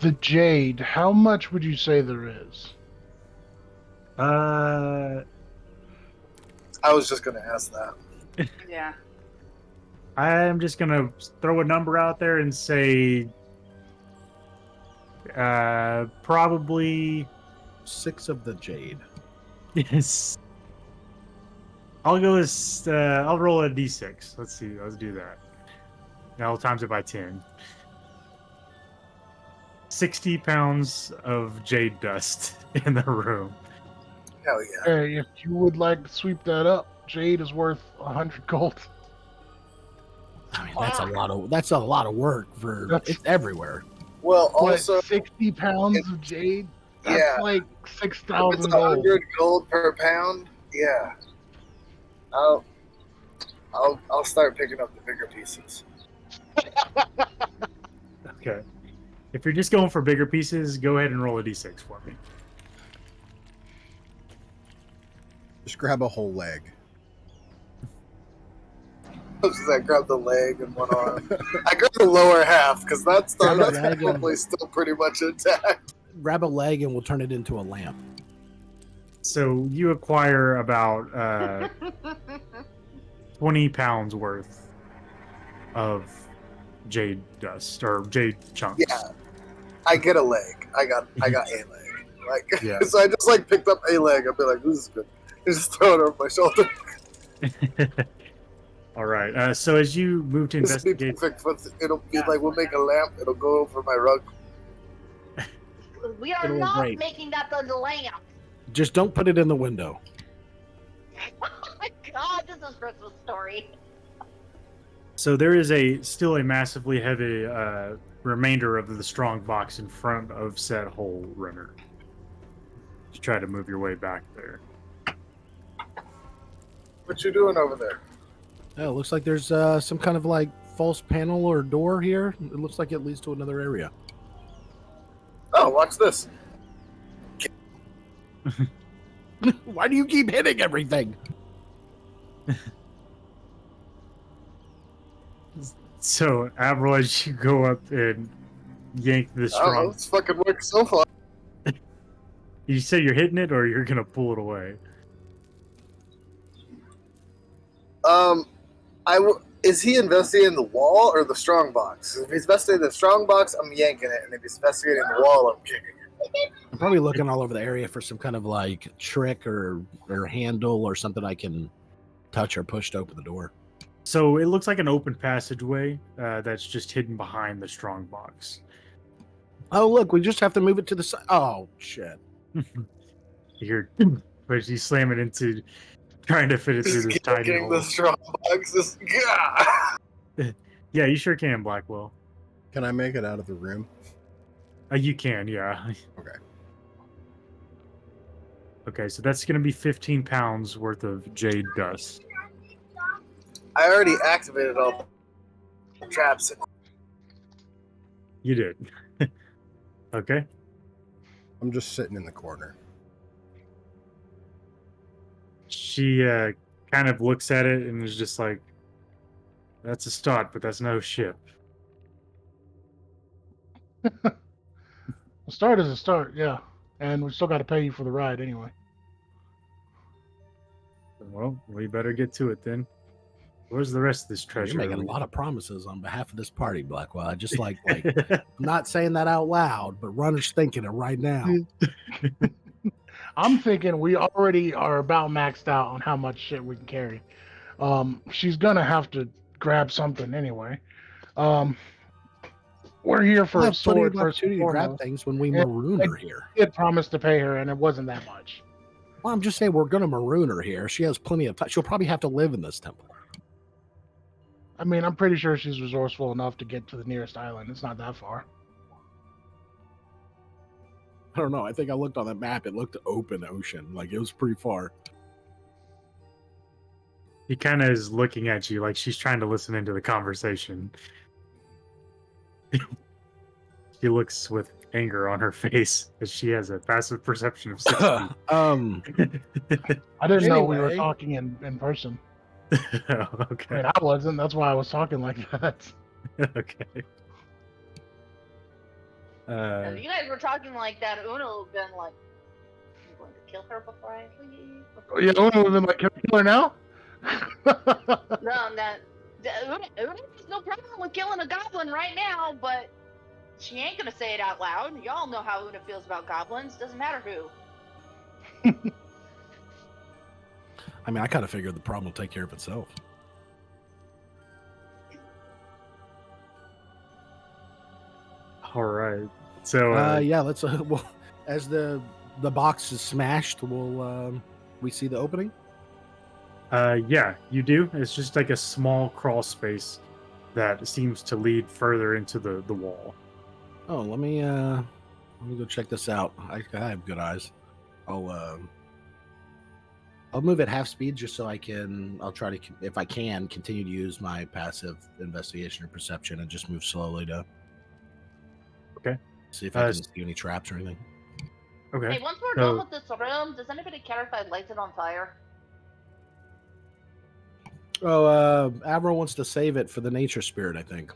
The jade. How much would you say there is? I was just gonna ask that. Yeah. I'm just gonna throw a number out there and say probably 6 of the jade. yes. I'll go with I'll roll a d6. Let's see. Let's do that. Now I'll times it by 10. 60 pounds of jade dust in the room. Hell yeah. Hey, if you would like to sweep that up, jade is worth 100 gold. I mean, that's a lot of work for That's- it's everywhere. Well, What, also, 60 pounds of jade? That's yeah. like if 6,000 it's gold. 100 gold per pound, yeah. I'll start picking up the bigger pieces. Okay. If you're just going for bigger pieces, go ahead and roll a d6 for me. Just grab a whole leg. I grab the leg and one arm. I grab the lower half because that's Grab a that's leg and- probably still pretty much intact. Grab a leg and we'll turn it into a lamp. So you acquire about 20 pounds worth of jade dust or jade chunks. Yeah, I get a leg. I got a leg. Like, Yeah. so I just like picked up a leg. I'll be like, this is good. I just throw it over my shoulder. All right. So as you move to This will be investigate, perfect. It'll be like we'll make a lamp. It'll go over my rug. We are It'll not break. making that the lamp. Just don't put it in the window. Oh my god, this is Christmas story. so there is still a massively heavy remainder of the strong box in front of said hole, Runner. Just try to move your way back there. What you doing over there? Oh, it looks like there's some kind of like false panel or door here. It looks like it leads to another area. Oh, watch this. Why do you keep hitting everything? So, Avril, as you go up and yank the Oh, strong, it's fucking worked so far. you say you're hitting it, or you're gonna pull it away. Is he investigating the wall or the strong box? If he's investigating the strong box, I'm yanking it, and if he's investigating the wall, I'm kicking it. I'm probably looking all over the area for some kind of like trick or handle or something I can touch or push to open the door. So it looks like an open passageway that's just hidden behind the strong box. Oh, look, we just have to move it to the side. Oh, shit. You're, but you slam it into, trying to fit it through Just this tiny kicking hole. the strong box. Just, gah! Yeah, you sure can, Blackwell. Can I make it out of the room? You can, yeah. Okay. Okay, so that's going to be 15 pounds worth of jade dust. I already activated all the traps. You did. Okay. I'm just sitting in the corner. She kind of looks at it and is just like, "That's a start, but that's no ship." A start is a start, yeah. And we still got to pay you for the ride anyway. Well, we better get to it then. Where's the rest of this You're treasure? making a lot of promises on behalf of this party, Blackwell. I just like I'm not saying that out loud, but Runner's thinking it right now. I'm thinking we already are about maxed out on how much shit we can carry. She's gonna have to grab something anyway. We're here We'll for a have plenty sword of first and opportunity to grab foremost. things when we Yeah, maroon her here. We had promised to pay her, and it wasn't that much. Well, I'm just saying we're going to maroon her here. She has plenty of time. She'll probably have to live in this temple. I mean, I'm pretty sure she's resourceful enough to get to the nearest island. It's not that far. I don't know. I think I looked on that map. It looked open ocean. Like it was pretty far. He kind of is looking at you like she's trying to listen into the conversation. She looks with anger on her face as she has a passive perception of 6 feet. I didn't know we were Anyway. talking in person. Oh, I okay. mean, I wasn't. That's why I was talking like that. Okay. If you guys were talking like that, Una would have been like, "I'm going to kill her before I leave." Yeah, Una would have been like, "Can we kill her now?" No, Una has no problem with killing a goblin right now, but she ain't gonna say it out loud. Y'all know how Una feels about goblins. Doesn't matter who. I mean, I kind of figured the problem will take care of itself. All right. So Yeah, let's. Well, as the box is smashed, we see the opening. yeah, you do. It's just like a small crawl space that seems to lead further into the wall. Oh, let me go check this out. I have good eyes. I'll move at half speed just so I'll try to, if I can, continue to use my passive investigation or perception and just move slowly to. Okay. See if I can see any traps or anything. Okay. Hey, once we're So- done with this room, does anybody care if I light it on fire? Oh, Avro wants to save it for the nature spirit, I think.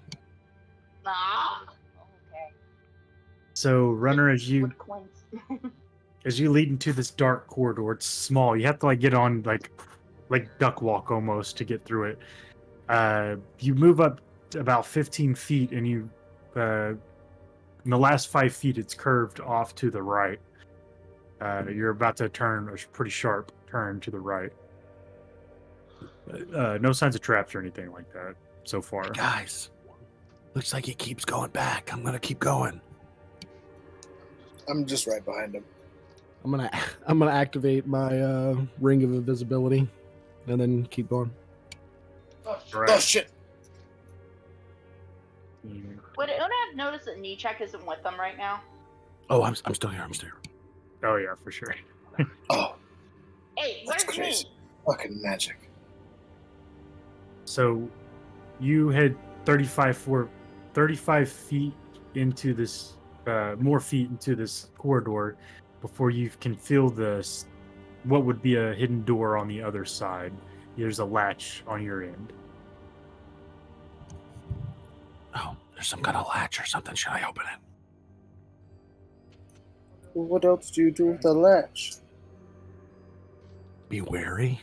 Ah, okay. So, Runner, as you Wood coins. lead into this dark corridor, it's small. You have to like get on like duck walk almost to get through it. You move up to about 15 feet, and you in the last 5 feet, it's curved off to the right. You're about to turn a pretty sharp turn to the right. No signs of traps or anything like that so far. Guys, looks like it keeps going back. I'm gonna keep going. I'm just right behind him. I'm gonna activate my ring of invisibility, and then keep going. Oh Right. shit! Mm, Would Una have noticed that Nichek isn't with them right now? Oh, I'm still here. I'm still here. Oh yeah, for sure. Oh, Hey, That's where's crazy. me? fucking magic! So you head 35 feet into this, more feet into this corridor before you can feel what would be a hidden door on the other side. There's a latch on your end. Oh, there's some kind of latch or something. Should I open it? Well, what else do you do with the latch? Be wary.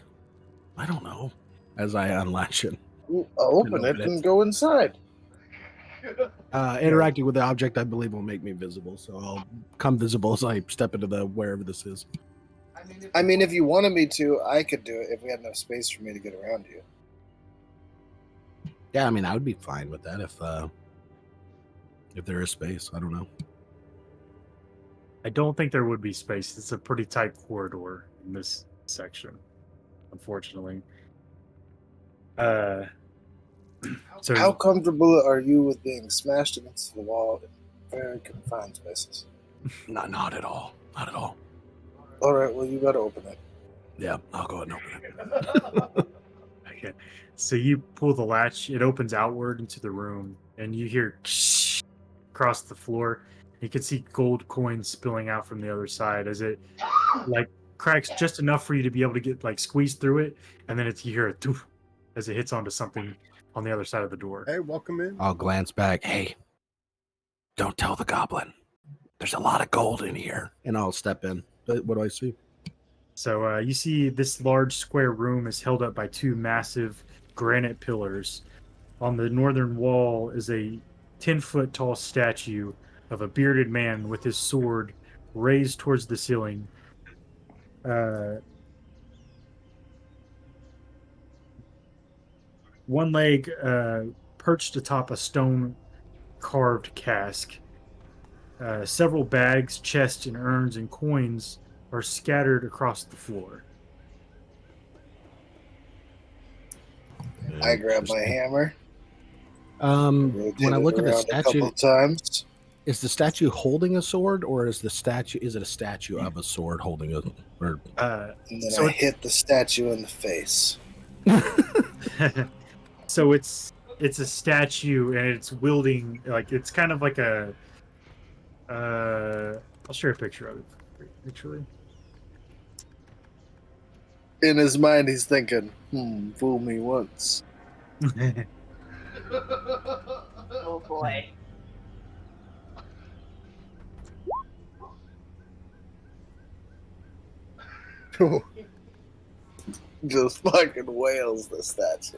I don't know. As I unlatch it, I'll open Open it it. and go inside. interacting with the object, I believe, will make me visible. So I'll come visible as I step into the wherever this is. I mean, if you wanted me to, I could do it if we had enough space for me to get around you. Yeah, I mean, I would be fine with that if there is space. I don't know. I don't think there would be space. It's a pretty tight corridor in this section, unfortunately. So How comfortable are you with being smashed against the wall in very confined spaces? Not at all. Not at all. All right, well, you gotta open it. Yeah, I'll go ahead and open it. okay. So you pull the latch, it opens outward into the room, and you hear across the floor. You can see gold coins spilling out from the other side as it like cracks just enough for you to be able to get like squeezed through it, and then you hear a doof as it hits onto something on the other side of the door. Hey, welcome in. I'll glance back. Hey, don't tell the goblin. There's a lot of gold in here. And I'll step in. But what do I see? So you see this large square room is held up by two massive granite pillars. On the northern wall is a 10-foot tall statue of a bearded man with his sword raised towards the ceiling. One leg perched atop a stone carved cask. Several bags, chests, and urns and coins are scattered across the floor. I grab my hammer. When I look at the rotate it around a statue, couple times. is the statue holding a sword, or is it a statue of a sword holding a? Or And then So I hit the statue in the face. So it's a statue and it's wielding like it's kind of like a I'll share a picture of it actually. In his mind, he's thinking, fool me once. Oh boy. Just fucking wails the statue.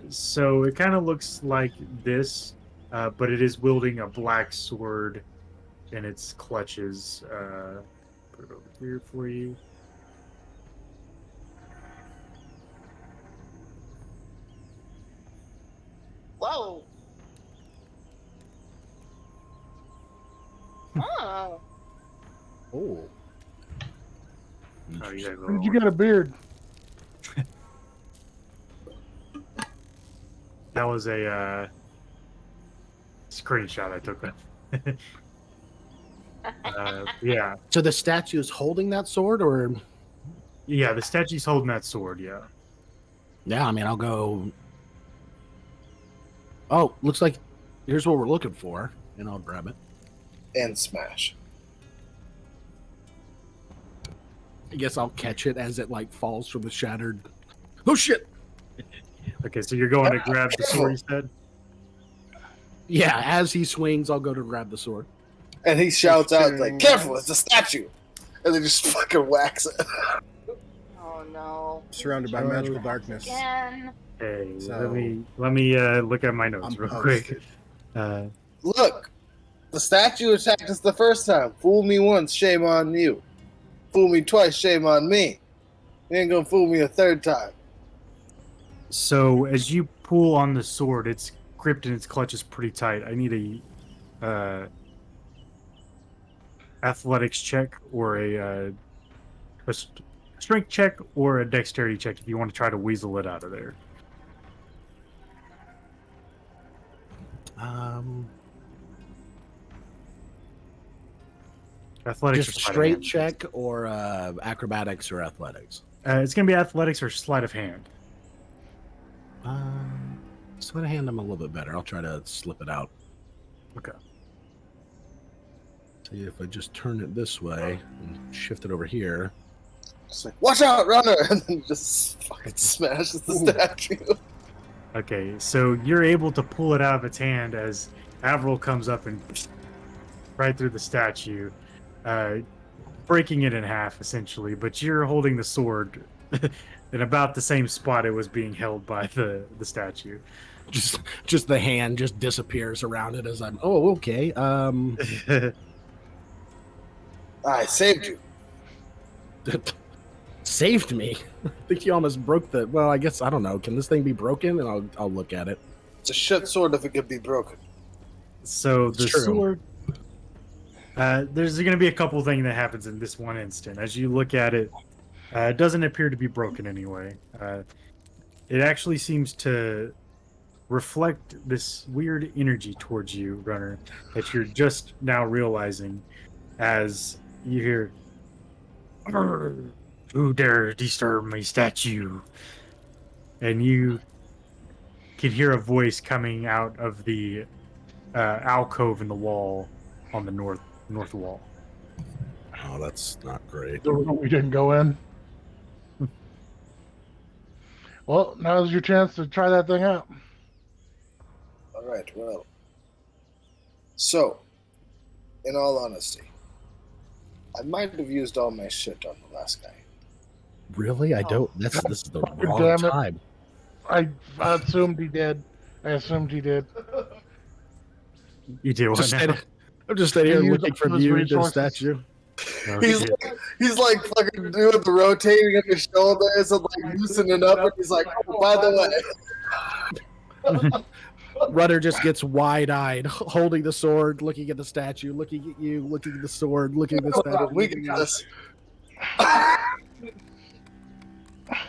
So it kind of looks like this, but it is wielding a black sword in its clutches. Put it over here for you. Whoa. Oh. Oh, Oh, you guys When did you get a beard? That was a screenshot I took. Yeah, so the statue is holding that sword, or? yeah. The statue's holding that sword. Yeah. Yeah, I mean, I'll go. Oh, looks like here's what we're looking for, and I'll grab it. And smash. I guess I'll catch it as it like falls from the shattered. Oh shit! Okay, so you're going to grab the sword, you said? Yeah, as he swings, I'll go to grab the sword. And he shouts out, turning like, careful, around. it's a statue. And then just fucking whacks it. Oh no. surrounded by magical darkness. Again. Hey, So- let me look at my notes I'm real posted. quick. Look, the statue attacked us the first time. Fool me once, shame on you. Fool me twice, shame on me. You ain't gonna fool me a third time. So as you pull on the sword, it's gripped in its clutches pretty tight. I need a athletics check or a strength check or a dexterity check if you want to try to weasel it out of there. Athletics Just or a sleight of straight hand. check or acrobatics or athletics. It's gonna be athletics or sleight of hand. Sleight of hand, I'm a little bit better. I'll try to slip it out. Okay. See if I just turn it this way and shift it over here. It's like, watch out, runner! And then just fucking smashes the statue. Okay, so you're able to pull it out of its hand as Avril comes up and right through the statue, breaking it in half essentially. But you're holding the sword in about the same spot it was being held by the statue. Just the hand just disappears around it as I'm. Oh, okay. I saved you. Saved me. I think you almost broke the. Well, I guess I don't know. Can this thing be broken? And I'll look at it. It's a shit sword if it could be broken. So the It's true. sword. There's going to be a couple things that happens in this one instant. As you look at it, it doesn't appear to be broken anyway. It actually seems to reflect this weird energy towards you, Runner, that you're just now realizing as you hear, "Who dare disturb my statue?" And you can hear a voice coming out of the alcove in the wall on the north wall. Oh, that's not great. The room we didn't go in. Well, now's your chance to try that thing out. All right, well. So, in all honesty, I might have used all my shit on the last guy. Really? I don't. This is the wrong Damn it. time. I assumed he did. You do Just what now? I'm just standing here He used looking all from his you to the resources. statue. Oh, He's shit. like fucking doing the rotating of his shoulders and like loosening up, and he's like, oh, by the way. Rudder just gets wide-eyed, holding the sword, looking at the statue, looking at you, looking at the sword, looking at the statue. We got this.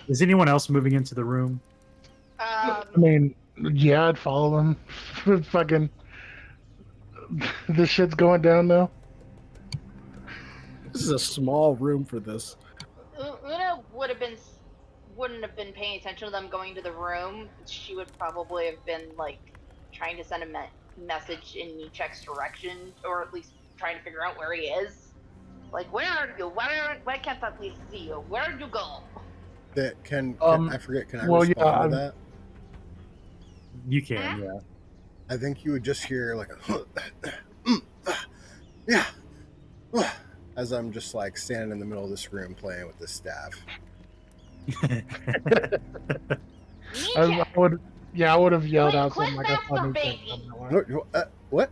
Is anyone else moving into the room? I mean, yeah, I'd follow him. Fucking, this shit's going down now. This is a small room for this. Una wouldn't have been paying attention to them going to the room. She would probably have been like trying to send a message in Nichek's direction, or at least trying to figure out where he is. Like, where are you? Why can't I please see you? Where did you go? Can I forget? Can I well, respond to yeah, that? You can, yeah. I think you would just hear like a yeah, as I'm just like standing in the middle of this room playing with this staff. Nichek, I would have yelled out quit something like I saw masturbating. What?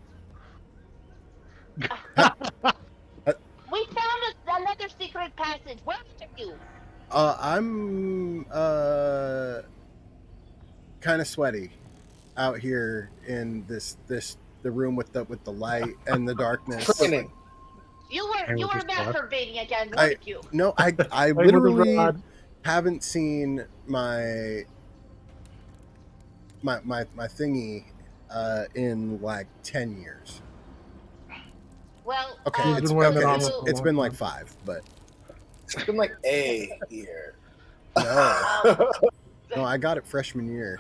We found another secret passage. Where are you? I'm kind of sweaty out here in the room with the light and the darkness. Training. You were And with his stuff. masturbating again, weren't you? No, I Like with a literally rod. haven't seen my thingy in like 10 years. Well, Okay, He's been wearing it on so- for a it's long been like time. 5, but It's been like a year. no, no, I got it freshman year.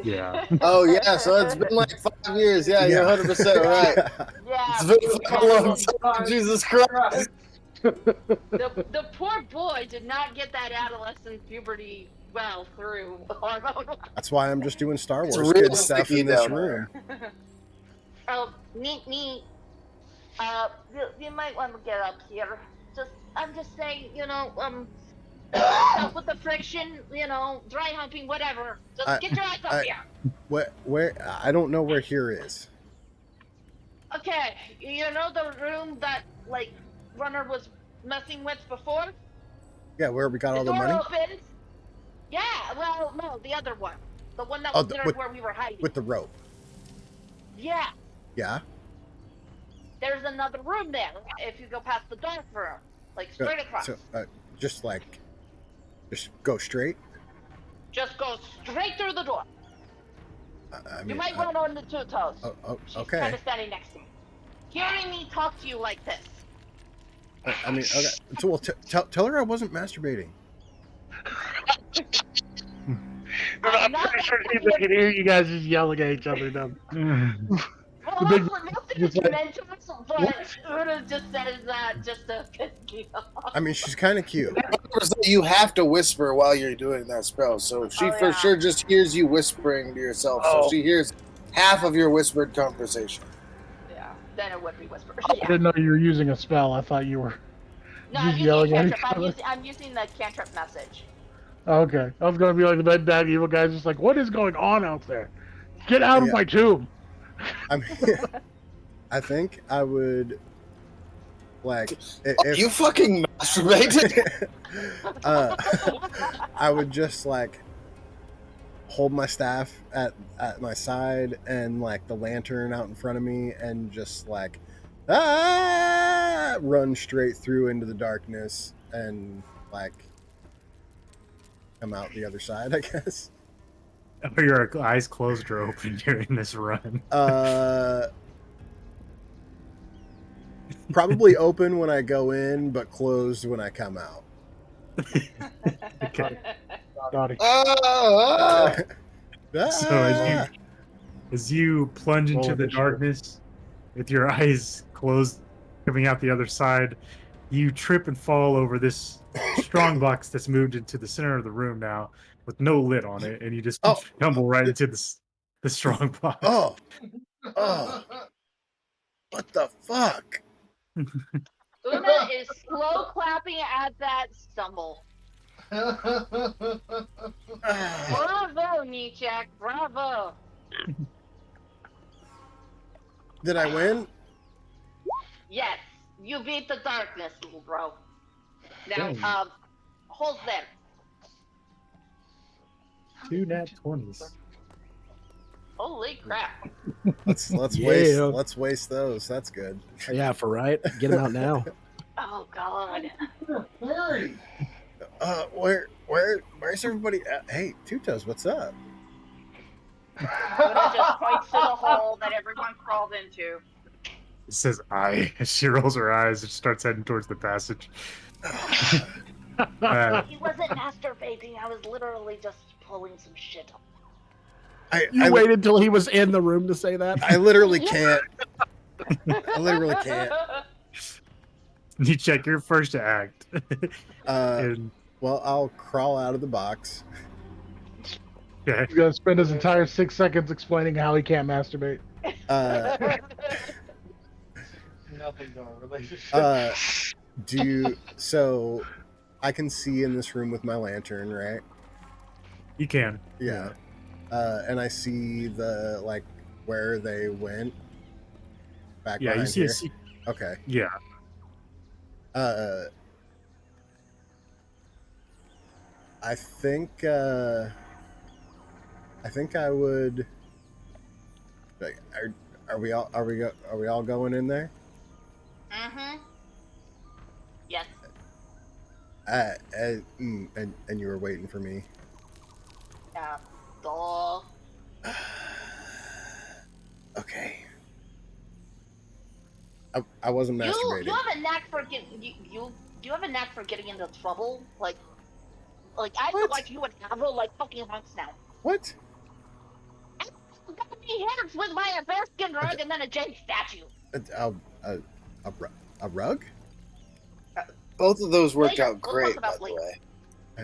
Yeah. Oh yeah, so it's been like 5 years. Yeah, you're 100% right. yeah, It's been a long time. Jesus Christ. the poor boy did not get that adolescent puberty well through hormone. That's why I'm just doing Star It's Wars real kid stuff sticky in this down room. Oh, neat. You might want to get up here. I'm just saying, stop with the friction, dry humping, whatever. Just get your ass up here. Where I don't know where here is. Okay, you know the room that, like, Runner was messing with before? Yeah, where we got The all the door money opens. Yeah, well, no, the other one. The one that Oh, was there where we were hiding. with the rope. Yeah, Yeah. there's another room there if you go past the dark room. Like, straight across. So just go straight. Just go straight through the door. I You mean, might run on the two toes. She's okay. kind of standing next to me. Hearing me talk to you like this. I mean, okay. So, well, tell her I wasn't masturbating. I'm not pretty sure I can hear you guys just yelling at each other now. Well, The big- most of it's it's like- mentors, but Una just says that just to piss me off. I mean, she's kind of cute. You have to whisper while you're doing that spell, so she Oh, for yeah. sure just hears you whispering to yourself. Oh. So she hears half of your whispered conversation. Yeah, then it would be whispered. I Yeah. didn't know you were using a spell. I thought you were. No, I'm Just using yelling a at cantrip. each other. I'm using the cantrip message. Okay, I was gonna be like the bad evil guy's just like, what is going on out there? Get out of Yeah. my tomb. I mean, I think I would like if You fucking masturbated? I would just like hold my staff at my side and like the lantern out in front of me and just like run straight through into the darkness and like come out the other side, I guess. Are your eyes closed or open during this run? Probably open when I go in, but closed when I come out. Okay. Naughty. So as you plunge into Roll the initiative. darkness with your eyes closed, coming out the other side, you trip and fall over this strong box that's moved into the center of the room now with no lid on it, and you just Oh. tumble right into the strong box. Oh, what the fuck? Una is slow clapping at that stumble. Bravo, Nichak. Bravo. Did I win? Yes, you beat the darkness, little bro. Now, Dang. hold there. 2 nat 20s. Holy crap. Let's Yeah. waste those. That's good. Yeah, for right. Get him out now. Oh, God. Where's everybody at? Hey, Two Toes, what's up? Una just points to the hole that everyone crawled into. It says I. She rolls her eyes and starts heading towards the passage. He wasn't masturbating. I was literally just pulling some shit up. You waited till he was in the room to say that? I literally can't. I literally can't. You check your first act. And, Well, I'll crawl out of the box. okay. He's gonna spend his entire 6 seconds explaining how he can't masturbate. Nothing to our relationship. So I can see in this room with my lantern, right? You can. Yeah. And I see the where they went. Back Yeah, you behind see here. Okay. Yeah. I think I would. Like, are we all going in there? Mm-hmm. Yes. And you were waiting for me. Yeah. Duh. Okay. I wasn't masturbating. You have a knack for you have a knack for getting into trouble. Like I feel What? like you would have her like fucking once now. What? I got me hands with my Alaskan rug and then a Jade statue. A rug? Both of those worked Later. out We'll great, talk by about the later. way.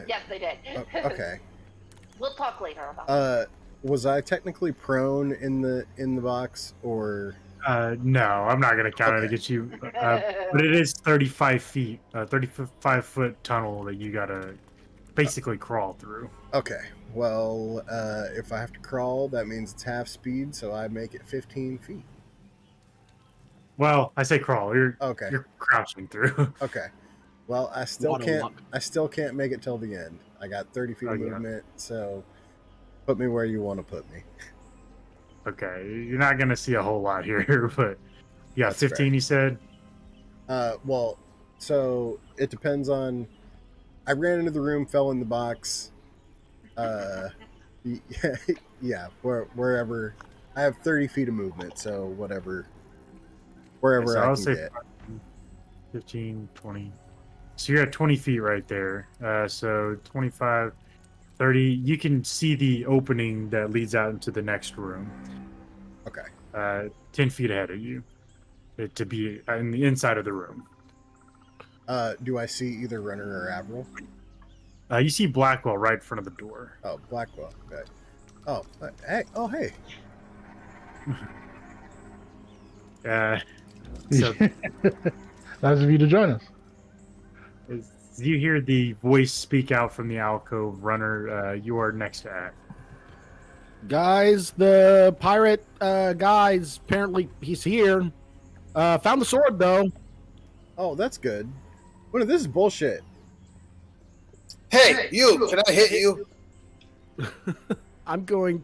Yes, they did. Okay. We'll talk later about it. Was I technically prone in the box, or? No, I'm not gonna count it Okay. against you. But it is 35 feet, 35-foot tunnel that you gotta basically crawl through. Okay. Well, if I have to crawl, that means it's half speed, so I make it 15 feet. Well, I say crawl. You're Okay. crouching through. Okay. Well, I still What a can't. luck. I still can't make it till the end. I got 30 feet Oh, of yeah. movement, so put me where you want to put me. Okay, you're not gonna see a whole lot here, but yeah, That's 15. fair. You said. Well, so it depends on. I ran into the room, fell in the box. Yeah, wherever. I have 30 feet of movement, so wherever So I I'll can say get. 15, 20. So you're at 20 feet right there. So 25, 30. You can see the opening that leads out into the next room. Okay. 10 feet ahead of you. To be in the inside of the room. Do I see either Runner or Avril? You see Blackwell right in front of the door. Oh, Blackwell. Okay. Oh, hey. Oh, hey. So Nice of you to join us. as you hear the voice speak out from the alcove, Runner, you are next to act. Guys, the pirate guys, apparently he's here. Found the sword, though. Oh, that's good. What? This is bullshit. Hey, you! Can I hit you? I'm gonna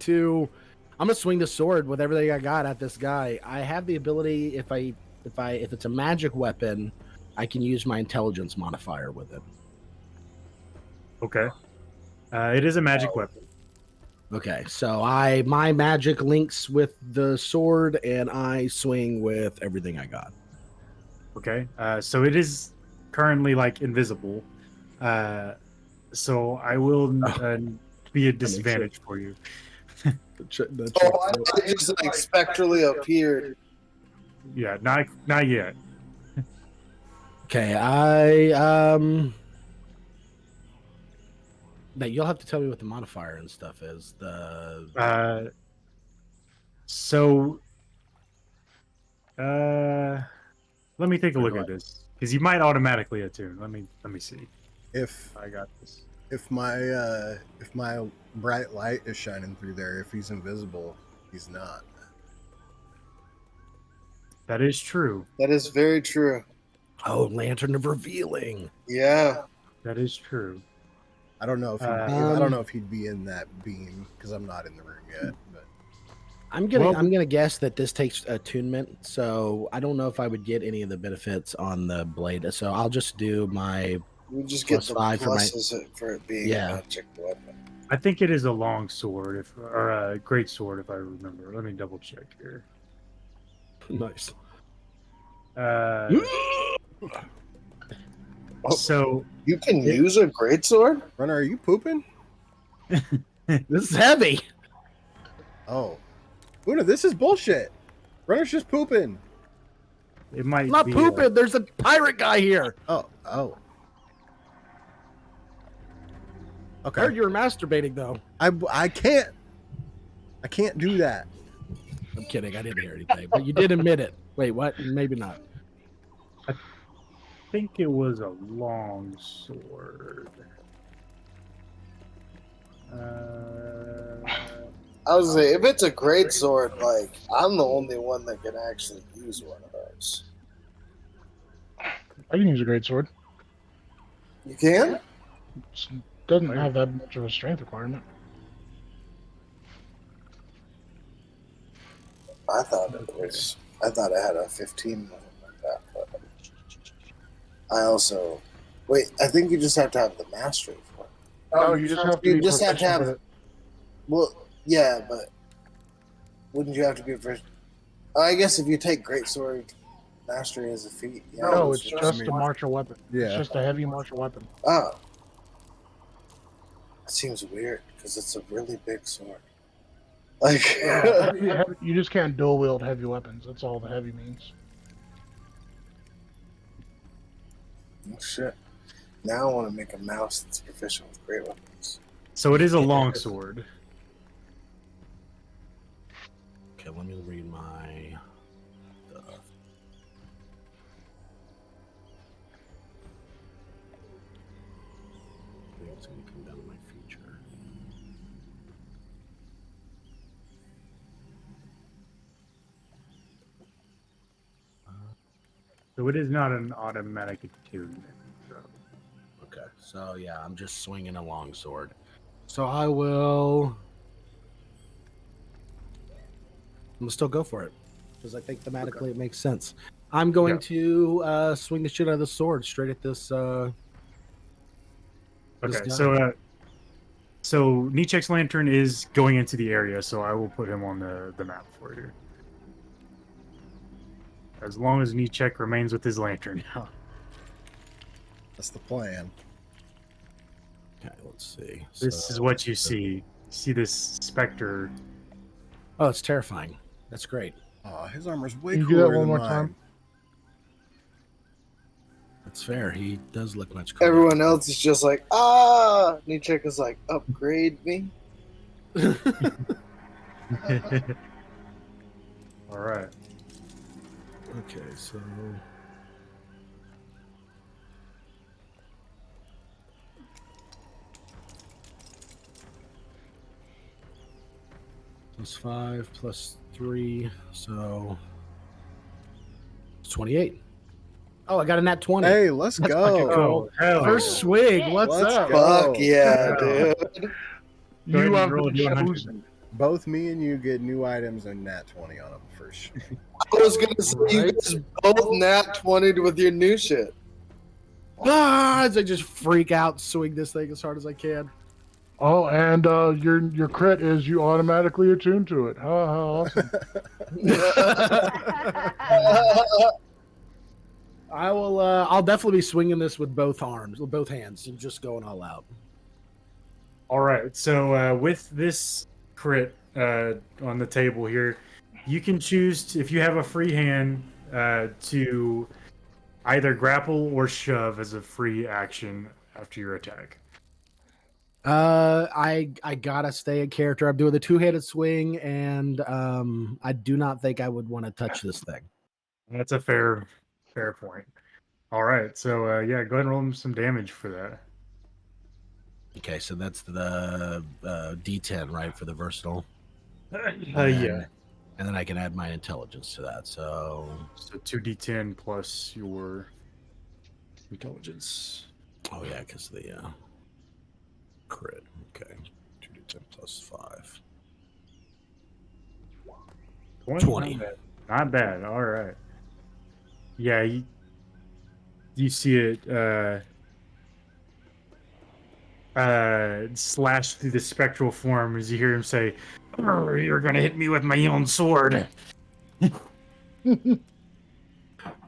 swing the sword with everything I got at this guy. I have the ability, if it's a magic weapon, I can use my intelligence modifier with it. Okay. It is a magic weapon. Okay, so my magic links with the sword, and I swing with everything I got. Okay. So it is currently invisible. So I will be a disadvantage for you. Oh, it just like spectrally appeared. Yeah, not yet. Okay, now you'll have to tell me what the modifier and stuff is. So, let me take a look at this because you might automatically attune. Let me see. If I got this. if my bright light is shining through there, if he's invisible, he's not. That is true. That is very true. Oh, Lantern of Revealing. Yeah. That is true. I don't know if I don't know if he'd be in that beam because I'm not in the room yet. But I'm gonna guess that this takes attunement, so I don't know if I would get any of the benefits on the blade. So I'll just do my We just get the +5 for my- pluses for it being Yeah. a magic weapon. I think it is a long sword, or a great sword, if I remember. Let me double check here. nice. So You can use a greatsword? Runner, are you pooping? This is heavy. Oh, Una, this is bullshit. Runner's just pooping. it might I'm not be pooping. There's a pirate guy here. Oh. I Okay. heard you were masturbating, though. I can't do that. I'm kidding. I didn't hear anything, but you did admit it. Wait, what? Maybe not. I think it was a long sword. I was say if it's a greatsword, like I'm the only one that can actually use one of those. I can use a great sword. You can? It doesn't have that much of a strength requirement. I thought it had a 15 like that, but I also wait. I think you just have to have the mastery for it. No, you just have to. You be just have to proficient have. with it. Well, yeah, but wouldn't you have to be first? I guess if you take greatsword mastery as a feat, yeah. No, it's just a martial weapon. It's Yeah. just a heavy martial weapon. Oh, that seems weird because it's a really big sword. Like, You just can't dual wield heavy weapons. That's all the heavy means. oh, shit. Now I want to make a mouse that's proficient with great weapons. So it is a long sword. Okay, let me read my stuff. I think it's going to come down to my feature. So it is not an automatic attunement. Okay, so yeah, I'm just swinging a long sword. So I will. I'm gonna still go for it because I think thematically it makes sense. I'm going to swing the shit out of the sword straight at this. This Okay, guy. so Nichek's lantern is going into the area, so I will put him on the map for you. As long as Nichek remains with his lantern. That's the plan. Okay, let's see. This is what you see. You see this specter. Oh, it's terrifying. That's great. Oh, his armor's way Can you do that cooler one than more mine. time? That's fair. He does look much cooler. Everyone else is just like, ah! Nichek is like, upgrade me. All right. Okay, so. +5 +3, so it's 28. Oh, I got a nat 20. Hey, let's That's go. fucking cool. Oh, hell First yeah. swing. What's Let's up? go. Fuck yeah, Yeah. dude. Go ahead You and have roll been a D100. chosen. Both me and you get new items and nat 20 on them first. I was gonna say you Right. guys both nat 20'd with your new shit. Ah, as I just freak out, swing this thing as hard as I can. Oh, and your crit is you automatically attune to it. How awesome! I will. I'll definitely be swinging this with both arms, with both hands, and just going all out. All right. So with this crit, on the table here. You can choose to, if you have a free hand to either grapple or shove as a free action after your attack. I gotta stay in character. I'm doing the two-handed swing, and I do not think I would want to touch this thing. That's a fair point. All right, so yeah, go ahead and roll him some damage for that. Okay, so that's the D10, right, for the versatile. Yeah. And then I can add my intelligence to that. So 2d10 plus your intelligence. oh yeah, because the crit. Okay, 2d10 plus 5. 20. Not bad. Not bad. All right. Yeah, you see it slash through the spectral form as you hear him say, "Oh, you're gonna hit me with my own sword."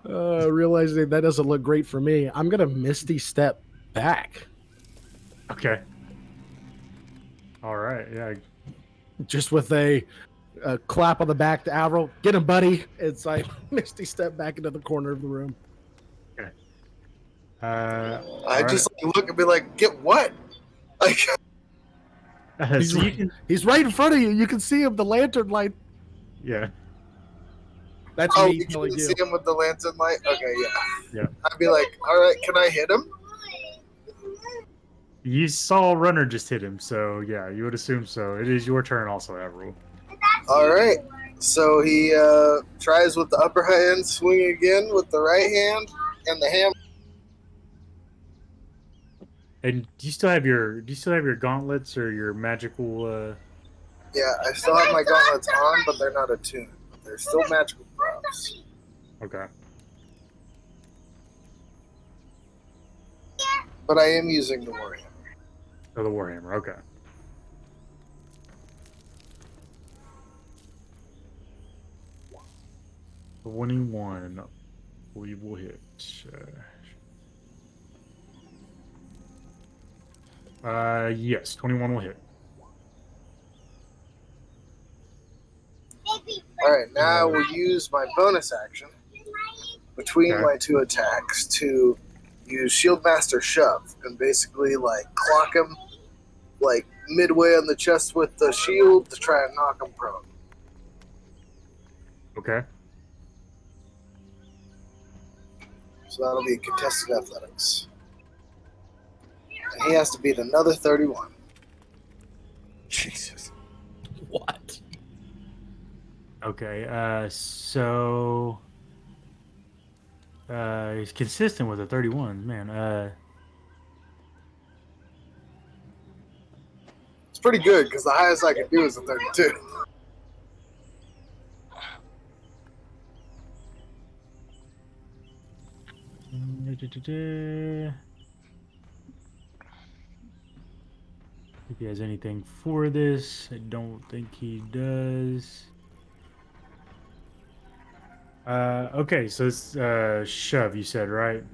Realizing that doesn't look great for me, I'm gonna Misty Step back. Okay. All right. Yeah. Just with a clap on the back to Avril. Get him, buddy. It's like Misty Step back into the corner of the room. I just like, look and be like, get what? Like, He's, so you can, he's right in front of you. You can see him, the lantern light. yeah. That's oh, me you killing can you. see him with the lantern light? Okay, yeah. Yeah. I'd be like, all right, can I hit him? You saw a runner just hit him, so yeah, you would assume so. It is your turn also, Avril. All right. So he tries with the upper hand, swing again with the right hand and the hammer. And do you still have your gauntlets or your magical Yeah, I still have my gauntlets on, but they're not attuned. But they're still magical props. okay. But I am using the warhammer. Oh, the warhammer, okay. The 21 we will hit. Yes, 21 will hit. All right, now we'll use my bonus action between Okay. my two attacks to use Shield Master Shove and basically like clock him like midway on the chest with the shield to try and knock him prone. Okay. So that'll be contested athletics. And he has to beat another 31. Jesus. What? Okay, so he's consistent with the 31, man. It's pretty good because the highest I can do is a 32. If he has anything for this, I don't think he does. Okay, so it's shove, you said, right?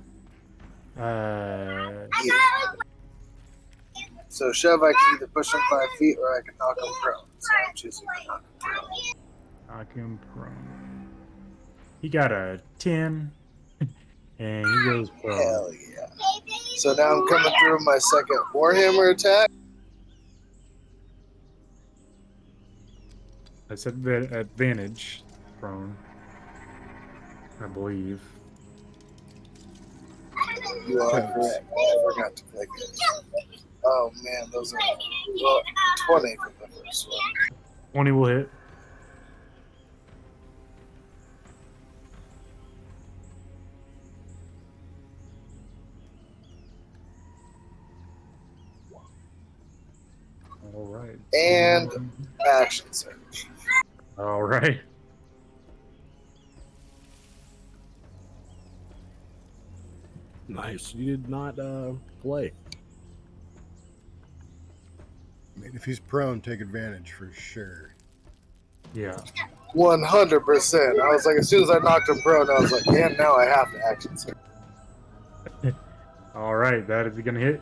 So shove, I can either push him 5 feet or I can knock him prone. So I'm choosing to knock him prone. Knock him prone. He got a 10, and he goes prone. Hell yeah. So now I'm coming through my second Warhammer attack. That's at the advantage, prone, I believe. You are correct. I forgot to click it. Oh man, those are 20 for the first one. 20 will hit. All right. And action surge. All right. Nice. You did not play. I mean, if he's prone, take advantage for sure. Yeah. 100%. I was like, as soon as I knocked him prone, I was like, man, now I have to action surge. All right. That is going to hit.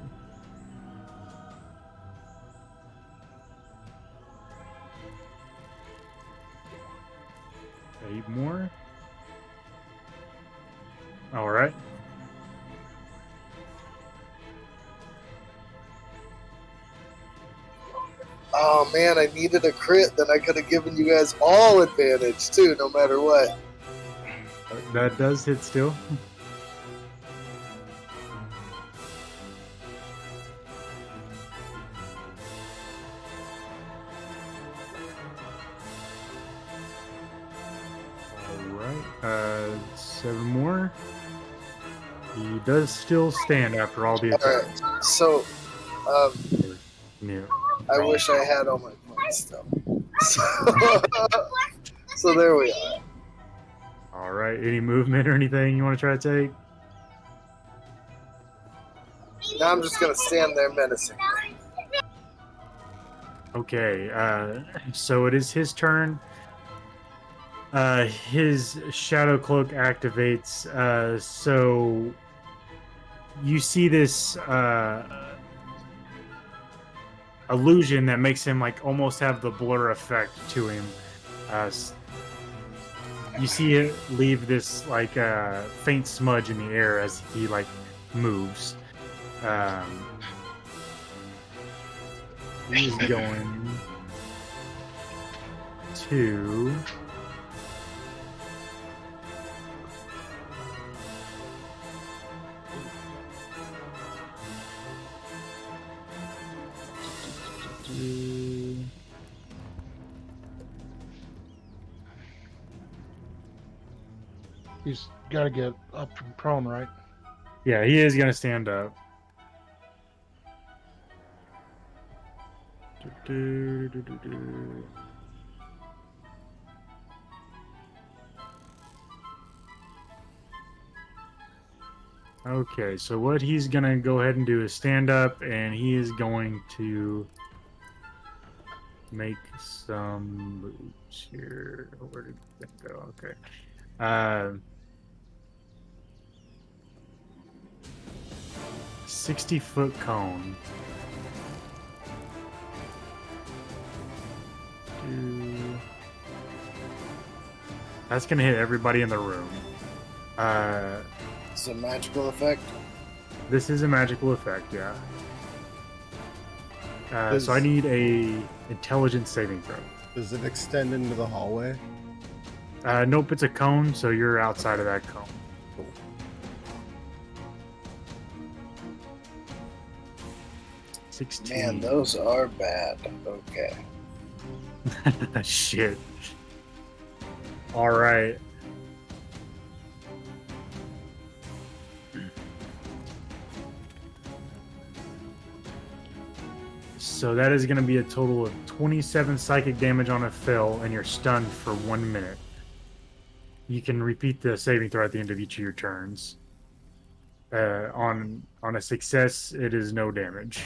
8 more. All right. Oh man, I needed a crit. Then I could have given you guys all advantage too, no matter what. That does hit still. Alright, 7 more. He does still stand after all the attacks. Alright, so Yeah. I wish I had all my points though. So there we are. Alright, any movement or anything you want to try to take? Now I'm just gonna stand there menacing. Okay, so it is his turn. His shadow cloak activates, so you see this illusion that makes him like almost have the blur effect to him. You see it leave this like faint smudge in the air as he like moves. He's going to He's got to get up from prone, right? yeah, he is gonna stand up. Okay, so what he's gonna go ahead and do is stand up, and he is going to make some moves here. Where did that go? Okay. 60-foot cone. That's gonna hit everybody in the room. It's a magical effect. This is a magical effect, yeah. Does- So I need a intelligence saving throw. Does it extend into the hallway? Nope, it's a cone, so you're outside of that cone. Cool. 16. Man, those are bad. Okay. Shit. All right. So that is going to be a total of 27 psychic damage on a fail, and you're stunned for 1 minute. You can repeat the saving throw at the end of each of your turns. On a success, it is no damage.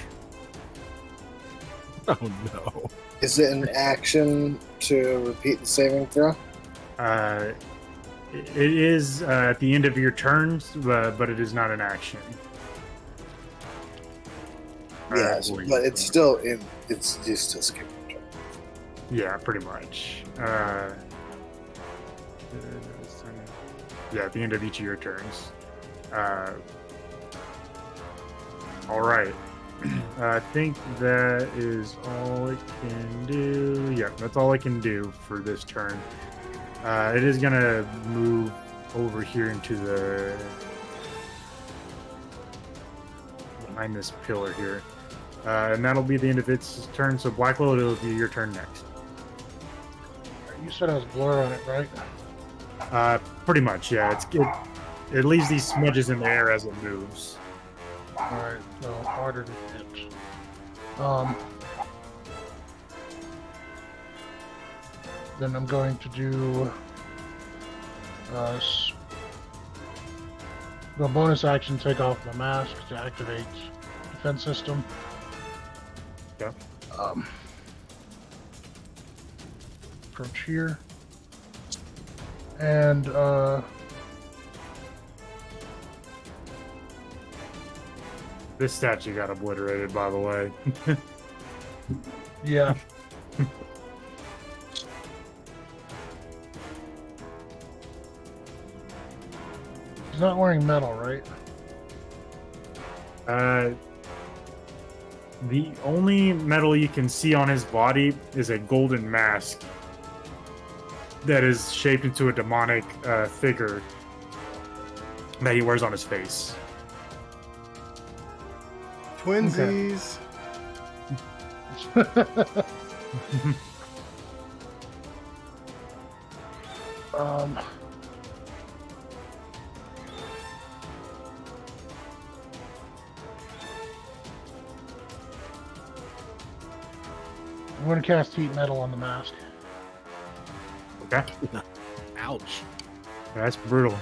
Oh no. Is it an action to repeat the saving throw? It is at the end of your turns, but it is not an action. Yes, but it's still in. It's just a skip turn. Yeah, pretty much. Yeah, at the end of each of your turns. All right. I think that is all it can do. Yeah, that's all I can do for this turn. It is gonna move over here into the behind this pillar here, and that'll be the end of its turn. So Black Willow, it'll be your turn next. You said it has blur on it, right? Pretty much, yeah. It leaves these smudges in the air as it moves. Alright, so harder to hit. Then I'm going to do the bonus action, take off my mask to activate defense system. Yeah. Approach here. And This statue got obliterated, by the way. yeah. He's not wearing metal, right? The only metal you can see on his body is a golden mask that is shaped into a demonic figure that he wears on his face. Twinsies. um, I'm going to cast heat metal on the mask. Okay, Ouch. that's brutal.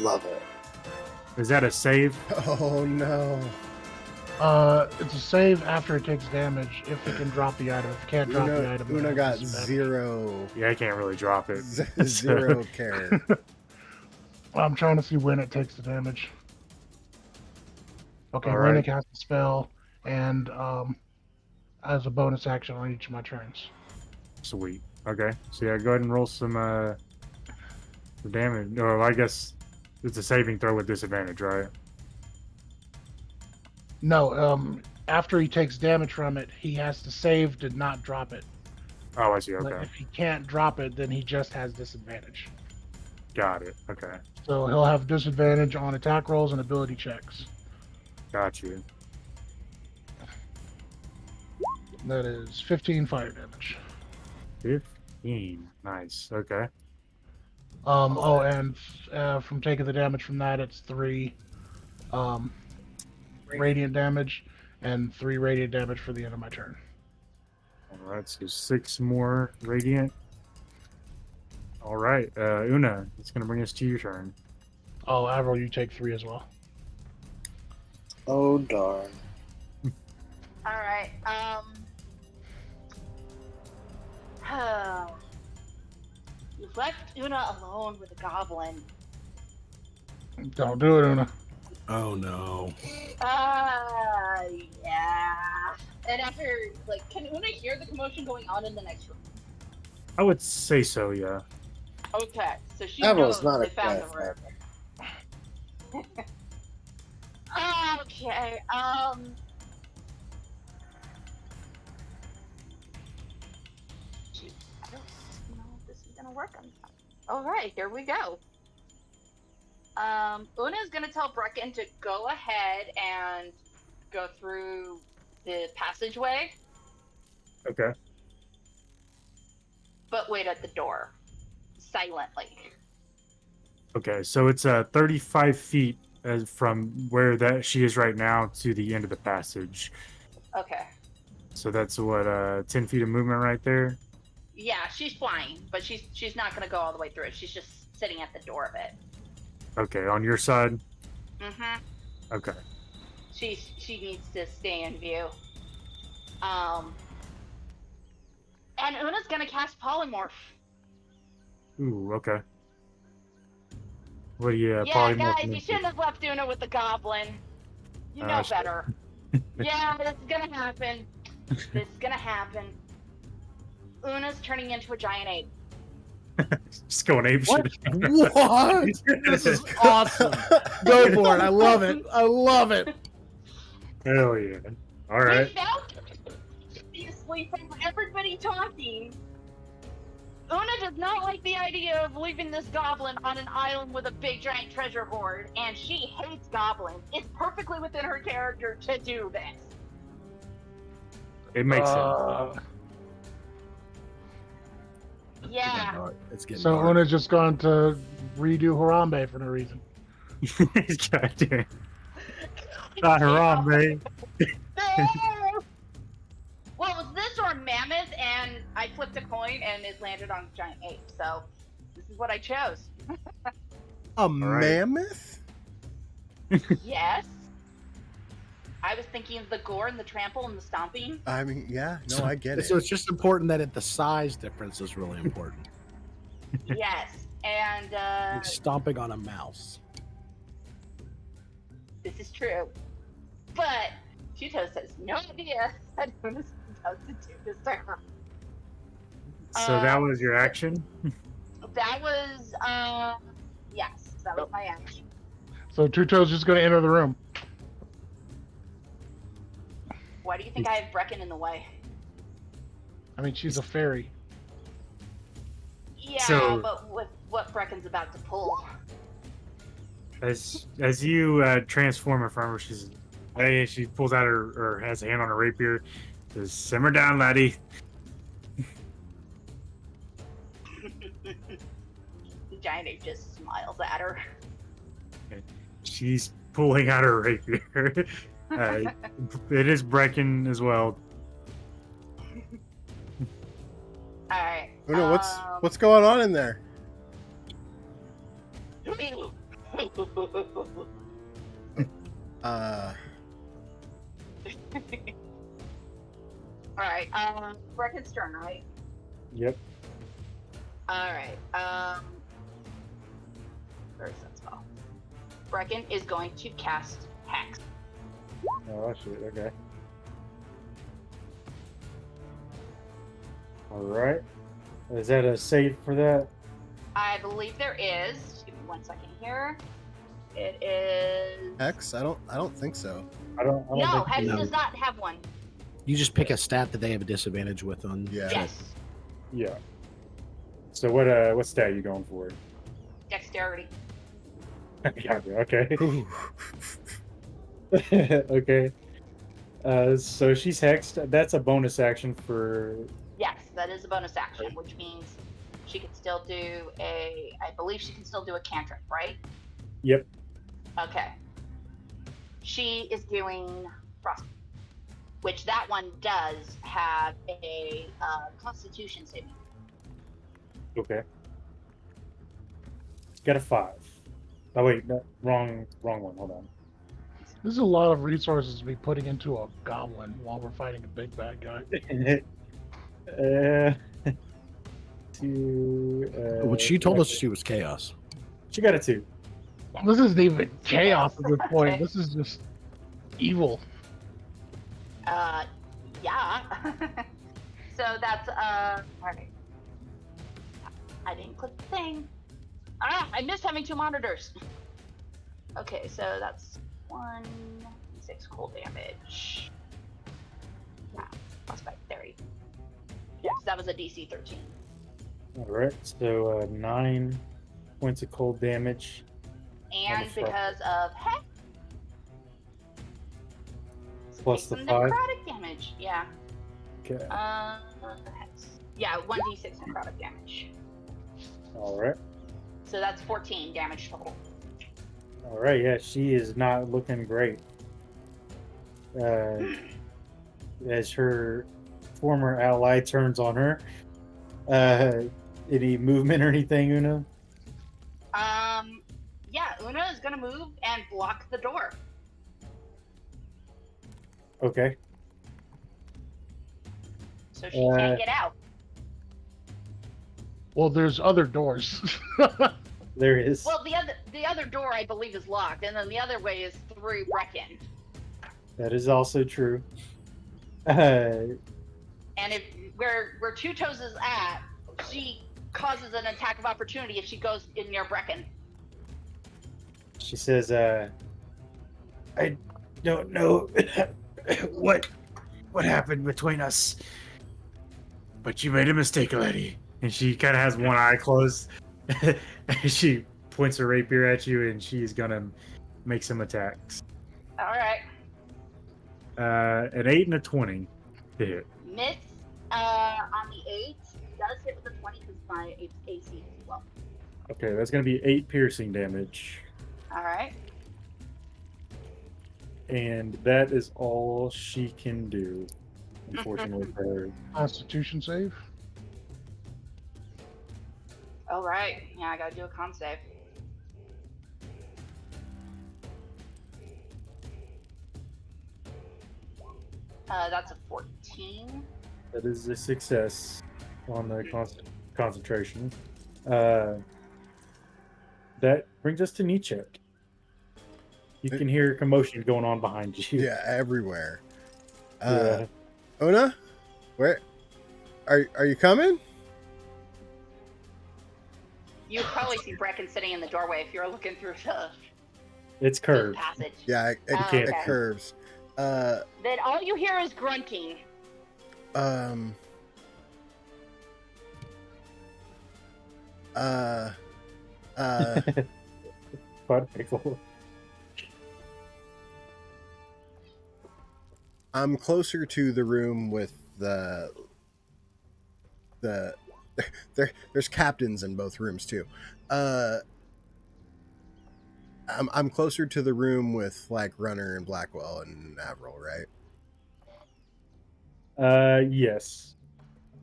Love it. Is that a save? Oh no. It's a save after it takes damage if it can drop the item. If it can't drop the item, Una then got it's disadvantage. zero Yeah, I can't really drop it. zero care. I'm trying to see when it takes the damage. Okay, All I'm going right. to cast a spell, and as a bonus action on each of my turns. Sweet. Okay, so yeah, go ahead and roll some damage. No, I guess it's a saving throw with disadvantage, right? No, after he takes damage from it, he has to save to not drop it. Oh, I see. But Okay, if he can't drop it, then he just has disadvantage. got it. Okay, So he'll have disadvantage on attack rolls and ability checks. got you. That is 15 fire damage. 15. Nice. Okay. Oh, and from taking the damage from that, it's 3 radiant damage and 3 radiant damage for the end of my turn. All right, so 6 more radiant. All right, Una, it's gonna bring us to your turn. Oh, Avril, you take 3 as well. Oh darn. All right. You've left Una alone with a goblin. Don't do it, Una. Oh no. Yeah. And after, like, can Una hear the commotion going on in the next room? I would say so, yeah. Okay, so she Avril's knows not they a found bad the room. Okay, Shoot, I don't know if this is gonna work on time. Alright, here we go. Una's gonna tell Brecken to go ahead and go through the passageway, Okay. but wait at the door. Silently. Okay, so it's 35 feet from where that she is right now to the end of the passage. Okay. So that's what 10 feet of movement right there. Yeah, she's flying, but she's not gonna go all the way through it. She's just sitting at the door of it. Okay, on your side. Mm-hmm. Okay. She needs to stay in view. And Una's gonna cast polymorph. Ooh, okay. What do you Yeah, polymorph guys, you into? shouldn't have left Una with the goblin. You know Sure. better. Yeah, this is gonna happen. This is gonna happen. Una's turning into a giant ape. Just going ape shit. What? This is awesome. Go for it. I love it. I love it. Hell yeah. All right. We found, obviously, from everybody talking, Una does not like the idea of leaving this goblin on an island with a big giant treasure hoard, and she hates goblins. It's perfectly within her character to do this. It makes sense. Yeah. It's getting So dark. Una's just gone to redo Harambe for no reason. God damn. Not Harambe. Well, it was this or a mammoth, and I flipped a coin, and it landed on giant ape. So this is what I chose. A right. mammoth? Yes. I was thinking of the gore and the trample and the stomping. I mean, yeah, no, I get it. So it's just important that the size difference is really important. Yes, and Like stomping on a mouse. this is true. But Cheetos has no idea that Una's supposed to do this to her. So that was your action? That was That was my action. So Two Toes just going to enter the room. Why do you think I have Brecken in the way? I mean, she's a fairy. Yeah, So- but with what Brecken's about to pull. As you transform in front of her, she pulls out or has a hand on her rapier. Says, "Simmer down, laddie." Giant Ape just smiles at her. She's pulling out her rapier. It is Brecken as well. Alright. Una, what's going on in there? Alright, Brecken's turn, right? Yep. Alright, where's that spell? Brecken is going to cast Hex. Oh shit. Okay. All right. Is that a save for that? I believe there is. Just give me 1 second here. It is. Hex? I don't think so. I don't No, think Hex no. does not have one. You just pick a stat that they have a disadvantage with on. Yeah. Yes. Yeah. So what stat are you going for? Dexterity. Gotcha. Okay. Ooh. Okay. So she's hexed. That's a bonus action for. Yes, that is a bonus action, which means she can still do I believe she can still do a cantrip, right? Yep. Okay. She is doing frost, which that one does have a Constitution saving. Okay. Got a 5. Oh wait, no, wrong one. Hold on. This is a lot of resources to be putting into a goblin while we're fighting a big bad guy. Which she told us she was chaos. She got a 2. This isn't even chaos at this point. Okay. This is just evil. Yeah. So that's alright. I didn't click the thing. I missed having 2 monitors. Okay, so that's 6 cold damage. Yeah, plus by 30. Yes, that was a DC 13. All right. So 9 points of cold damage. And the front. because of heck, Plus take the some 5. necrotic damage. Yeah. Okay. Yeah, 1d6 necrotic damage. All right. So that's 14 damage total. All right. Yeah, she is not looking great. As her former ally turns on her. Any movement or anything, Una? Yeah, Una is gonna move and block the door. Okay. So she can't get out. Well, there's other doors. There is. Well, the other door I believe is locked, and then the other way is through Brecken. That is also true. And if where Two Toes is at, she causes an attack of opportunity if she goes in near Brecken. She says, I don't know what happened between us, but you made a mistake, lady. And she kind of has one eye closed. She points her rapier at you, and she's gonna make some attacks. All right, An 8 and a 20 to hit. miss on the 8 does hit with a 20 because my AC as well. Okay, that's gonna be 8 piercing damage, All right. and that is all she can do. Unfortunately for her. Constitution save. All right. Yeah, I gotta do a con save. That's a 14. That is a success on the concentration. That brings us to Nietzsche. You can hear commotion going on behind you. Yeah, everywhere. Yeah. Una, where are you coming? You probably see Brecken sitting in the doorway if you're looking through It's the curved. passage. Yeah, Oh, it okay. curves. Then all you hear is grunting. Um. Uh. Quite pickle. I'm closer to the room with the there's captains in both rooms too. I'm closer to the room with like Runner and Blackwell and Avril, right? Yes.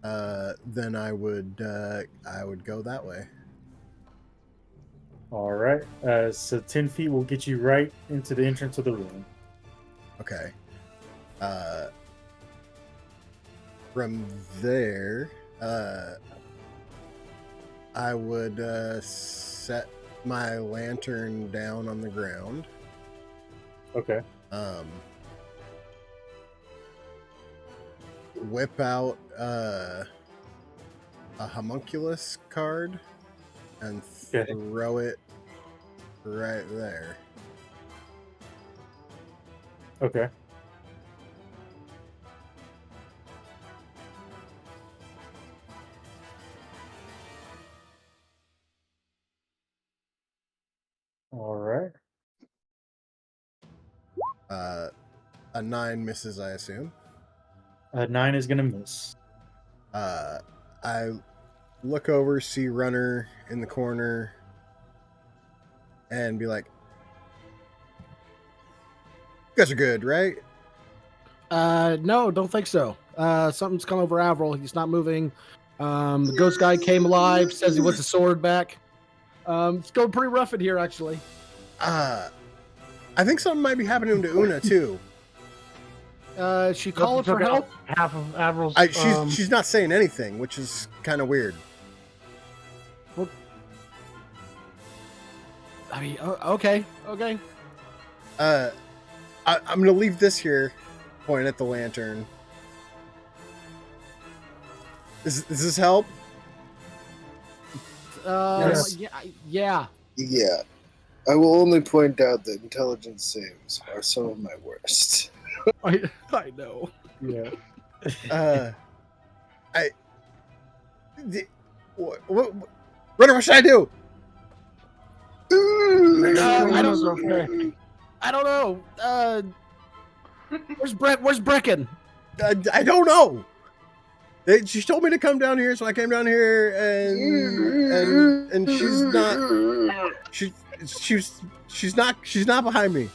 Then I would go that way. All right. So 10 feet will get you right into the entrance of the room. Okay. From there, I would set my lantern down on the ground. Okay. Whip out a homunculus card and Okay. throw it right there. Okay. All right. A 9 misses, I assume. 9 is gonna miss. I look over, see Runner in the corner, and be like, "You guys are good, right?" No, don't think so. Something's come over Avril. He's not moving. The ghost guy came alive, says he wants a sword back. It's going pretty rough in here, actually. I think something might be happening to Una too. She calling for Took out help? Half of Avril's. She's not saying anything, which is kind of weird. I mean, okay. I'm gonna leave this here. Point at the lantern. Does this help? Yes. Yeah. Yeah. I will only point out that intelligence saves are some of my worst. I know. Yeah. Runner, what should I do? I don't know. Where's Brecken? I don't know. She told me to come down here, so I came down here, and she's not. She's not behind me.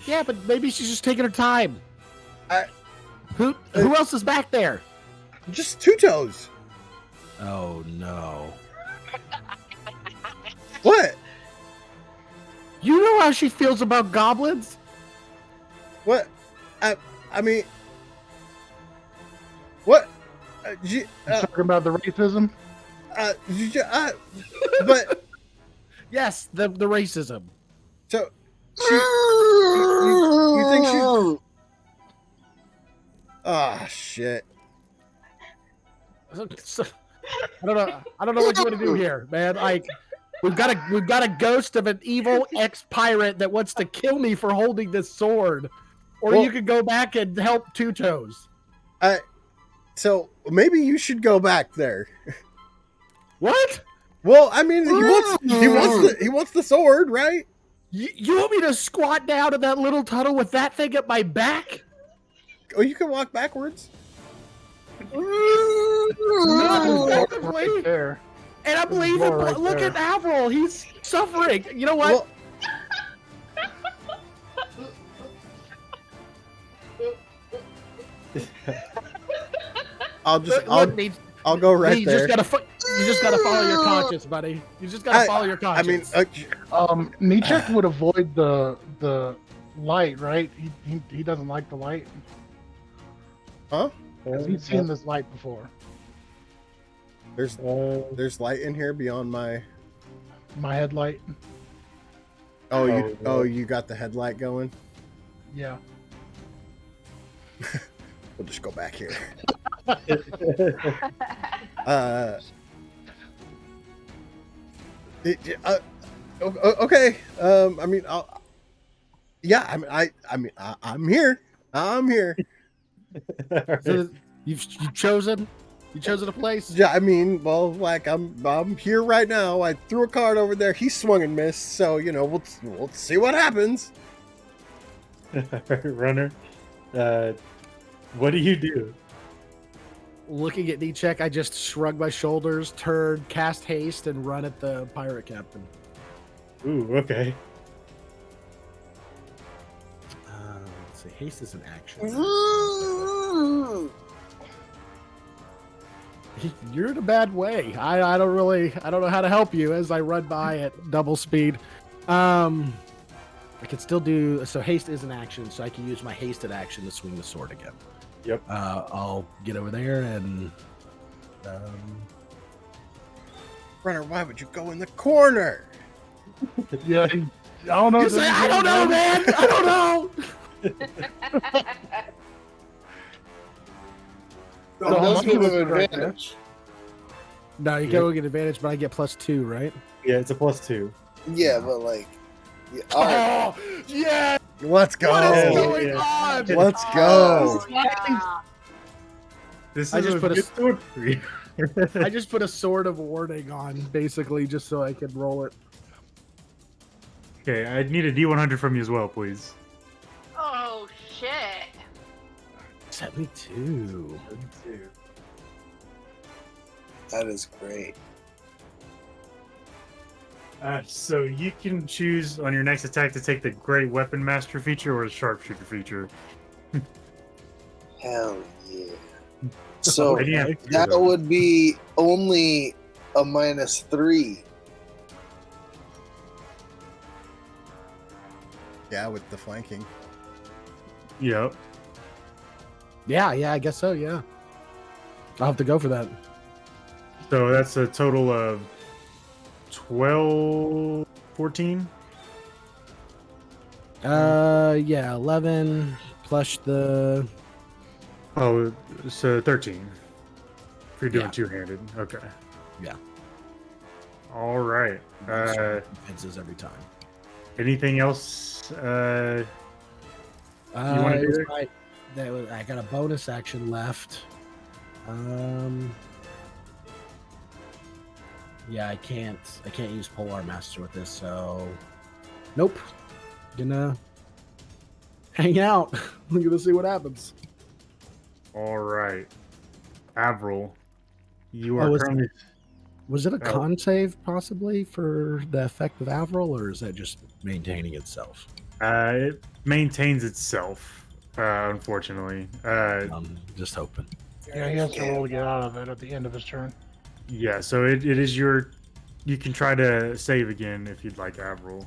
Yeah, but maybe she's just taking her time. Who Uh, else is back there? Just Two Toes. Oh no. What? You know how she feels about goblins? What? I mean, what? Talking about the racism. But Yes, the racism. so you think she's? Ah, shit. So, I don't know what you want to do here, man. Like, we've got a ghost of an evil ex-pirate that wants to kill me for holding this sword, or Well- you could go back and help Two Toes. So maybe you should go back there. What? Well, I mean, he wants the sword, right? You want me to squat down in that little tunnel with that thing at my back? Oh, you can walk backwards. Effectively. Right there. And I'm There's leaving. more right Look there. at Avril. He's suffering. You know what? Well, I'll go right you there. You just gotta follow your conscience, buddy. You just gotta follow your I mean, conscience. Nietzsche would avoid the light, right? He doesn't like the light. huh? 'Cause he's seen this light before. There's light in here beyond my. My headlight. You got the headlight going. Yeah. We'll just go back here. Okay. I mean, yeah. I'm here. I'm here. So you've chosen a place. Yeah. I mean, well, like I'm here right now. I threw a card over there. He swung and missed. So we'll see what happens. Runner, what do you do? Looking at Check, I just shrug my shoulders, turn, cast haste, and run at the pirate captain. Ooh, okay. Let's see. Haste is an action. You're in a bad way. I don't know how to help you as I run by at double speed. I can still do so. Haste is an action, so I can use my hasted action to swing the sword again. Yep. I'll get over there and. Runner, why would you go in the corner? Yeah, I don't know. You say, I don't know, man. I don't know. That does give him advantage. No, you can't get advantage, but I get +2, right? Yeah, it's a +2. Yeah, but like, yeah, all right. Oh, yeah. Let's go. What is Oh, going yeah. on? Let's go. Yeah. This I is just a put a- good sword for you. I just put a sword of warning on, basically, just so I could roll it. Okay, I need a D100 from you as well, please. Oh shit. 72. That is great. So you can choose on your next attack to take the Great Weapon Master feature or the Sharpshooter feature. Hell yeah. So And you have to, that though. would be only a -3. Yeah, with the flanking. Yep. Yeah, I guess so, yeah. I'll have to go for that. So that's a total of 12, 14? Yeah, 11 plus the... Oh, so 13. If you're doing Yeah. two-handed. Okay. Yeah. All right. Defenses every time. Anything else you want to do there? Right. I got a bonus action left. Yeah, I can't use Polar Master with this, so nope. Gonna hang out. We're gonna see what happens. All right. Avril, you Oh, are was- currently... Was it a Oh. con save possibly for the effect of Avril, or is that just maintaining itself? It maintains itself, unfortunately. I'm just hoping. Yeah, he has to roll to get out of it at the end of his turn. Yeah, so it is your... You can try to save again if you'd like, Avril.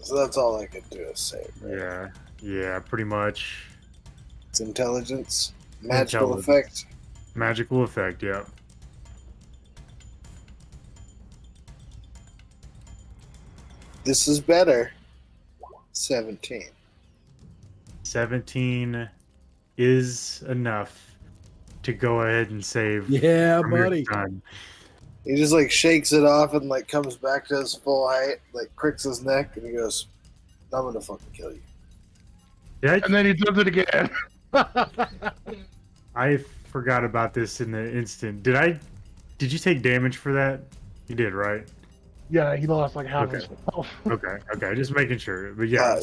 So that's all I could do is save. Right? Yeah, pretty much. It's intelligence, magical Intelligence. effect. Magical effect, yeah. This is better. 17. 17 is enough to go ahead and save. Yeah, from your buddy. son. He just like shakes it off and like comes back to his full height, like cricks his neck, and he goes, "I'm gonna fucking kill you." Did And then he does it again. I forgot about this in the instant. Did you take damage for that? You did, right? Yeah, he lost like half Okay. his health. Okay, just making sure. But yeah,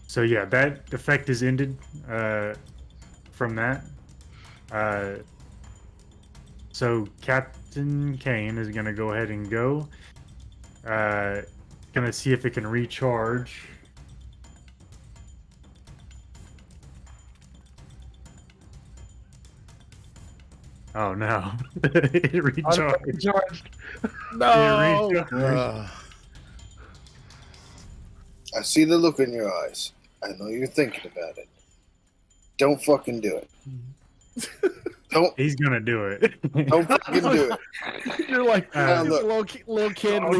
so yeah, that effect is ended from that. So Captain Kane is gonna go ahead and go. Gonna see if it can recharge. Oh no! It recharged. Charged. No. It recharged. I see the look in your eyes. I know you're thinking about it. Don't fucking do it. He's gonna do it. Don't fucking do it. You're like Now this look. little kid Oh,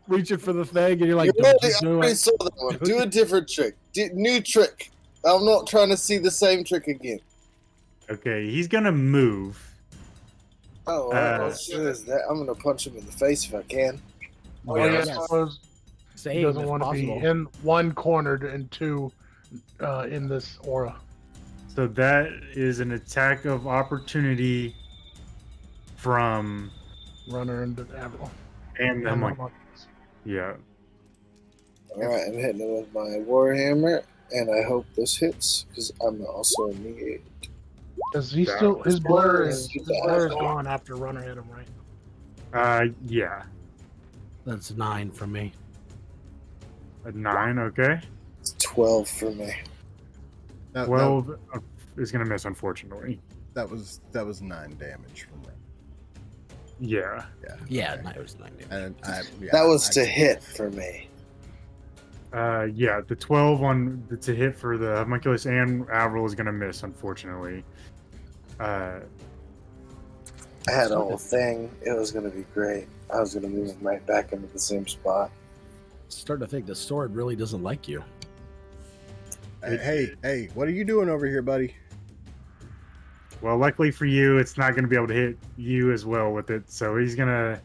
reaching for the thing, and you're like, You don't already, you I do already it. saw that one. Do a different trick. New trick. I'm not trying to see the same trick again. Okay, he's gonna move. Oh, well, as soon as that, I'm gonna punch him in the face if I can. Oh yeah, I yes. suppose he Save doesn't if want to be possible. in one cornered and two in this aura. So that is an attack of opportunity from Runner and Avril. and the And homunculus. Yeah. All right, I'm hitting him with my warhammer, and I hope this hits because I'm also immediate. Does he Yeah. still his blur is Yeah. gone after Runner hit him, right? Yeah. That's 9 from me. A 9, okay. It's 12 for me. That, 12 is gonna miss, unfortunately. that was 9 damage from Ren. Yeah. Yeah, it was 9 damage. And That was to hit for me. Yeah, the 12 to hit for the homunculus and Avril is gonna miss, unfortunately. I had a whole thing. It was gonna be great. I was gonna move him right back into the same spot. Starting to think the sword really doesn't like you. Hey, what are you doing over here, buddy? Well, luckily for you, it's not gonna be able to hit you as well with it. So he's gonna.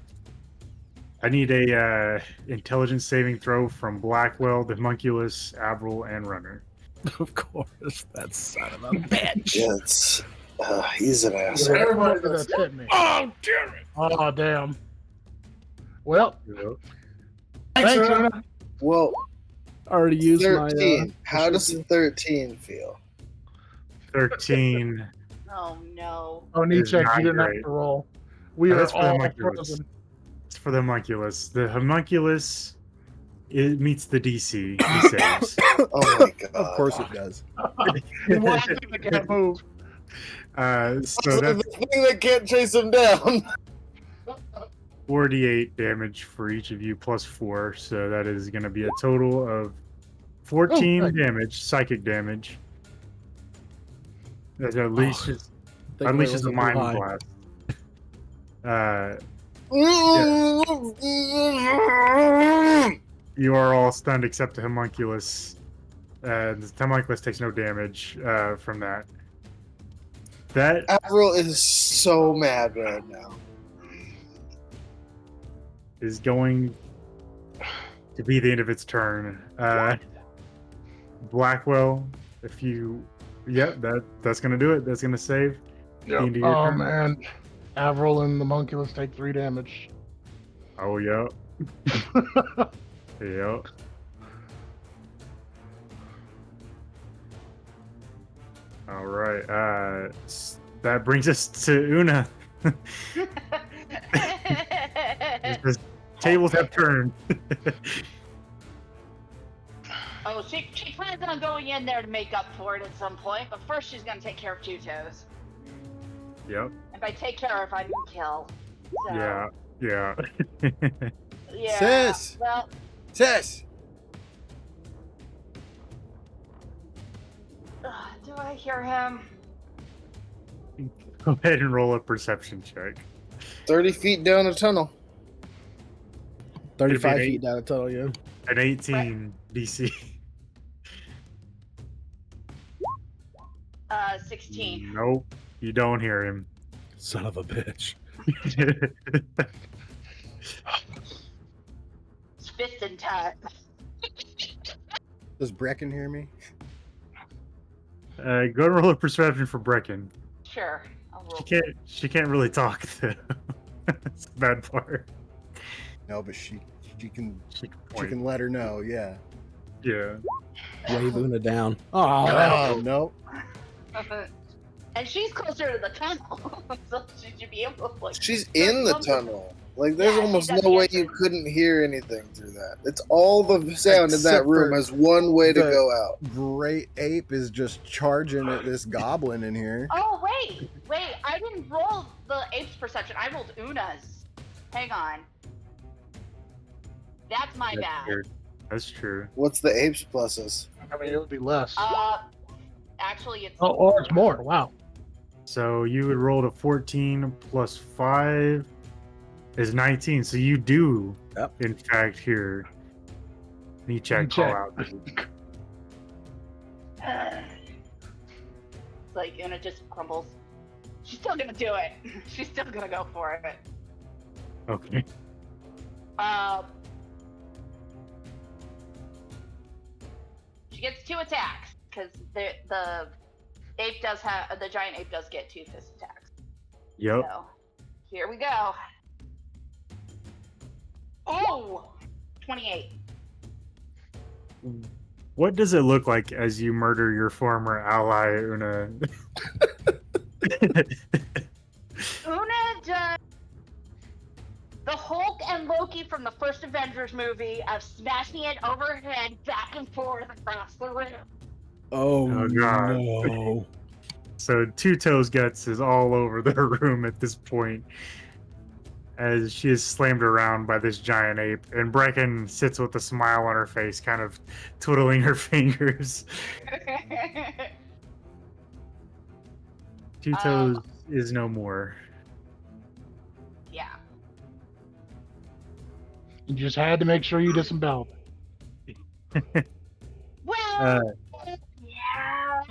I need a intelligence saving throw from Blackwell, the homunculus, Avril, and Runner. Of course, that son of a bitch. Yeah, it's he's an asshole. Everybody that's hit me. Oh, damn it. Oh damn. Well, Yep. thanks, Una. Well, Already used 13. How does 13 feel? 13. Oh no. Oh, knee It's check. not You didn't great. have to roll. We Oh, are that's for the all homunculus. frozen. It's for the homunculus. The homunculus, it meets the DC. He saves. Oh my god. Of course it does. The one thing that can't move. So the that's thing that can't chase him down. 48 damage for each of you plus 4. So that is going to be a total of 14 nice. damage, psychic damage. That unleashes a mind blast. You are all stunned except the homunculus. The homunculus takes no damage from that. That Avril is so mad right now. is going to be the end of its turn. Blackwell, if you, that's gonna do it. That's gonna save. The end of your Oh turn. man. Avril and the homunculus take 3 damage. Oh yeah, yeah. All right. That brings us to Una. The tables have turned. Oh, she plans on going in there to make up for it at some point, but first she's gonna take care of Two Toes. Yep. And by take care of, I mean kill. So, Yeah. Yeah. Yeah. Sis! Well, Sis! do I hear him? Go ahead and roll a perception check. 30 feet down a tunnel. 35 It'd be feet down a tunnel, yeah. An 18 DC. 16. Nope. You don't hear him. Son of a bitch. It's fist in time. Does Brecken hear me? Go and roll a perception for Brecken. Sure. I'll roll. She can't really talk though. That's the bad part. No, but she can She can let her know, yeah. Yeah. Wave Una down. Oh, Oh, no. And she's closer to the tunnel, so she should be able to. Like, She's in the tunnel. Like, there's Yeah, almost she does no way the you entrance. couldn't hear anything through that. It's all the sound in that Except room for has one way to the- go out. Great Ape is just charging at this goblin in here. Oh wait, I didn't roll the ape's perception. I rolled Una's. Hang on. That's my bad. That's true. What's the apes pluses? I mean, it would be less. Actually, it's. Oh, or it's more. Wow. So you would roll to 14 plus 5 is 19. So you do, Yep. in fact, hear me check call out. It's like Una just crumbles. She's still gonna do it. She's still gonna go for it. Okay. She gets 2 attacks because the ape does have the giant ape does get 2 fist attacks. Yep. So here we go. Oh, 28. What does it look like as you murder your former ally, Una? Una does the Hulk and Loki from the first Avengers movie of smashing it over her head back and forth across the room. Oh, Oh, God. no. So Two Toes Guts is all over the room at this point as she is slammed around by this giant ape, and Brecken sits with a smile on her face, kind of twiddling her fingers. Two Toes is no more. Yeah. You just had to make sure you disemboweled. Well, yeah.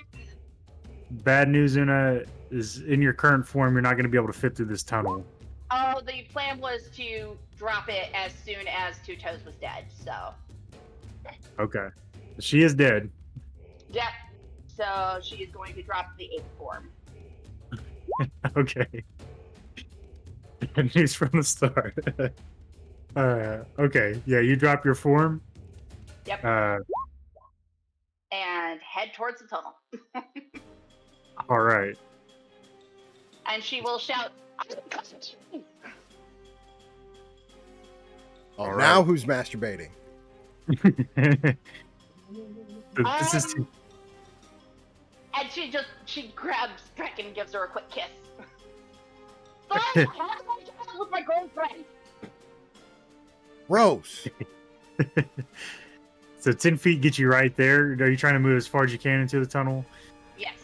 Bad news, Una, is in your current form, you're not going to be able to fit through this tunnel. Oh, the plan was to drop it as soon as Two Toes was dead. So. Okay. She is dead. Yep. So she is going to drop the ape form. Okay. Bad news from the start. Okay. Yeah, you drop your form. Yep. And head towards the tunnel. All right. And she will shout. Oh, All now right. who's masturbating? This is too... And she grabs Brecken and gives her a quick kiss. Fine, have my child with my girlfriend. Gross. So 10 feet get you right there. Are you trying to move as far as you can into the tunnel? Yes.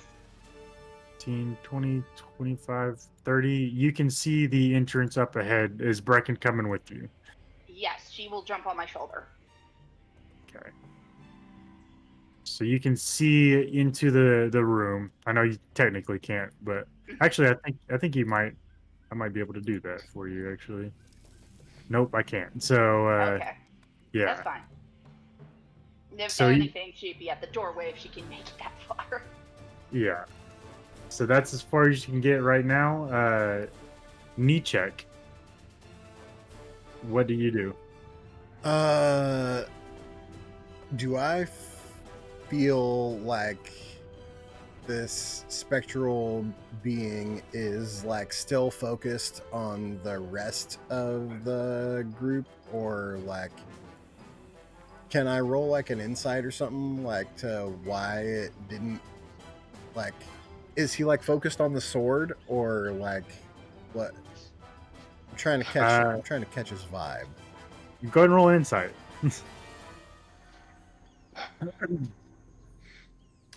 15, 20, 25, 30. You can see the entrance up ahead. Is Brecken coming with you? Yes, she will jump on my shoulder. Okay. So you can see into the room. I know you technically can't, but actually I think you might. I might be able to do that for you, actually. Nope, I can't. So Okay. yeah. That's fine. If So anything, she'd be at the doorway if she can make it that far. Yeah. So that's as far as you can get right now. Knee check. What do you do? Do I feel like this spectral being is like still focused on the rest of the group, or like can I roll like an insight or something like to why it didn't, like, is he like focused on the sword or like what? I'm trying to catch I'm trying to catch his vibe. Go ahead and roll an insight.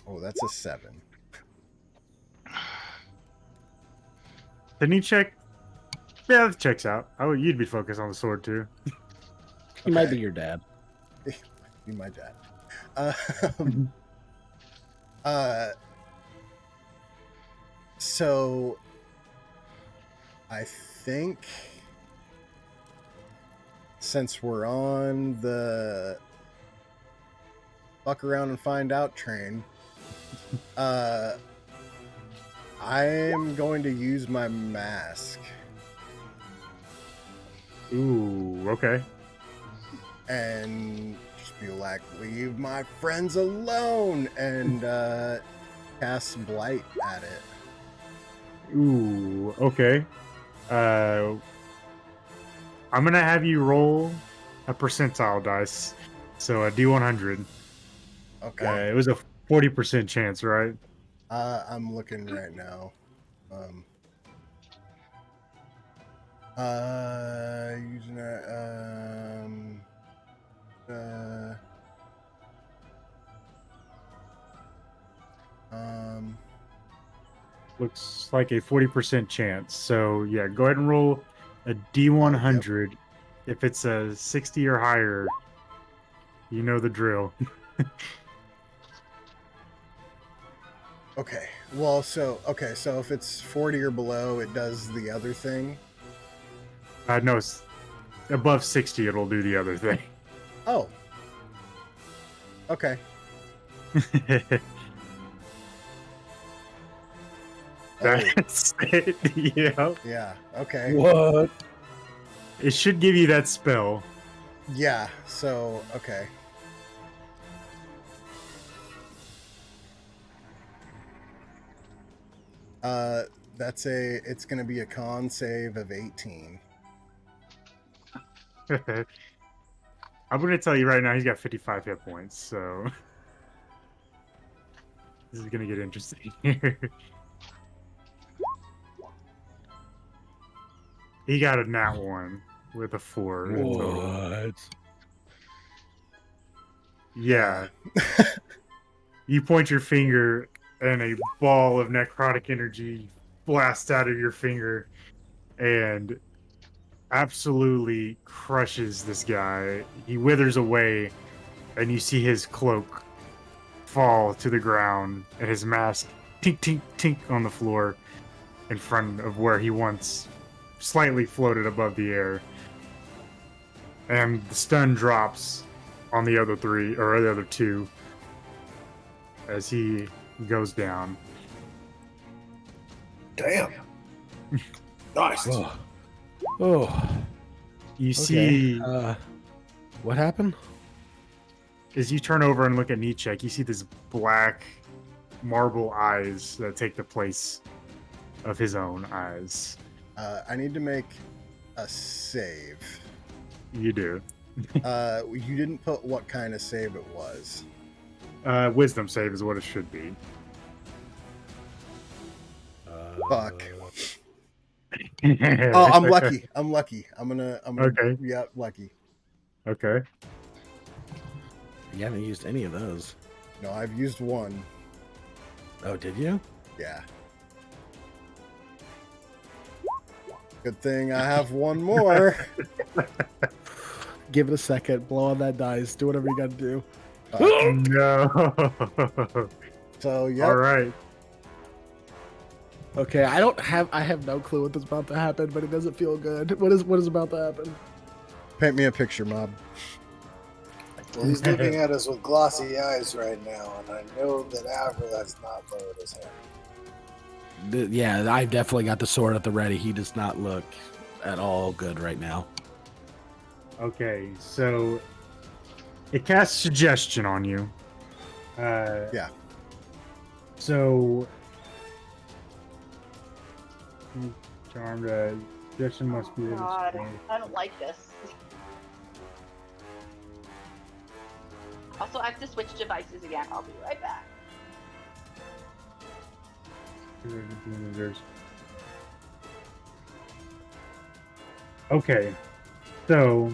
Oh, that's a 7. The knee check. Yeah, that checks out. You'd be focused on the sword too. He might be your dad. Be my dad. So I think since we're on the fuck around and find out train, I'm going to use my mask Ooh, okay. and just be like, leave my friends alone, and cast blight at it. Ooh, okay. I'm gonna have you roll a percentile dice. So a D100. Okay. It was a 40% chance, right? I'm looking right now. Using Looks like a 40% chance. So yeah, go ahead and roll a D100. If it's a 60 or higher, you know the drill. Okay. Well, so if it's 40 or below, it does the other thing. No, above 60, it'll do the other thing. Oh. Okay. That's it. Yeah. Yeah. Okay. What? It should give you that spell. Yeah. So okay. It's gonna be a con save of 18. I'm gonna tell you right now, he's got 55 hit points, so this is gonna get interesting here. He got a nat 1 with a 4 in total. What? Yeah. You point your finger and a ball of necrotic energy blasts out of your finger and absolutely crushes this guy. He withers away, and you see his cloak fall to the ground and his mask tink tink tink on the floor in front of where he once slightly floated above the air. And the stun drops on the other three, or the other two, as he goes down. Damn. Nice. Oh. Oh. You Okay. see, What happened? as you turn over and look at Nietzsche, you see this black marble eyes that take the place of his own eyes. I need to make a save. You do. You didn't put what kind of save it was. Wisdom save is what it should be. Fuck. Oh, I'm lucky. I'm lucky. I'm gonna. Okay. Yeah, lucky. Okay. You haven't used any of those. No, I've used one. Oh, did you? Yeah. Good thing I have one more. Give it a second. Blow on that dice. Do whatever you got to do. No. So yeah. All right. Okay, I have no clue what's about to happen, but it doesn't feel good. What is about to happen? Paint me a picture, Mob. Well, he's looking at us with glossy eyes right now, and I know that Avril has not lowered his hand. Yeah, I've definitely got the sword at the ready. He does not look at all good right now. Okay, so it casts suggestion on you. Yeah. So charmed. Suggestion must be. God, I don't like this. Also, I have to switch devices again. I'll be right back. Okay, so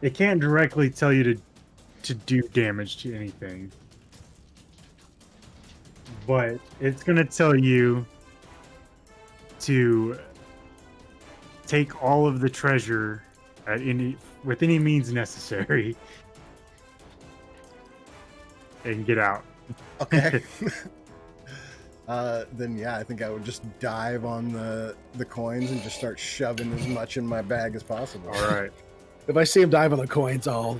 it can't directly tell you to do damage to anything, but it's gonna tell you to take all of the treasure at with any means necessary and get out. Okay. Then yeah, I think I would just dive on the coins and just start shoving as much in my bag as possible. All right. If I see him dive on the coins, I'll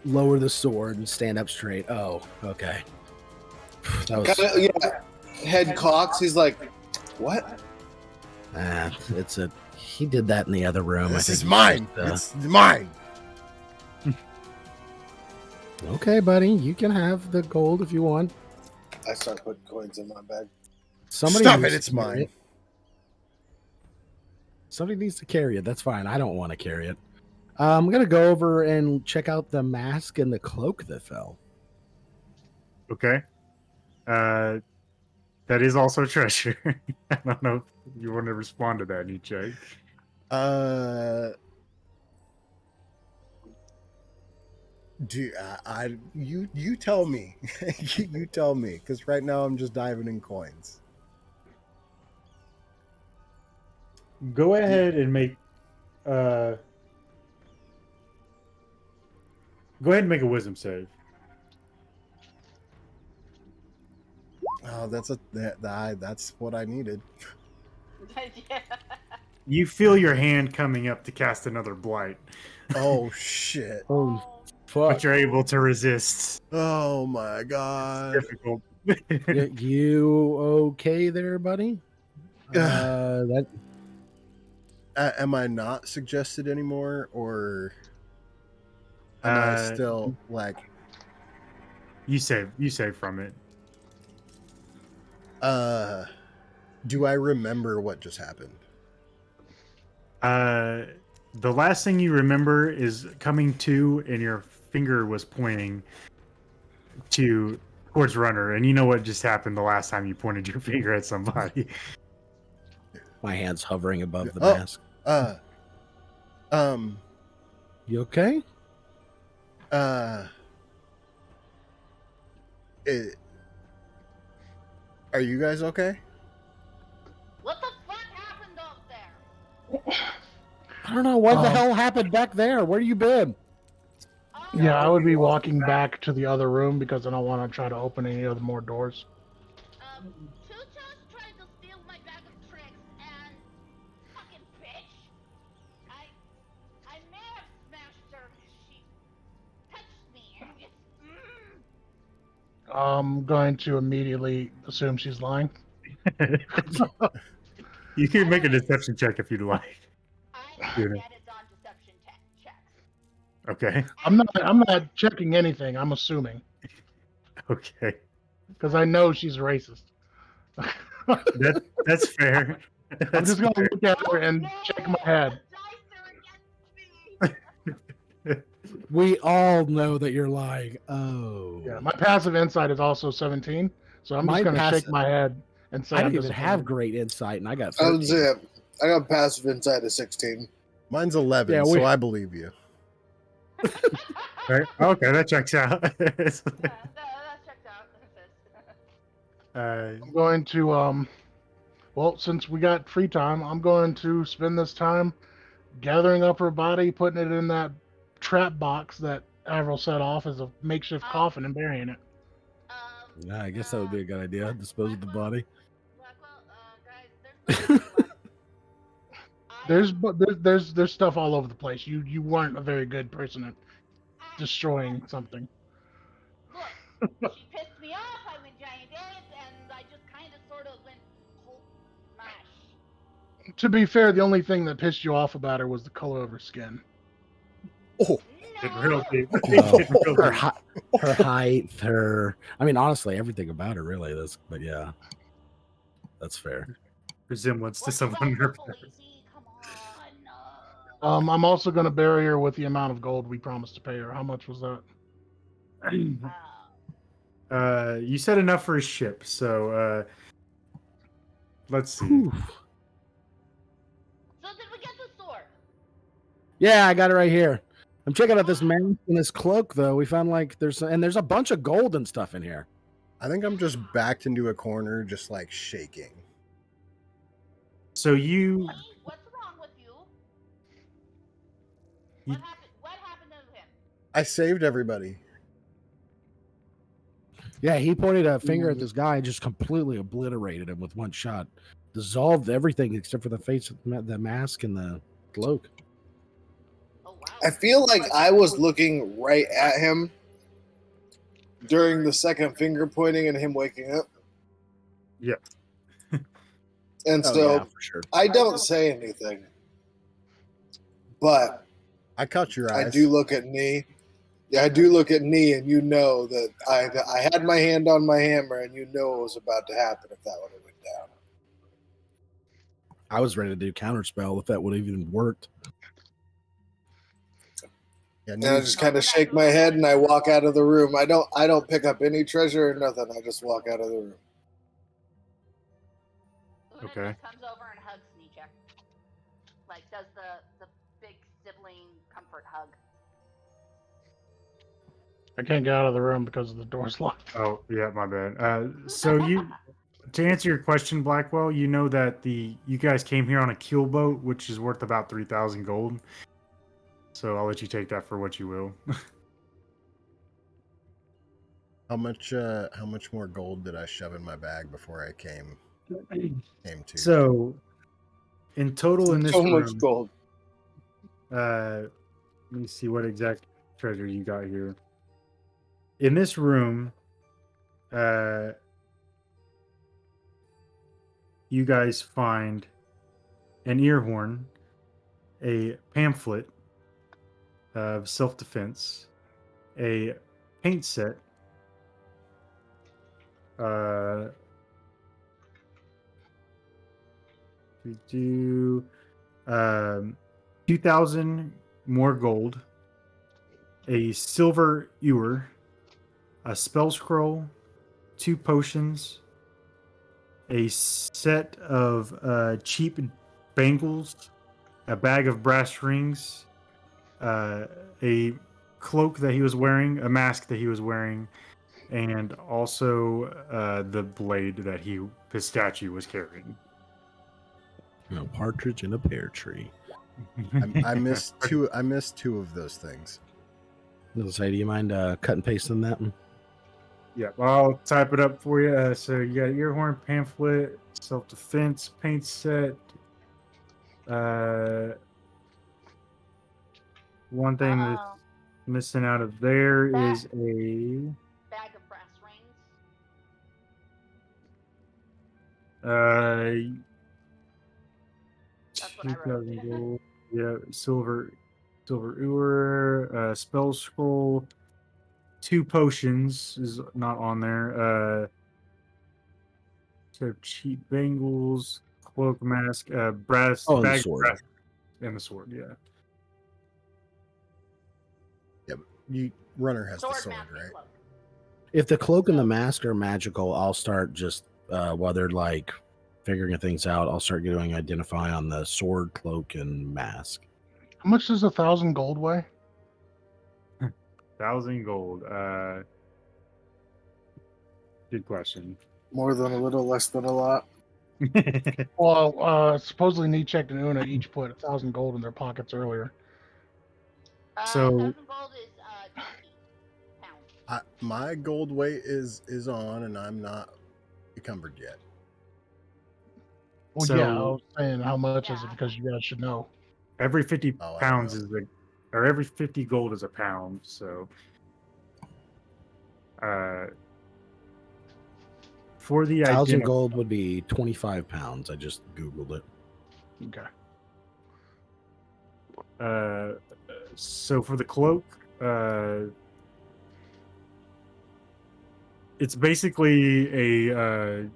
lower the sword and stand up straight. Oh, okay. That was. Kinda, yeah. Head cocks. He's like, "What? It's a. He did that in the other room. This I is think mine. it's It's mine. okay, buddy. You can have the gold if you want. I start putting coins in my bag. Somebody Stop needs it. It's to carry mine. it. Somebody needs to carry it. That's fine. I don't want to carry it. I'm gonna go over and check out the mask and the cloak that fell. Okay. That is also treasure. I don't know if you want to respond to that, Nietzsche. You tell me. You tell me, because right now I'm just diving in coins. Go ahead and make go ahead and make a wisdom save. Oh, that's what I needed. Yeah. You feel your hand coming up to cast another blight, Oh shit. Holy Oh, but fuck. you're able to resist. Oh my It's god. difficult. You okay there, buddy? That Am I not suggested anymore, or am I Uh, still like? you save from it. Do I remember what just happened? The last thing you remember is coming to, and your finger was pointing towards Runner, and you know what just happened the last time you pointed your finger at somebody. my hand's hovering above the Oh. mask. Um, You okay? it, are you guys okay? what the fuck happened up there? I don't know what the Um, hell happened back there. Where you been? Oh, Yeah, I would be walking back to the other room because I don't want to try to open any other more doors. Chucha's tried to steal my bag of tricks and fucking bitch. I may have smashed her because she touched me and just. I'm going to immediately assume she's lying. You can make a deception check if you'd like. I'm Yeah. bad on deception checks. Okay. I'm not checking anything. I'm assuming Okay. because I know she's racist. That's fair. I'm That's just gonna fair. look at her and shake my head. The dice are against me. We all know that you're lying. Oh. Yeah, my passive insight is also 17, so I'm My just gonna passive- shake my head and say I I'm don't even have disappointed. great insight, and I got I 13. would say I got passive inside of 16. Mine's 11, Yeah, so I believe you. Right? Okay, that checks out. That checked out. I'm going to well, since we got free time, I'm going to spend this time gathering up her body, putting it in that trap box that Avril set off as a makeshift coffin, and burying it. Yeah, I guess that would be a good idea. Dispose of the body. Blackwell, guys, there's There's stuff all over the place. You weren't a very good person at destroying something. Look, she pissed me off. I went giant apes, and I just kind of sort of went whole smash. To be fair, the only thing that pissed you off about her was the color of her skin. Oh, Get real deep. Oh, Get real her, deep. her height, I mean, honestly, everything about her, really. But yeah, that's fair. Resemblance to What's someone. wrong in her with Lacey? Come on. I'm also going to bury her with the amount of gold we promised to pay her. How much was that? You said enough for a ship, so let's see. Whew. So did we get the sword? Yeah, I got it right here. I'm checking out this mask and this cloak, though. We found there's a bunch of gold and stuff in here. I think I'm just backed into a corner, just like shaking. So you Hey, what's wrong with you? You- What happened to him? I saved everybody. Yeah, he pointed a finger at this guy and just completely obliterated him with one shot. Dissolved everything except for the face, the mask, and the cloak. Oh wow. I feel like I was looking right at him during the second finger pointing and him waking up. Yep. And Oh, so yeah, for sure. I don't say anything. But I caught your eyes. I do look at Nee. Yeah, I do look at Nee, and you know that I had my hand on my hammer, and you know it was about to happen if that would have went down. I was ready to do counterspell if that would have even worked. Yeah, And I just kind of shake my head and I walk out of the room. I don't pick up any treasure or nothing. I just walk out of the room. Una Okay. just comes over and hugs Nietzsche. Like does the big sibling comfort hug. I can't get out of the room because the door's locked. Oh, yeah, my bad. So to answer your question, Blackwell, you know that you guys came here on a keel boat, which is worth about 3,000 gold. So I'll let you take that for what you will. How much more gold did I shove in my bag before I came to? So, in total in this So much room, gold. let me see what exact treasure you got here. In this room, you guys find an ear horn, a pamphlet of self-defense, a paint set, we do 2,000 more gold, a silver ewer, a spell scroll, 2 potions, a set of cheap bangles, a bag of brass rings, a cloak that he was wearing, a mask that he was wearing, and also the blade that his statue was carrying. A partridge in a pear tree. I missed two. I missed 2 of those things. I'll say, do you mind cut and pasting that one? Yeah, I'll type it up for you. So you got ear horn, pamphlet, self-defense, paint set. One thing that's Oh, missing out of there That- is a bag of brass rings. That's what I wrote. 2,000 gold. Yeah, silver ewer, spell scroll, 2 potions is not on there. So cheap bangles, cloak, mask, brass Oh, and the bag, sword. brass, and the sword. Yeah. Runner has the Sword, sword, mask, and right? cloak. If the cloak and the mask are magical, I'll start just while they're like figuring things out. I'll start doing identify on the sword, cloak, and mask. How much does 1,000 gold weigh? 1,000 gold. Good question. More than a little, less than a lot. Well, supposedly Nietzsche and Una each put 1,000 gold in their pockets earlier. So- 1,000 gold is 20 pounds. My gold weight is on, and I'm not encumbered yet. Well, So- yeah, I was saying how much is it Yeah. because you guys should know. Every 50 Oh, I don't pounds know. is or every 50 gold is a pound. So, for the 1,000 identity, gold would be 25 pounds. I just Googled it. Okay. so for the cloak, it's basically a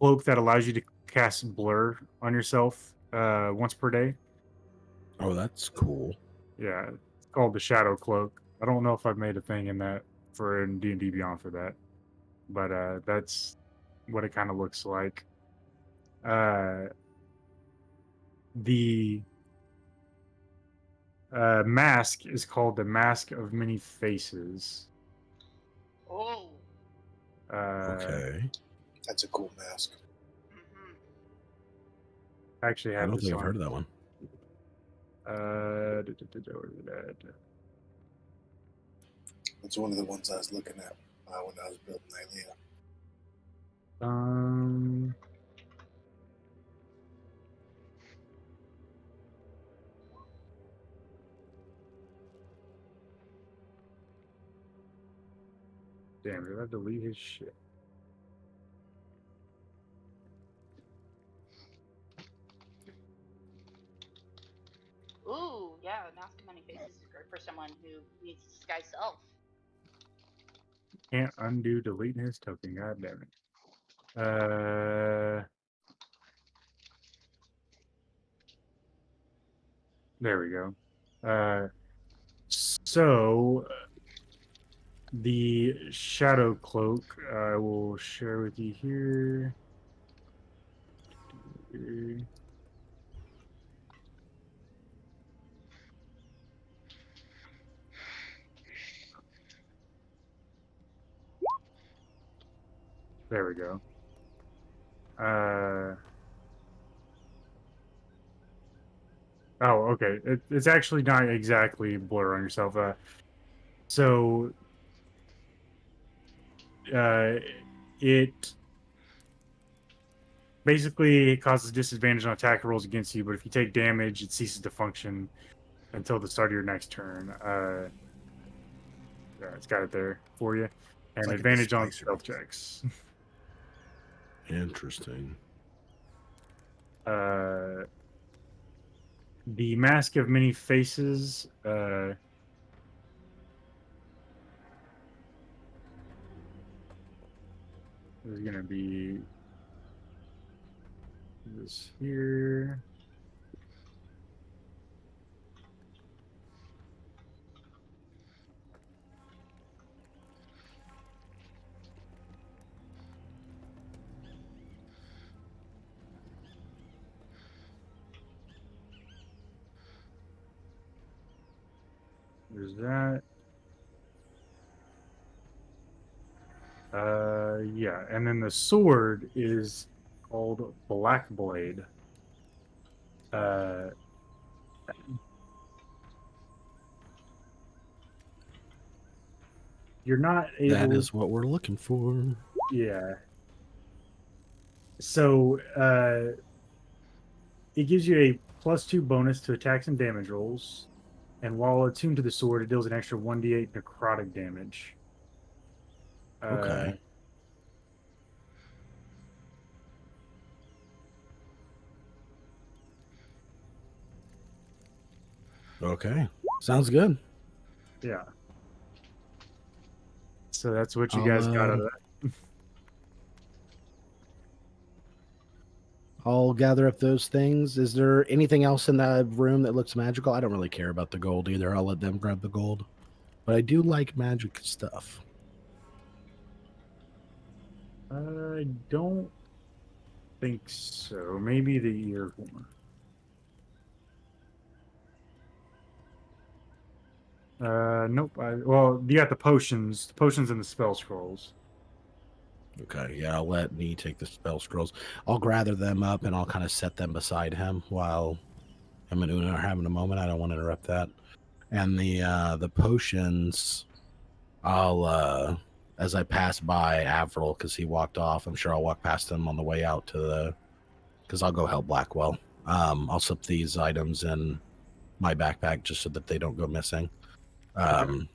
cloak that allows you to cast blur on yourself once per day. Oh, that's cool. Yeah, it's called the Shadow Cloak. I don't know if I've made a thing in D&D Beyond for that, but that's what it kind of looks like. The mask is called the Mask of Many Faces. Oh. Okay. That's a cool mask. Mm-hmm. I actually I have don't this think I've on. heard of that one. Where is it at? That's one of the ones I was looking at when I was building Ilea. Damn, did I delete his shit? Ooh, yeah, mask of many faces is great for someone who needs to disguise self. Can't undo deleting his token. God damn it. There we go. So the shadow cloak I will share with you here. There we go. Oh, okay. It's actually not exactly blur on yourself. So it basically causes disadvantage on attack rolls against you, but if you take damage, it ceases to function until the start of your next turn. Yeah, it's got it there for you. And like a advantage on displacer stealth beast. checks. Interesting. The Mask of Many Faces. Is going to be this here. There's that. Yeah, and then the sword is called Black Blade. Uh, you're not That able. is what we're looking for. Yeah. So it gives you a +2 bonus to attacks and damage rolls, and while attuned to the sword, it deals an extra 1d8 necrotic damage. Okay. Okay. Sounds good. Yeah. So that's what you I'll, guys got out of that. I'll gather up those things. Is there anything else in that room that looks magical? I don't really care about the gold either. I'll let them grab the gold. But I do like magic stuff. I don't think so. Maybe the ear horn. Nope. Well, you got the potions and the spell scrolls. Okay, yeah, I'll let me take the spell scrolls. I'll gather them up and I'll kind of set them beside him while him and Una are having a moment. I don't want to interrupt that. And the potions, I'll as I pass by Avril because he walked off. I'm sure I'll walk past him on the way out to the because I'll go help Blackwell. I'll slip these items in my backpack just so that they don't go missing.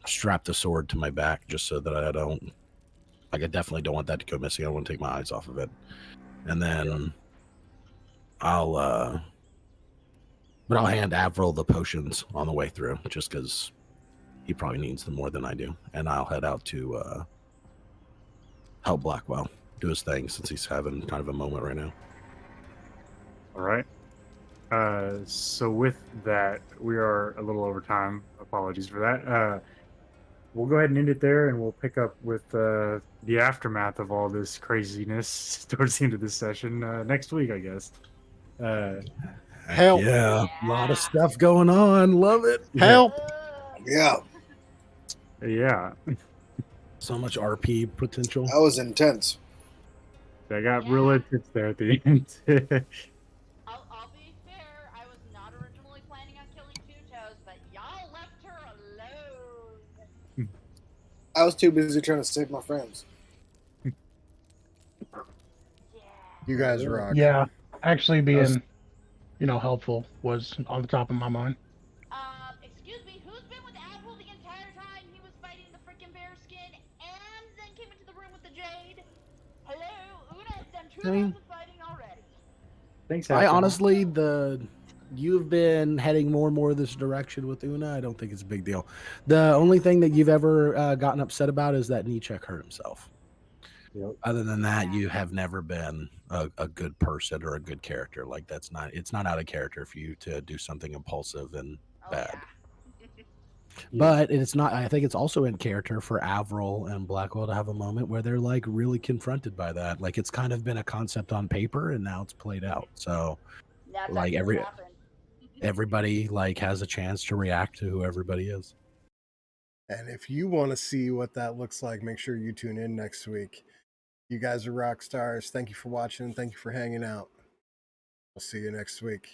Strap the sword to my back just so that I don't. Like, I definitely don't want that to go missing. I want to take my eyes off of it. And then I'll but I'll hand Avril the potions on the way through just because he probably needs them more than I do. And I'll head out to help Blackwell do his thing since he's having kind of a moment right now. All right. So with that, we are a little over time. Apologies for that. We'll go ahead and end it there, and we'll pick up with the aftermath of all this craziness towards the end of this session next week, I guess. Help. Yeah, a lot of stuff going on. Love it. Help. Yeah, Yeah, So much RP potential. that was intense. I got Yeah. real intense there at the end. I'll be fair. I was not originally planning on killing Two Toes, but y'all left her alone. I was too busy trying to save my friends. Yeah. You guys rock. Yeah, actually being, helpful was on the top of my mind. Excuse me, who's been with Apple the entire time he was fighting the freaking bear skin and then came into the room with the jade? Hello, Una, them Two I mean- Toes was fighting already. Thanks, I Afton. honestly, you've been heading more and more this direction with Una. I don't think it's a big deal. The only thing that you've ever gotten upset about is that Nichek hurt himself. Yep. Other than that, you have never been a good person or a good character. Like it's not out of character for you to do something impulsive and Oh, bad. yeah. But it's not. I think it's also in character for Avril and Blackwell to have a moment where they're like really confronted by that. Like it's kind of been a concept on paper and now it's played out. So That's like actually what happened. everybody like has a chance to react to who everybody is. And if you want to see what that looks like, make sure you tune in next week. You guys are rock stars. Thank you for watching. Thank you for hanging out. We'll see you next week.